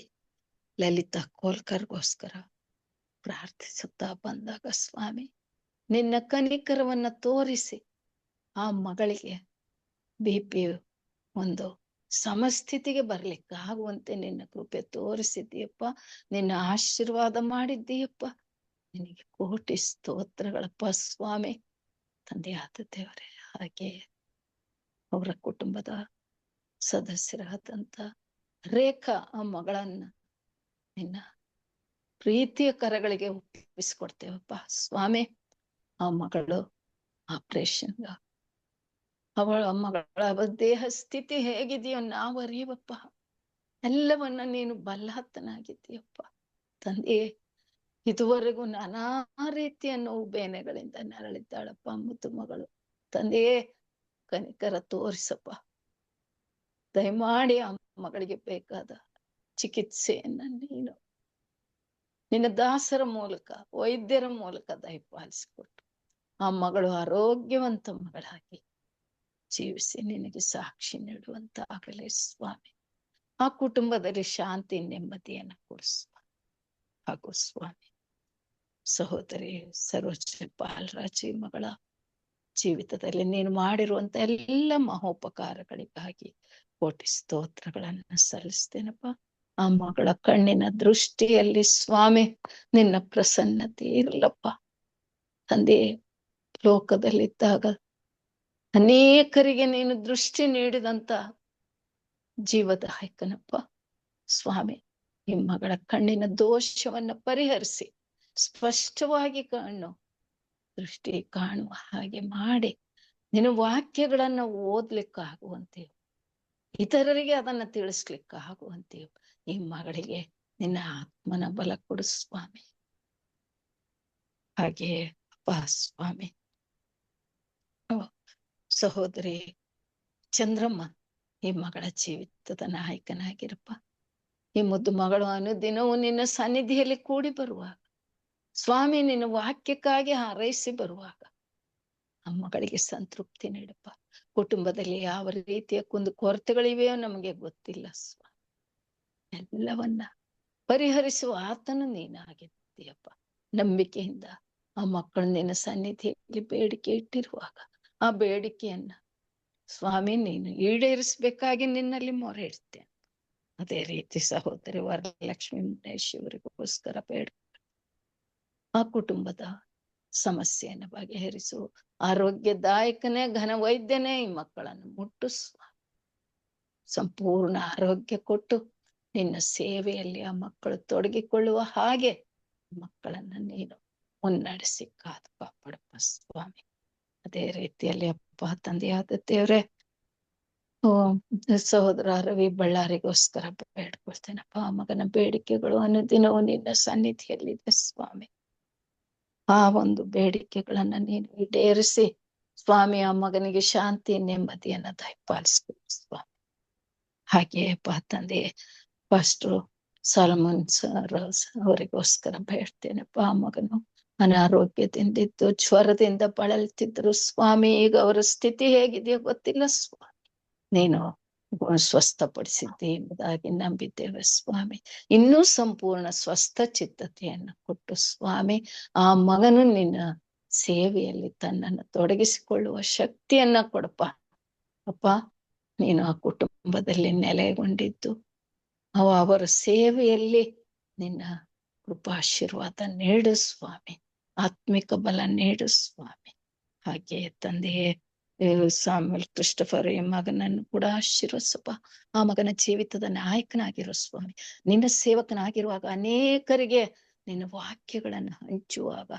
ಲಲಿತಾ ಕೋಲ್ಕರ್ಗೋಸ್ಕರ ಪ್ರಾರ್ಥಿಸುತ್ತಾ ಬಂದಾಗ ಸ್ವಾಮಿ ನಿನ್ನ ಕನಿಕರವನ್ನ ತೋರಿಸಿ ಆ ಮಗಳಿಗೆ BP ಒಂದು ಸಮಸ್ಥಿತಿಗೆ ಬರ್ಲಿಕ್ಕೆ ಆಗುವಂತೆ ನಿನ್ನ ಕೃಪೆ ತೋರಿಸಿದ್ದೀಯಪ್ಪ. ನಿನ್ನ ಆಶೀರ್ವಾದ ಮಾಡಿದ್ದೀಯಪ್ಪ. ನಿನಗೆ ಕೋಟಿ ಸ್ತೋತ್ರಗಳಪ್ಪ ಸ್ವಾಮಿ. ತಂದೆಯಾದ ದೇವರೇ, ಹಾಗೆ ಅವರ ಕುಟುಂಬದ ಸದಸ್ಯರಾದಂತ ರೇಖಾ ಆ ಮಗಳನ್ನ ನಿನ್ನ ಪ್ರೀತಿಯ ಕರಗಳಿಗೆ ಒಪ್ಪಿಸ್ಕೊಡ್ತೇವಪ್ಪ ಸ್ವಾಮಿ. ಆ ಮಗಳು ಆಪರೇಷನ್, ಅವಳ ಮಗಳ ದೇಹ ಸ್ಥಿತಿ ಹೇಗಿದೆಯೋ ನಾವು ಅರಿಯವಪ್ಪ. ಎಲ್ಲವನ್ನ ನೀನು ಬಲ್ಲಹತ್ತನಾಗಿದ್ದೀಯಪ್ಪ. ತಂದೆ, ಇದುವರೆಗೂ ನಾನಾ ರೀತಿಯ ನೋವು ಬೇನೆಗಳಿಂದ ನರಳಿದ್ದಾಳಪ್ಪ ಮುದ್ದು ಮಗಳು. ತಂದೆಯೇ, ಕನಿಕರ ತೋರಿಸಪ್ಪ. ದಯಮಾಡಿ ಆ ಮಗಳಿಗೆ ಬೇಕಾದ ಚಿಕಿತ್ಸೆಯನ್ನ ನೀನು ನಿನ್ನ ದಾಸರ ಮೂಲಕ, ವೈದ್ಯರ ಮೂಲಕ ದಯಪಾಲಿಸಿಕೊಟ್ಟು ಆ ಮಗಳು ಆರೋಗ್ಯವಂತ ಮಗಳಾಗಿ ಜೀವಿಸಿ ನಿನಗೆ ಸಾಕ್ಷಿ ನೀಡುವಂತಾಗಲಿ ಸ್ವಾಮಿ. ಆ ಕುಟುಂಬದಲ್ಲಿ ಶಾಂತಿ ನೆಮ್ಮದಿಯನ್ನ ಕೊಡಿಸುವ ಹಾಗೂ ಸ್ವಾಮಿ, ಸಹೋದರಿ ಸರೋಜ ಬಾಲರಾಜಿ ಮಗಳ ಜೀವಿತದಲ್ಲಿ ನೀನು ಮಾಡಿರುವಂತ ಎಲ್ಲ ಮಹೋಪಕಾರಗಳಿಗಾಗಿ ಕೋಟಿ ಸ್ತೋತ್ರಗಳನ್ನ ಸಲ್ಲಿಸ್ತೇನಪ್ಪ. ಆ ಮಗಳ ಕಣ್ಣಿನ ದೃಷ್ಟಿಯಲ್ಲಿ ಸ್ವಾಮಿ ನಿನ್ನ ಪ್ರಸನ್ನತೆ ಇರಲಪ್ಪ. ತಂದೆ, ಲೋಕದಲ್ಲಿದ್ದಾಗ ಅನೇಕರಿಗೆ ನೀನು ದೃಷ್ಟಿ ನೀಡಿದಂತ ಜೀವದಾಯಕನಪ್ಪ ಸ್ವಾಮಿ. ಈ ಮಗಳ ಕಣ್ಣಿನ ದೋಷವನ್ನ ಪರಿಹರಿಸಿ ಸ್ಪಷ್ಟವಾಗಿ ದೃಷ್ಟಿ ಕಾಣುವ ಹಾಗೆ ಮಾಡಿ ನಿನ್ನ ವಾಕ್ಯಗಳನ್ನ ಓದ್ಲಿಕ್ಕಾಗುವಂತೆ, ಇತರರಿಗೆ ಅದನ್ನ ತಿಳಿಸ್ಲಿಕ್ಕಾಗುವಂತೆ ಈ ಮಗಳಿಗೆ ನಿನ್ನ ಆತ್ಮನ ಬಲ ಕೊಡು ಸ್ವಾಮಿ. ಹಾಗೆ ಅಪ್ಪ ಸ್ವಾಮಿ, ಸಹೋದರಿ ಚಂದ್ರಮ್ಮ ಈ ಮಗಳ ಜೀವಿತದ ನಾಯಕನಾಗಿರಪ್ಪ. ಈ ಮುದ್ದು ಮಗಳು ಅನುದಿನವೂ ನಿನ್ನ ಸನ್ನಿಧಿಯಲ್ಲಿ ಕೂಡಿ ಬರುವಾಗ ಸ್ವಾಮಿ, ನಿನ್ನ ವಾಕ್ಯಕ್ಕಾಗಿ ಹಾರೈಸಿ ಬರುವಾಗ ಆ ಮಗಳಿಗೆ ಸಂತೃಪ್ತಿ ನೀಡಪ್ಪ. ಕುಟುಂಬದಲ್ಲಿ ಯಾವ ರೀತಿಯ ಕೊರತೆಗಳಿವೆಯೋ ನಮಗೆ ಗೊತ್ತಿಲ್ಲ ಸ್ವಾಮಿ. ಎಲ್ಲವನ್ನ ಪರಿಹರಿಸುವ ಆತನು ನೀನಾಗಿದ್ದೀಯಪ್ಪ. ನಂಬಿಕೆಯಿಂದ ಆ ಮಕ್ಕಳು ನಿನ್ನ ಸನ್ನಿಧಿಯಲ್ಲಿ ಬೇಡಿಕೆ ಇಟ್ಟಿರುವಾಗ ಆ ಬೇಡಿಕೆಯನ್ನ ಸ್ವಾಮಿ ನೀನು ಈಡೇರಿಸಬೇಕಾಗಿ ನಿನ್ನಲ್ಲಿ ಮೊರೆ ಇಡ್ತೇನೆ. ಅದೇ ರೀತಿ ಸಹೋದರಿ ವರಲಕ್ಷ್ಮಿ ಮುನೇಶ್ ಇವರಿಗೋಸ್ಕರ ಬೇಡ, ಆ ಕುಟುಂಬದ ಸಮಸ್ಯೆಯನ್ನು ಬಗೆಹರಿಸು. ಆರೋಗ್ಯದಾಯಕನೇ ಘನ ವೈದ್ಯನೇ ಈ ಮಕ್ಕಳನ್ನು ಮುಟ್ಟಿಸುವ, ಸಂಪೂರ್ಣ ಆರೋಗ್ಯ ಕೊಟ್ಟು ನಿನ್ನ ಸೇವೆಯಲ್ಲಿ ಆ ಮಕ್ಕಳು ತೊಡಗಿಕೊಳ್ಳುವ ಹಾಗೆ ಮಕ್ಕಳನ್ನ ನೀನು ಮುನ್ನಡೆಸಿ ಕಾದು ಕಾಪಾಡಪ್ಪ ಸ್ವಾಮಿ. ಅದೇ ರೀತಿಯಲ್ಲಿ ಅಪ್ಪ ತಂದೆಯಾದ ದೇವ್ರೆ, ಸಹೋದರ ರವಿ ಬಳ್ಳಾರಿಗೋಸ್ಕರ ಬೇಡ್ಕೊಳ್ತೇನಪ್ಪ. ಆ ಮಗನ ಬೇಡಿಕೆಗಳು ಅನುದಿನವೂ ನಿನ್ನ ಸನ್ನಿಧಿಯಲ್ಲಿದೆ ಸ್ವಾಮಿ. ಆ ಒಂದು ಬೇಡಿಕೆಗಳನ್ನ ನೀನು ಈಡೇರಿಸಿ ಸ್ವಾಮಿ, ಆ ಮಗನಿಗೆ ಶಾಂತಿ ನೆಮ್ಮದಿಯನ್ನ ದಯಪಾಲಿಸ್ಬೇಕು ಸ್ವಾಮಿ. ಹಾಗೆ ಅಪ್ಪ ತಂದೆ, ಫಾಸ್ಟ್ರು ಸಾಲಮನ್ ಸರ್ ಅವರಿಗೋಸ್ಕರ ಬೇಡ್ತೇನಪ್ಪ. ಆ ಮಗನು ಅನಾರೋಗ್ಯದಿಂದಿದ್ದು ಜ್ವರದಿಂದ ಬಳಲ್ತಿದ್ರು ಸ್ವಾಮಿ. ಈಗ ಅವರ ಸ್ಥಿತಿ ಹೇಗಿದೆಯೋ ಗೊತ್ತಿಲ್ಲ ಸ್ವಾಮಿ, ನೀನು ಸ್ವಸ್ಥಪಡಿಸಿದ್ದೆ ಎಂಬುದಾಗಿ ನಂಬಿದ್ದೇವೆ ಸ್ವಾಮಿ. ಇನ್ನೂ ಸಂಪೂರ್ಣ ಸ್ವಸ್ಥ ಚಿತ್ತತೆಯನ್ನು ಕೊಟ್ಟು ಸ್ವಾಮಿ, ಆ ಮಗನು ನಿನ್ನ ಸೇವೆಯಲ್ಲಿ ತನ್ನನ್ನು ತೊಡಗಿಸಿಕೊಳ್ಳುವ ಶಕ್ತಿಯನ್ನ ಕೊಡಪ್ಪ. ಅಪ್ಪ, ನೀನು ಆ ಕುಟುಂಬದಲ್ಲಿ ನೆಲೆಗೊಂಡಿದ್ದು ಅವರ ಸೇವೆಯಲ್ಲಿ ನಿನ್ನ ಕೃಪಾಶೀರ್ವಾದ ನೀಡು ಸ್ವಾಮಿ, ಆತ್ಮಿಕ ಬಲ ನೀಡು ಸ್ವಾಮಿ. ಹಾಗೆ ತಂದೆಯೇ, ಸಾಮ್ಯಲ್ ಕ್ರಿಸ್ಟಫರ್ ಈ ಮಗನನ್ನು ಕೂಡ ಆಶೀರ್ವದಿಸಪ್ಪ. ಆ ಮಗನ ಜೀವಿತದ ನಾಯಕನಾಗಿರೋ ಸ್ವಾಮಿ. ನಿನ್ನ ಸೇವಕನಾಗಿರುವಾಗ ಅನೇಕರಿಗೆ ನಿನ್ನ ವಾಕ್ಯಗಳನ್ನು ಹಂಚುವಾಗ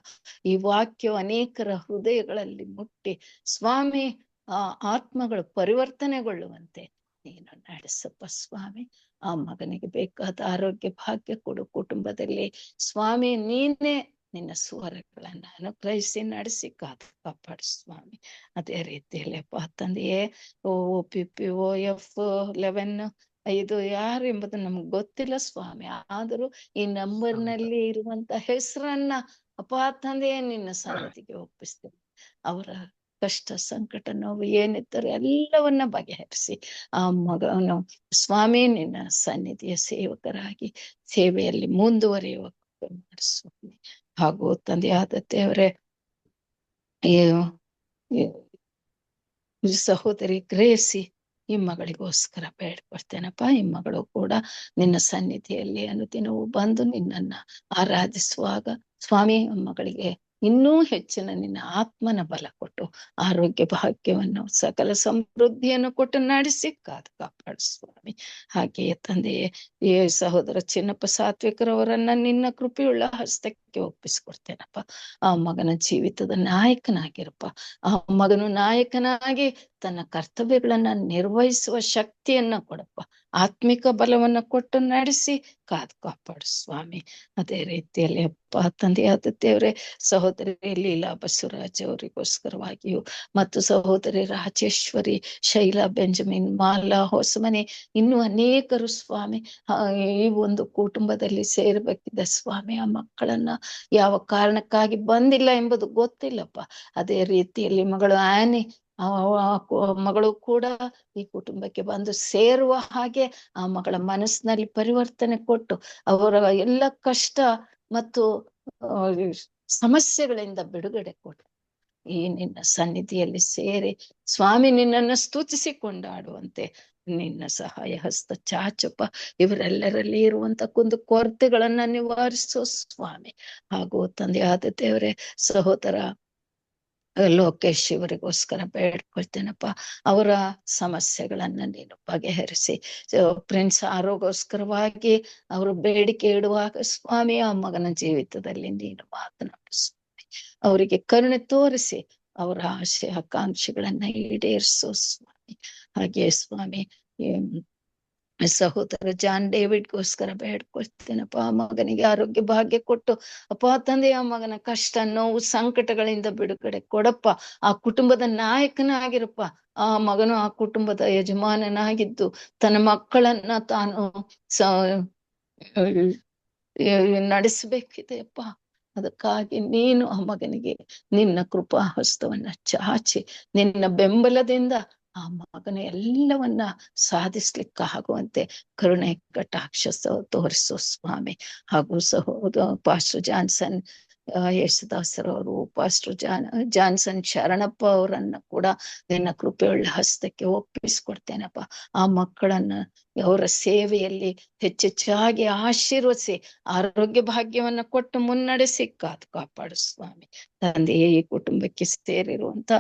ಈ ವಾಕ್ಯವು ಅನೇಕರ ಹೃದಯಗಳಲ್ಲಿ ಮುಟ್ಟಿ ಸ್ವಾಮಿ, ಆ ಆತ್ಮಗಳು ಪರಿವರ್ತನೆಗೊಳ್ಳುವಂತೆ ನೀನು ನಡೆಸಪ್ಪ ಸ್ವಾಮಿ. ಆ ಮಗನಿಗೆ ಬೇಕಾದ ಆರೋಗ್ಯ ಭಾಗ್ಯ ಕೊಡು. ಕುಟುಂಬದಲ್ಲಿ ಸ್ವಾಮಿ ನೀನೇ ನಿನ್ನ ಸ್ವರಗಳನ್ನ ಅನುಗ್ರಹಿಸಿ ನಡೆಸಿ ಕಾಪಾಡು ಸ್ವಾಮಿ. ಅದೇ ರೀತಿಯಲ್ಲಿ ಅಪ್ಪ ತಂದೆಯೇ, OPPOF 11 5 ಯಾರು ಎಂಬುದು ನಮ್ಗೆ ಗೊತ್ತಿಲ್ಲ ಸ್ವಾಮಿ. ಆದರೂ ಈ ನಂಬರ್ನಲ್ಲಿ ಇರುವಂತ ಹೆಸರನ್ನ ಅಪ್ಪ ತಂದೆಯೇ ನಿನ್ನ ಸನ್ನಿಧಿಗೆ ಒಪ್ಪಿಸ್ತೇನೆ. ಅವರ ಕಷ್ಟ ಸಂಕಟ ನೋವು ಏನಿದ್ದರೆ ಎಲ್ಲವನ್ನ ಬಗೆಹರಿಸಿ ಆ ಮಗನು ಸ್ವಾಮಿ ನಿನ್ನ ಸನ್ನಿಧಿಯ ಸೇವಕರಾಗಿ ಸೇವೆಯಲ್ಲಿ ಮುಂದುವರಿಯುವ ಸ್ವಾಮಿ. ಹಾಗೂ ತಂದೆಯಾದ ದೇವರೇ, ಈ ಸಹೋದರಿ ಗ್ರೇಸಿ ಈ ಮಗಳಿಗೋಸ್ಕರ ಬೇಡ್ಕೊಳ್ತೇನಪ್ಪ. ಈ ಮಗಳು ಕೂಡ ನಿನ್ನ ಸನ್ನಿಧಿಯಲ್ಲಿ ಅನುದಿನವೂ ಬಂದು ನಿನ್ನನ್ನ ಆರಾಧಿಸುವಾಗ ಸ್ವಾಮಿ, ಮಗಳಿಗೆ ಇನ್ನೂ ಹೆಚ್ಚಿನ ನಿನ್ನ ಆತ್ಮನ ಬಲ ಕೊಟ್ಟು ಆರೋಗ್ಯ ಭಾಗ್ಯವನ್ನು ಸಕಲ ಸಮೃದ್ಧಿಯನ್ನು ಕೊಟ್ಟು ನಡೆಸಿ ಕಾಪಾಡು ಸ್ವಾಮಿ. ಹಾಗೆಯೇ ತಂದೆಯೇ, ಈ ಸಹೋದರ ಚಿನ್ನಪ್ಪ ಸಾತ್ವಿಕರವರನ್ನ ನಿನ್ನ ಕೃಪೆಯುಳ್ಳ ಹಸ್ತಕ್ಕೆ ಒಪ್ಪಿಸ್ಕೊಡ್ತೇನಪ್ಪ. ಆ ಮಗನ ಜೀವಿತದ ನಾಯಕನಾಗಿರಪ್ಪ. ಆ ಮಗನು ನಾಯಕನಾಗಿ ತನ್ನ ಕರ್ತವ್ಯಗಳನ್ನ ನಿರ್ವಹಿಸುವ ಶಕ್ತಿಯನ್ನ ಕೊಡಪ್ಪ. ಆತ್ಮಿಕ ಬಲವನ್ನ ಕೊಟ್ಟು ನಡೆಸಿ ಕಾಪಾಡು ಸ್ವಾಮಿ. ಅದೇ ರೀತಿಯಲ್ಲಿ ಅಪ್ಪ ತಂದೆಯಾದ ದೇವರೇ, ಸಹೋದರಿ ಲೀಲಾ ಬಸವರಾಜ್ ಅವರಿಗೋಸ್ಕರವಾಗಿಯೂ ಮತ್ತು ಸಹೋದರಿ ರಾಜೇಶ್ವರಿ, ಶೈಲಾ, ಬೆಂಜಮಿನ್, ಮಾಲಾ, ಹೊಸಮನೆ, ಇನ್ನು ಅನೇಕರು ಸ್ವಾಮಿ ಈ ಒಂದು ಕುಟುಂಬದಲ್ಲಿ ಸೇರ್ಬೇಕಿದೆ ಸ್ವಾಮಿ. ಆ ಮಕ್ಕಳನ್ನ ಯಾವ ಕಾರಣಕ್ಕಾಗಿ ಬಂದಿಲ್ಲ ಎಂಬುದು ಗೊತ್ತಿಲ್ಲಪ್ಪ. ಅದೇ ರೀತಿಯಲ್ಲಿ ಮಗಳು ಆನಿ ಮಗಳು ಕೂಡ ಈ ಕುಟುಂಬಕ್ಕೆ ಬಂದು ಸೇರುವ ಹಾಗೆ ಆ ಮಗಳ ಮನಸ್ಸಿನಲ್ಲಿ ಪರಿವರ್ತನೆ ಕೊಟ್ಟು ಅವರ ಎಲ್ಲ ಕಷ್ಟ ಮತ್ತು ಸಮಸ್ಯೆಗಳಿಂದ ಬಿಡುಗಡೆ ಕೊಟ್ಟು ಈ ನಿನ್ನ ಸನ್ನಿಧಿಯಲ್ಲಿ ಸೇರಿ ಸ್ವಾಮಿ ನಿನ್ನನ್ನು ಸ್ತುತಿಸಿ ಕೊಂಡಾಡುವಂತೆ ನಿನ್ನ ಸಹಾಯ ಹಸ್ತ ಚಾಚಪ್ಪ. ಇವರೆಲ್ಲರಲ್ಲಿ ಇರುವಂತ ಕೊರತೆಗಳನ್ನ ನಿವಾರಿಸೋ ಸ್ವಾಮಿ. ಹಾಗೂ ತಂದೆಯಾದ ದೇವರೇ, ಸಹೋದರ ಲೋಕೇಶ್ ಇವರಿಗೋಸ್ಕರ ಬೇಡ್ಕೊಳ್ತೇನಪ್ಪ. ಅವರ ಸಮಸ್ಯೆಗಳನ್ನ ನೀನು ಬಗೆಹರಿಸಿ ಪ್ರಿನ್ಸ್ ಆರೋಗ್ಯಗೋಸ್ಕರವಾಗಿ ಅವರು ಬೇಡಿಕೆ ಇಡುವಾಗ ಸ್ವಾಮಿ, ಆ ಮಗನ ಜೀವಿತದಲ್ಲಿ ನೀನು ಮಾತನಾಡು ಸ್ವಾಮಿ. ಅವರಿಗೆ ಕರುಣೆ ತೋರಿಸಿ ಅವರ ಆಶೆ ಆಕಾಂಕ್ಷೆಗಳನ್ನ ಈಡೇರಿಸೋ ಸ್ವಾಮಿ. ಹಾಗೆ ಸ್ವಾಮಿ, ಸಹೋದರ ಜಾನ್ ಡೇವಿಡ್ಗೋಸ್ಕರ ಬೇಡ್ಕೊಳ್ತೇನಪ್ಪ. ಆ ಮಗನಿಗೆ ಆರೋಗ್ಯ ಭಾಗ್ಯ ಕೊಟ್ಟು ಅಪ್ಪ ತಂದೆ, ಆ ಮಗನ ಕಷ್ಟ ನೋವು ಸಂಕಟಗಳಿಂದ ಬಿಡುಗಡೆ ಕೊಡಪ್ಪ. ಆ ಕುಟುಂಬದ ನಾಯಕನಾಗಿರಪ್ಪ. ಆ ಮಗನು ಆ ಕುಟುಂಬದ ಯಜಮಾನನಾಗಿದ್ದು ತನ್ನ ಮಕ್ಕಳನ್ನ ತಾನು ನಡೆಸಬೇಕಿದೆಯಪ್ಪ. ಅದಕ್ಕಾಗಿ ನೀನು ಆ ಮಗನಿಗೆ ನಿನ್ನ ಕೃಪಾ ಹಸ್ತವನ್ನ ಚಾಚಿ ನಿನ್ನ ಬೆಂಬಲದಿಂದ ಆ ಮಗನ ಎಲ್ಲವನ್ನ ಸಾಧಿಸ್ಲಿಕ್ಕಾಗುವಂತೆ ಕರುಣೆ ಕಟಾಕ್ಷ ತೋರಿಸೋ ಸ್ವಾಮಿ. ಹಾಗೂ ಪಾಸ್ಟರ್ ಜಾನ್ಸನ್ ಯೇಸುದಾಸರವರು, ಪಾಸ್ಟರ್ ಜಾನ್ಸನ್ ಶರಣಪ್ಪ ಅವರನ್ನ ಕೂಡ ನಿನ್ನ ಕೃಪೆಯುಳ್ಳ ಹಸ್ತಕ್ಕೆ ಒಪ್ಪಿಸ್ಕೊಡ್ತೇನಪ್ಪ. ಆ ಮಕ್ಕಳನ್ನ ಅವರ ಸೇವೆಯಲ್ಲಿ ಹೆಚ್ಚೆಚ್ಚಾಗಿ ಆಶೀರ್ವದಿಸಿ ಆರೋಗ್ಯ ಭಾಗ್ಯವನ್ನ ಕೊಟ್ಟು ಮುನ್ನಡೆಸಿ ಕಾಪಾಡು ಸ್ವಾಮಿ. ತಂದೆಯೇ, ಈ ಕುಟುಂಬಕ್ಕೆ ಸೇರಿರುವಂತ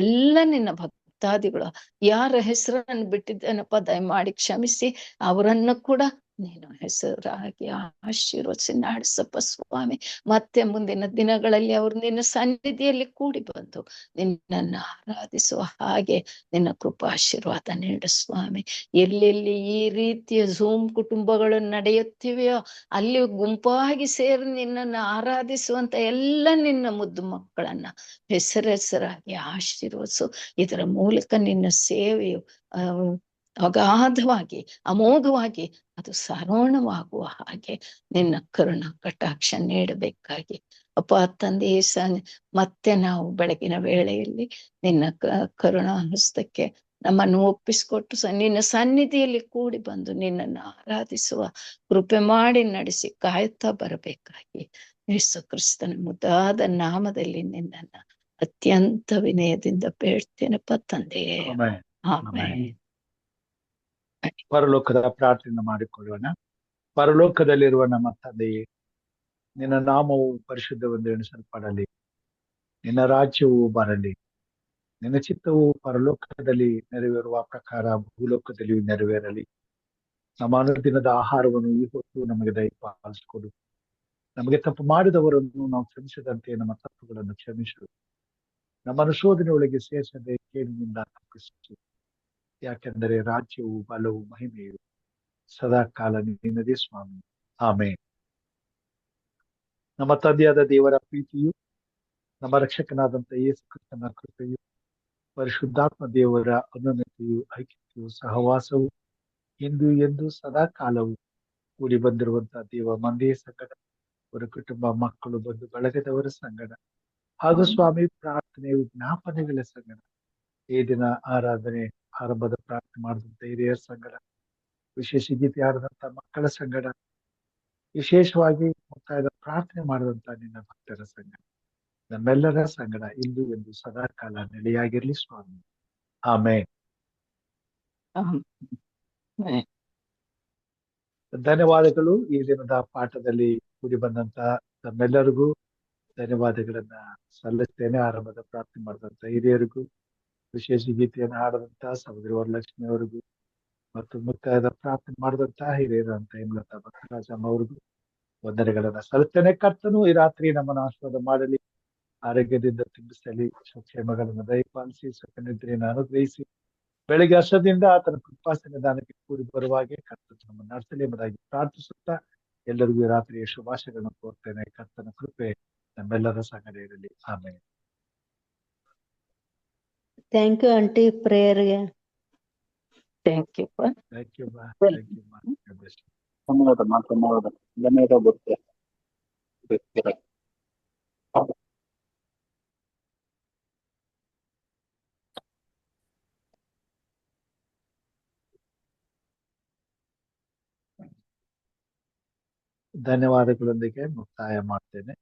ಎಲ್ಲ ನಿನ್ನ ಭಕ್ತಾದಿಗಳು ಯಾರ ಹೆಸರನ್ನು ಬಿಟ್ಟಿದ್ದೇನಪ್ಪ ದಯಮಾಡಿ ಕ್ಷಮಿಸಿ ಅವರನ್ನು ಕೂಡ ನೀನು ಹೆಸರಾಗಿ ಆಶೀರ್ವದಿಸಿ ನಡೆಸಪ್ಪ ಸ್ವಾಮಿ. ಮತ್ತೆ ಮುಂದಿನ ದಿನಗಳಲ್ಲಿ ಅವರು ನಿನ್ನ ಸನ್ನಿಧಿಯಲ್ಲಿ ಕೂಡಿ ಬಂದು ನಿನ್ನನ್ನು ಆರಾಧಿಸುವ ಹಾಗೆ ನಿನ್ನ ಕೃಪಾಶೀರ್ವಾದ ನೀಡು ಸ್ವಾಮಿ. ಎಲ್ಲೆಲ್ಲಿ ಈ ರೀತಿಯ ಝೂಮ್ ಕುಟುಂಬಗಳು ನಡೆಯುತ್ತಿವೆಯೋ ಅಲ್ಲಿ ಗುಂಪಾಗಿ ಸೇರಿ ನಿನ್ನನ್ನು ಆರಾಧಿಸುವಂತ ಎಲ್ಲ ನಿನ್ನ ಮುದ್ದು ಮಕ್ಕಳನ್ನ ಹೆಸರಾಗಿ ಆಶೀರ್ವದಿಸು. ಇದರ ಮೂಲಕ ನಿನ್ನ ಸೇವೆಯು ಅಗಾಧವಾಗಿ ಅಮೋಘವಾಗಿ ಅದು ಸರೋಣವಾಗುವ ಹಾಗೆ ನಿನ್ನ ಕರುಣ ಕಟಾಕ್ಷ ನೀಡಬೇಕಾಗಿ ಅಪ್ಪ ತಂದೆ ಮತ್ತೆ ನಾವು ಬೆಳಗಿನ ವೇಳೆಯಲ್ಲಿ ನಿನ್ನ ಕರುಣಾ ಹಸ್ತಕ್ಕೆ ನಮ್ಮನ್ನು ಒಪ್ಪಿಸಿಕೊಟ್ಟು ನಿನ್ನ ಸನ್ನಿಧಿಯಲ್ಲಿ ಕೂಡಿ ಬಂದು ನಿನ್ನನ್ನು ಆರಾಧಿಸುವ ಕೃಪೆ ಮಾಡಿ ನಡೆಸಿ ಕಾಯುತ್ತಾ ಬರಬೇಕಾಗಿ ಯೇಸು ಕ್ರಿಸ್ತನ ಮುದ್ದಾದ ನಾಮದಲ್ಲಿ ನಿನ್ನನ್ನು ಅತ್ಯಂತ ವಿನಯದಿಂದ ಬೇಡ್ತೇನಪ್ಪ ತಂದೆಯೇ. ಆಮೆನ್. ಆಮೆನ್. ಪರಲೋಕದ ಪ್ರಾರ್ಥನೆ ಮಾಡಿಕೊಳ್ಳೋಣ. ಪರಲೋಕದಲ್ಲಿರುವ ನಮ್ಮ ತಂದೆಯೇ, ನಿನ್ನ ನಾಮವು ಪರಿಶುದ್ಧವೆಂದು ಎಣಿಸಲ್ಪಡಲಿ, ನಿನ್ನ ರಾಜ್ಯವು ಬರಲಿ, ನಿನ್ನ ಚಿತ್ತವು ಪರಲೋಕದಲ್ಲಿ ನೆರವೇರುವ ಪ್ರಕಾರ ಭೂಲೋಕದಲ್ಲಿಯೂ ನೆರವೇರಲಿ. ನಮ್ಮ ಅನುದಿನದ ಆಹಾರವನ್ನು ಈ ಹೊತ್ತು ನಮಗೆ ದಯಪಾಲಿಸಿಕೊಡು. ನಮಗೆ ತಪ್ಪು ಮಾಡಿದವರನ್ನು ನಾವು ಕ್ಷಮಿಸದಂತೆ ನಮ್ಮ ತಪ್ಪುಗಳನ್ನು ಕ್ಷಮಿಸು. ನಮ್ಮನ್ನು ಶೋಧನೆಯೊಳಗೆ ಸೇರಿಸದೆ ಕೇಳಿನಿಂದ ತಪ್ಪಿಸು. ಯಾಕೆಂದರೆ ರಾಜ್ಯವು ಬಲವು ಮಹಿಮೆಯು ಸದಾ ಕಾಲ ನಿನ್ನದೇ ಸ್ವಾಮಿ. ಆಮೆನ್. ನಮ್ಮ ತಂದೆಯಾದ ದೇವರ ಪ್ರೀತಿಯು, ನಮ್ಮ ರಕ್ಷಕನಾದಂಥ ಯೇಸು ಕ್ರಿಸ್ತನ ಕೃಪೆಯು, ಪರಿಶುದ್ಧಾತ್ಮ ದೇವರ ಅನುನ್ನತಿಯು, ಐಕ್ಯತೆಯು, ಸಹವಾಸವು ಇಂದು ಎಂದು ಸದಾ ಕಾಲವು ಕೂಡಿ ಬಂದಿರುವಂತಹ ದೇವ ಮಂದಿಯ ಸಂಗಡ, ಅವರ ಕುಟುಂಬ, ಮಕ್ಕಳು, ಬಂಧು ಬಳಗದವರ ಸಂಗಡ ಹಾಗೂ ಸ್ವಾಮಿ ಪ್ರಾರ್ಥನೆ ವಿಜ್ಞಾಪನೆಗಳ ಸಂಗಡ, ಈ ದಿನ ಆರಾಧನೆ ಆರಂಭದ ಪ್ರಾರ್ಥನೆ ಮಾಡಿದಂತ ಹಿರಿಯರ ಸಂಗಡ, ವಿಶೇಷ ಗೀತೆ ಆಡಿದಂತ ಮಕ್ಕಳ ಸಂಗಡ, ವಿಶೇಷವಾಗಿ ಮುಕ್ತಾಯದ ಪ್ರಾರ್ಥನೆ ಮಾಡಿದಂತ ನಿನ್ನ ಭಕ್ತರ ಸಂಗಡ, ನಮ್ಮೆಲ್ಲರ ಸಂಗಡ ಇಂದು ಎಂದು ಸದಾ ಕಾಲ ನೆಲೆಯಾಗಿರ್ಲಿ ಸ್ವಾಮಿ. ಆಮೆನ್. ಧನ್ಯವಾದಗಳು. ಈ ದಿನದ ಪಾಠದಲ್ಲಿ ಕೂಡಿ ಬಂದಂತ ನಮ್ಮೆಲ್ಲರಿಗೂ ಧನ್ಯವಾದಗಳನ್ನ ಸಲ್ಲಿಸ್ತೇನೆ. ಆರಂಭದ ಪ್ರಾರ್ಥನೆ ಮಾಡಿದಂತ ಹಿರಿಯರಿಗೂ, ವಿಶೇಷ ಗೀತೆಯನ್ನು ಹಾಡದಂತ ಸಹೋದರಿ ವರಲಕ್ಷ್ಮಿ ಅವರಿಗೂ, ಮತ್ತು ಮುಕ್ತಾಯದ ಪ್ರಾರ್ಥನೆ ಮಾಡಿದಂತ ಹಿರಿಯರಂತ ಹೇಮಲತಾ ಭಕ್ತರಾಜಮ್ಮ ಅವ್ರಿಗೂ ವಂದನೆಗಳನ್ನ ಸಲ್ಲಿಸ್ತೇನೆ. ಕರ್ತನು ಈ ರಾತ್ರಿ ನಮ್ಮನ್ನು ಆಶೀರ್ವಾದ ಮಾಡಲಿ, ಆರೋಗ್ಯದಿಂದ ತುಂಬಿಸಲಿ, ಕ್ಷೇಮಗಳನ್ನು ದಯಪಾಲಿಸಿ, ಸುಖ ನಿದ್ರೆಯನ್ನು ಅನುಗ್ರಹಿಸಿ, ಬೆಳಿಗ್ಗೆ ಹರ್ಷದಿಂದ ಆತನ ಕೃಪಾಸನ್ನಿಧಾನಕ್ಕೆ ಕೂಡಿ ಬರುವಾಗೆ ಕರ್ತನ ನಮ್ಮನ್ನು ನಡೆಸಲಿ ಎಂಬುದಾಗಿ ಪ್ರಾರ್ಥಿಸುತ್ತಾ ಎಲ್ಲರಿಗೂ ಈ ರಾತ್ರಿಯ ಶುಭಾಶಯಗಳನ್ನು ಕೋರ್ತೇನೆ. ಕರ್ತನ ಕೃಪೆ ನಮ್ಮೆಲ್ಲರ ಸಂಗಡ ಇರಲಿ. ಆಮೇಲೆ ಥ್ಯಾಂಕ್ ಯು ಆಂಟಿ ಪ್ರೇಯರ್ಗೆ. Thank you. ಥ್ಯಾಂಕ್ ಯು ಮಾ. ಥ್ಯಾಂಕ್ ಯು ಮಾ. ಧನ್ಯವಾದಗಳೊಂದಿಗೆ ಮುಕ್ತಾಯ ಮಾಡ್ತೇನೆ.